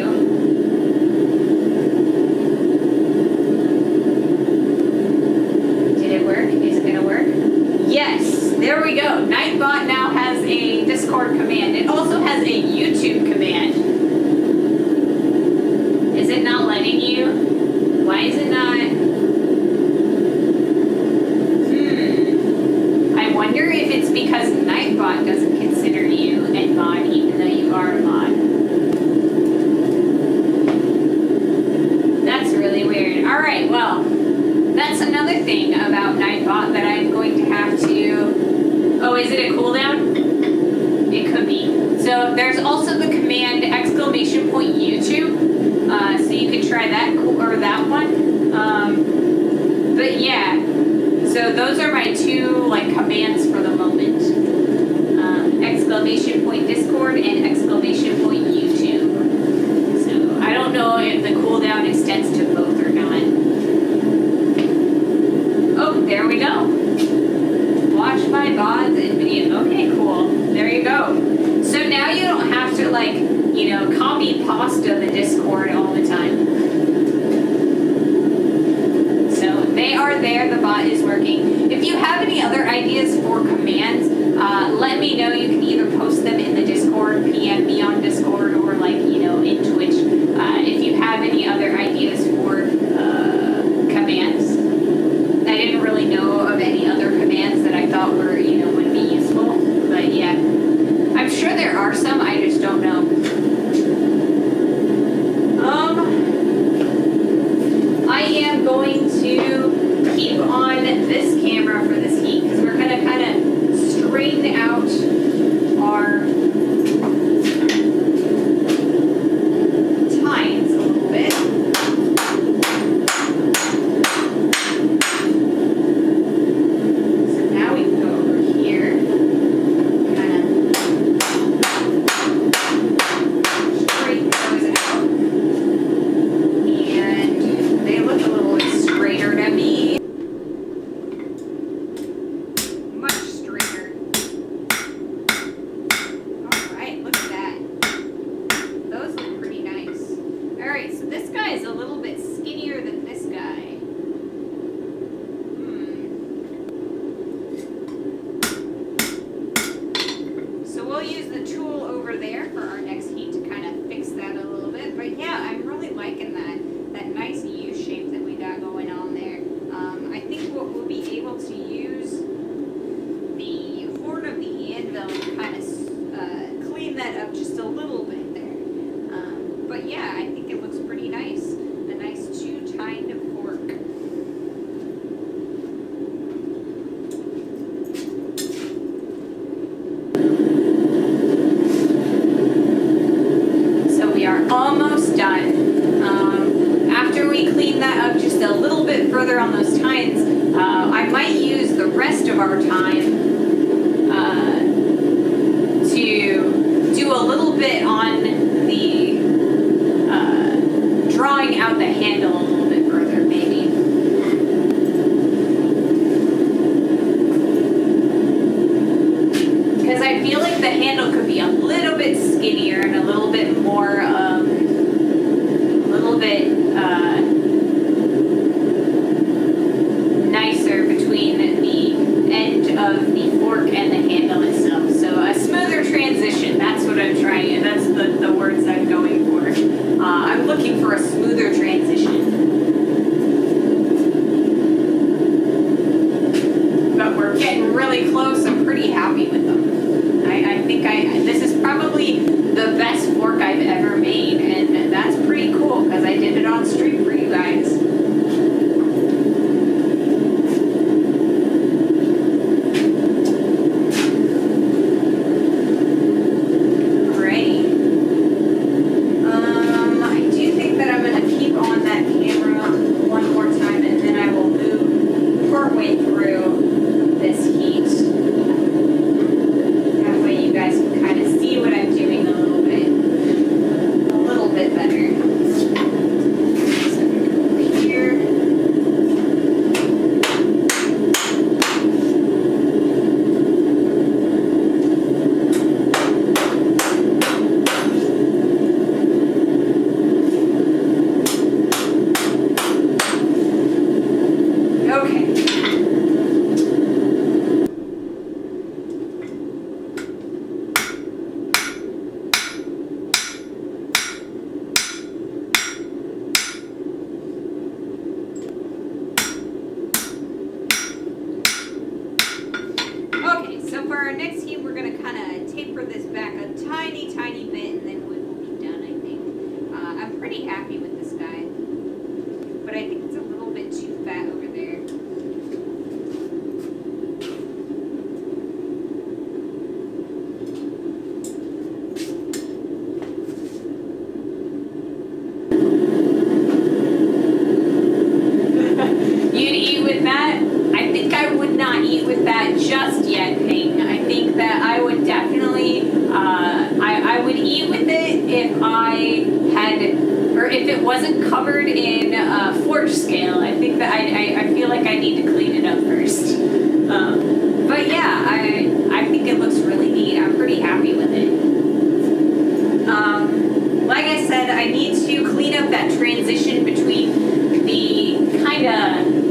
Did it work? Is it gonna work? Yes, there we go. Nightbot now has a Discord command. It also has a YouTube command. Is it not letting you? Why is it not? I wonder if it's because Nightbot doesn't consider you a mod even though you are a mod. That's really weird. Alright, well, that's another thing about Nightbot that I'm going to have to... Oh, is it a cooldown? It could be. So there's also the command !YouTube. So you can try that or that one. But yeah, so those are my two like commands for the moment. Exclamation point Discord and exclamation point YouTube. So I don't know if the cooldown extends to both or not. Oh, there we go. Watch my VODs and video. Okay, cool. There you go. So now you don't have to like, you know, copy pasta the Discord all the time. So they are there, the bot is working. If you have any other ideas for commands, let me know. You can either post them in the Discord, PM me on Discord, or like, you know, in Twitch. If you have any other ideas for commands. I didn't really know of any other commands that I thought were, you know, would be useful. But yeah, I'm sure there are some, I just don't know. I am going to keep on this camera for this heat because we're going to kind of straighten out our tines a little bit. So now we can go over here, kind of straighten those out. And they look a little bit straighter to me. Much straighter. Alright, look at that. Those look pretty nice. Alright, so this guy is a little bit skinnier than this guy. So we'll use the tool over there for our next heat to kind of fix that a little bit. But yeah, I'm really liking that nice U shape that we got going on there. I think what we'll be able to use the horn of the anvil to kind of clean that up just a little bit there. But yeah, I think it looks pretty nice. A nice two-tined fork. So we are almost done. After we clean that up just a little bit further on those tines, I might use the rest of our time to do a little bit on the drawing out the handle a little bit further, maybe. Because I feel like the handle could be a little bit skinnier and a little bit more, nicer between the end of the fork and the handle itself. So a smoother transition, that's what I'm trying, and that's the words I'm going for. I'm looking for a smoother transition. But we're getting really close. I'm pretty happy with them. I think this is probably the best fork I've ever made, and that's pretty cool because I did it on stream for you guys. wasn't covered in forge scale. I think that I feel like I need to clean it up first. But yeah, I think it looks really neat. I'm pretty happy with it. Like I said, I need to clean up that transition between the kind of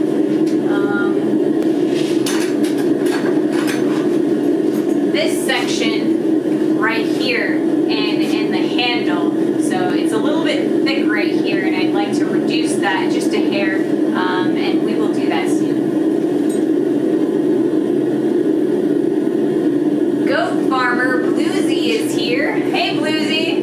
this section right here and the handle. So it's a little bit thick right here, and I'd like to reduce that just a hair, and we will do that soon. Goat farmer Bluesy is here. Hey Bluesy!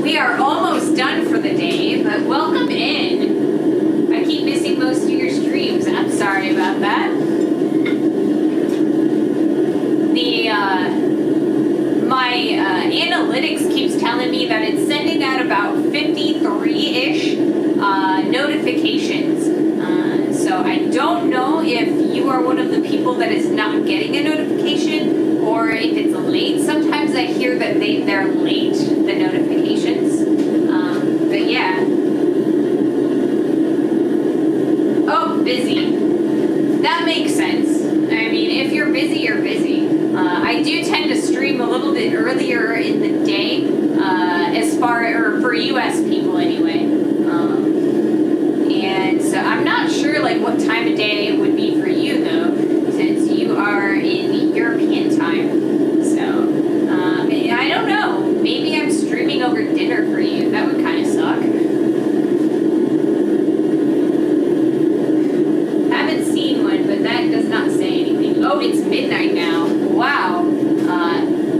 We are almost done for the day, but welcome in. I keep missing most of your streams. I'm sorry about that. My analytics keeps telling me that it's sending out about 53-ish notifications. So I don't know if you are one of the people that is not getting a notification, or if it's late. Sometimes I hear that they're late, the notifications. But yeah. Oh, busy. That makes sense. I mean, if you're busy, you're busy. I do tend to stream a little bit earlier in the day, or for US people anyway. And so I'm not sure like what time of day it would be for you though, since you are in European time. So I don't know. Maybe I'm streaming over dinner for you. That would kind of suck. Haven't seen one, but that does not say anything. Oh, it's midnight now. Wow.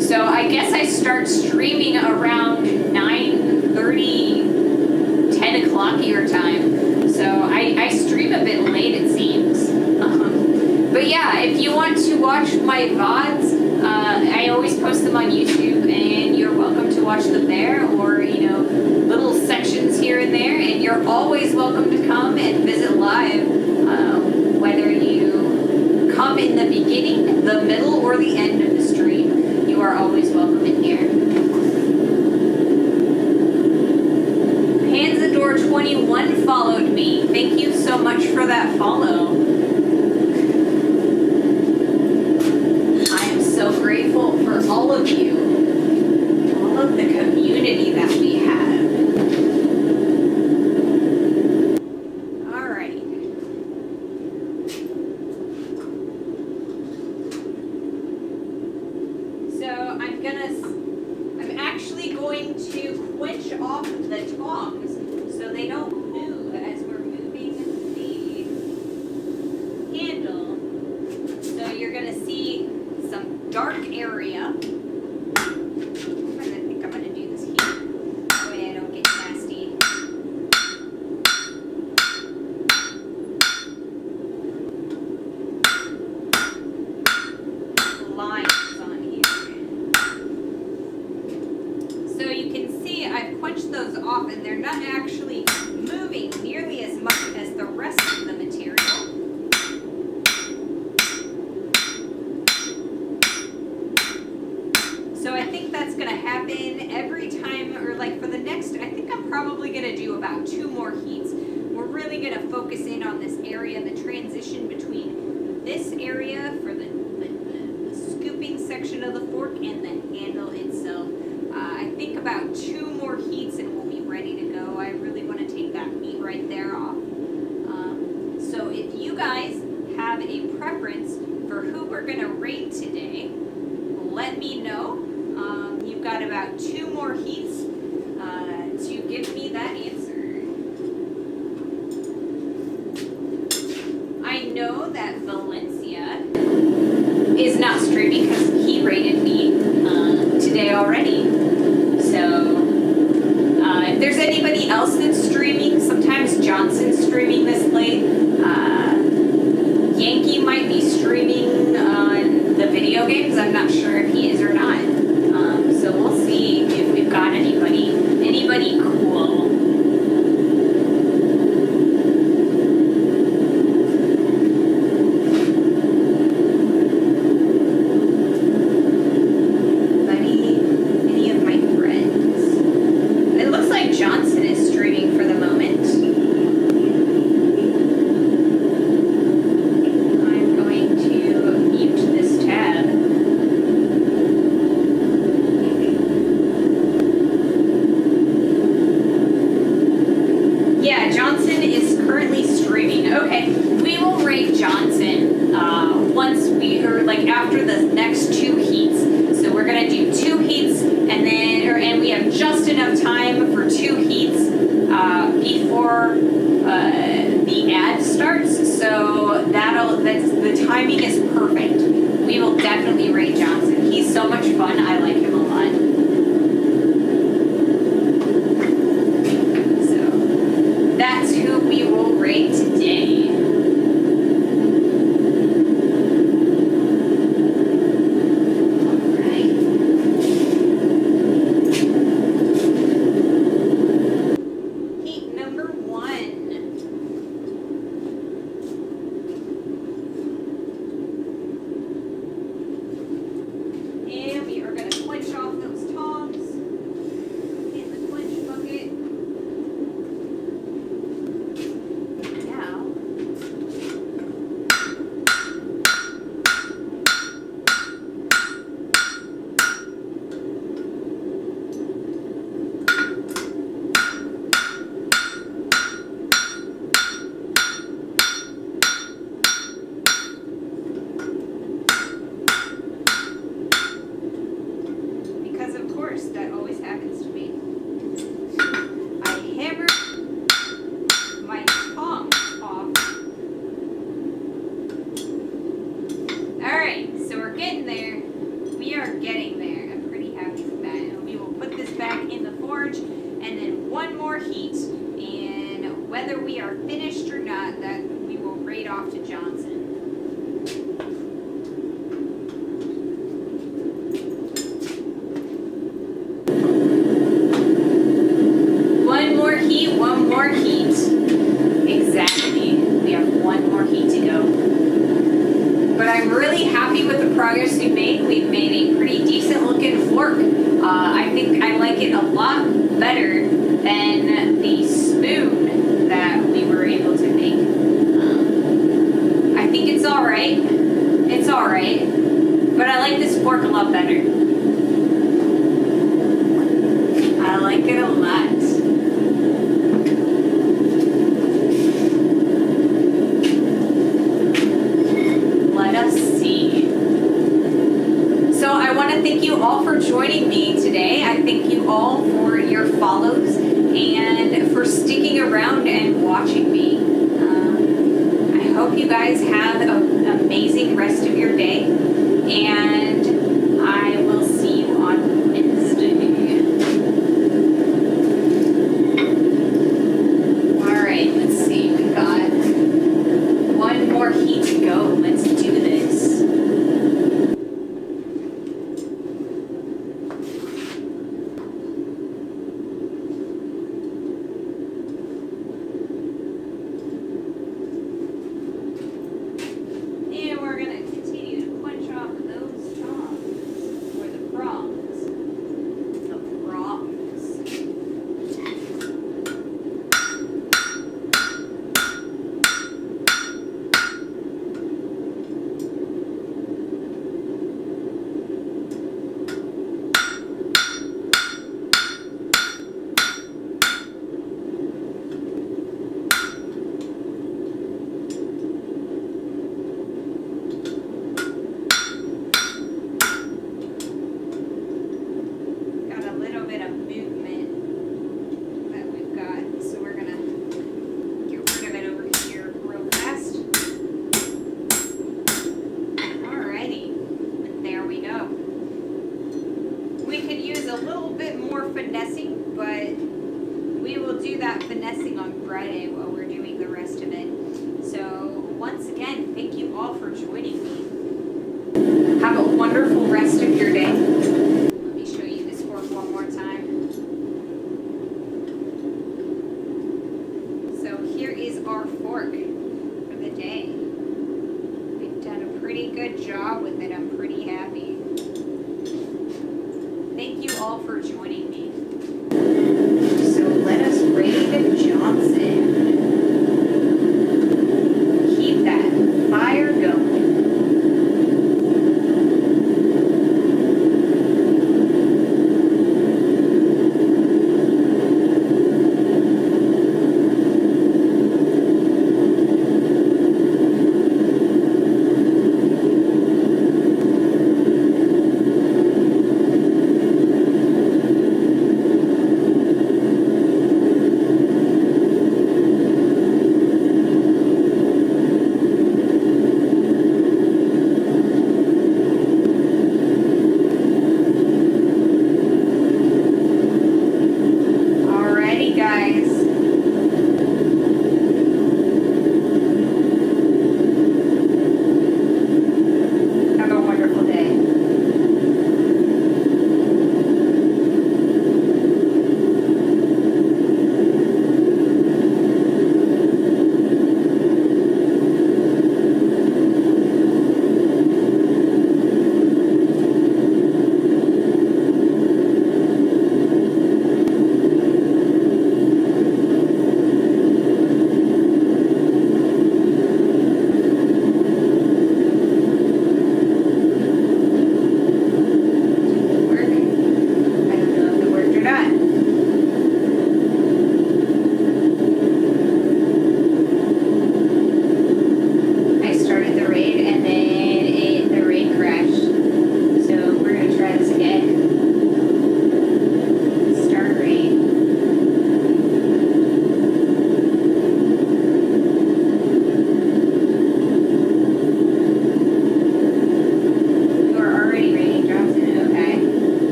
So I guess I start streaming around 9:30, 10 o'clock your time. So I stream a bit late, it seems. But yeah, if you want to watch my VODs, I always post them on YouTube, and you're welcome to watch them there, or, little sections here and there, and you're always welcome to come and visit live, whether you come in the beginning, the middle, or the end of the stream. You are always welcome in here. Panzador21 followed me. Thank you so much for that follow. I am so grateful for all of you, all of the community that we have. All right. So I'm actually going to quench off the tongs so they don't move as we're moving the handle. So you're gonna see some dark area. I think I'm gonna do this here. That way I don't get nasty. Lines on here. So you can see I've quenched those off, and they're not actually moving nearly as much as the rest of the material. So I think that's going to happen every time, or like for the next, I think I'm probably going to do about 2 more heats. We're really going to focus in on this area, the transition between this area for the scooping section of the fork and the handle itself. I think about 2 more heats and we'll be ready to go. I really want to take that meat right there off. So if you guys have a preference for who we're going to raid today, let me know. You've got about 2 more heats to give me that answer. I know that Valencia is not streaming because he raided me today already. So if there's anybody else that's streaming, sometimes Johnson's streaming this late. Yankee might be streaming on the video games. I'm not sure if he is or not. So we'll see if we've got anybody cool. Any of my friends. after the next 2 heats. So we're gonna do 2 heats, and we have just enough time for 2 heats before the ad starts. So the timing is perfect. We will definitely rate Johnson. He's so much fun. I like him a lot. So that's who we will rate today. That always happens to me. I hammered my tongue off. Alright, so we're getting there. We are getting there. I'm pretty happy with that. And we will put this back in the forge, and then 1 more heat. And whether we are finished or not, that we will rate off to Johnson. One more heat. Exactly. We have 1 more heat to go. But I'm really happy with the progress we've made. We've made a pretty decent looking fork. I think I like it a lot better than the spoon that we were able to make. I think it's alright. It's alright. But I like this fork a lot better. I like it a lot. Thank you all for joining me today. I thank you all for your follows and for sticking around and watching me. I hope you guys have an amazing rest of your day, and I will see you on Wednesday. Alright, let's see. We got 1 more heat to go. Let's do this. Finessing, but we will do that finessing on Friday while we're doing the rest of it. So once again, thank you all for joining me. Have a wonderful rest of your day. Let me show you this fork one more time. So here is our fork for the day. We've done a pretty good job with it. I'm pretty happy. Thank you all for joining me. So let us raid Johnson. Keep that fire going.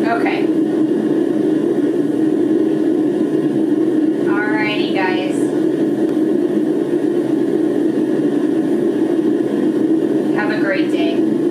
Okay. Alrighty, guys. Have a great day.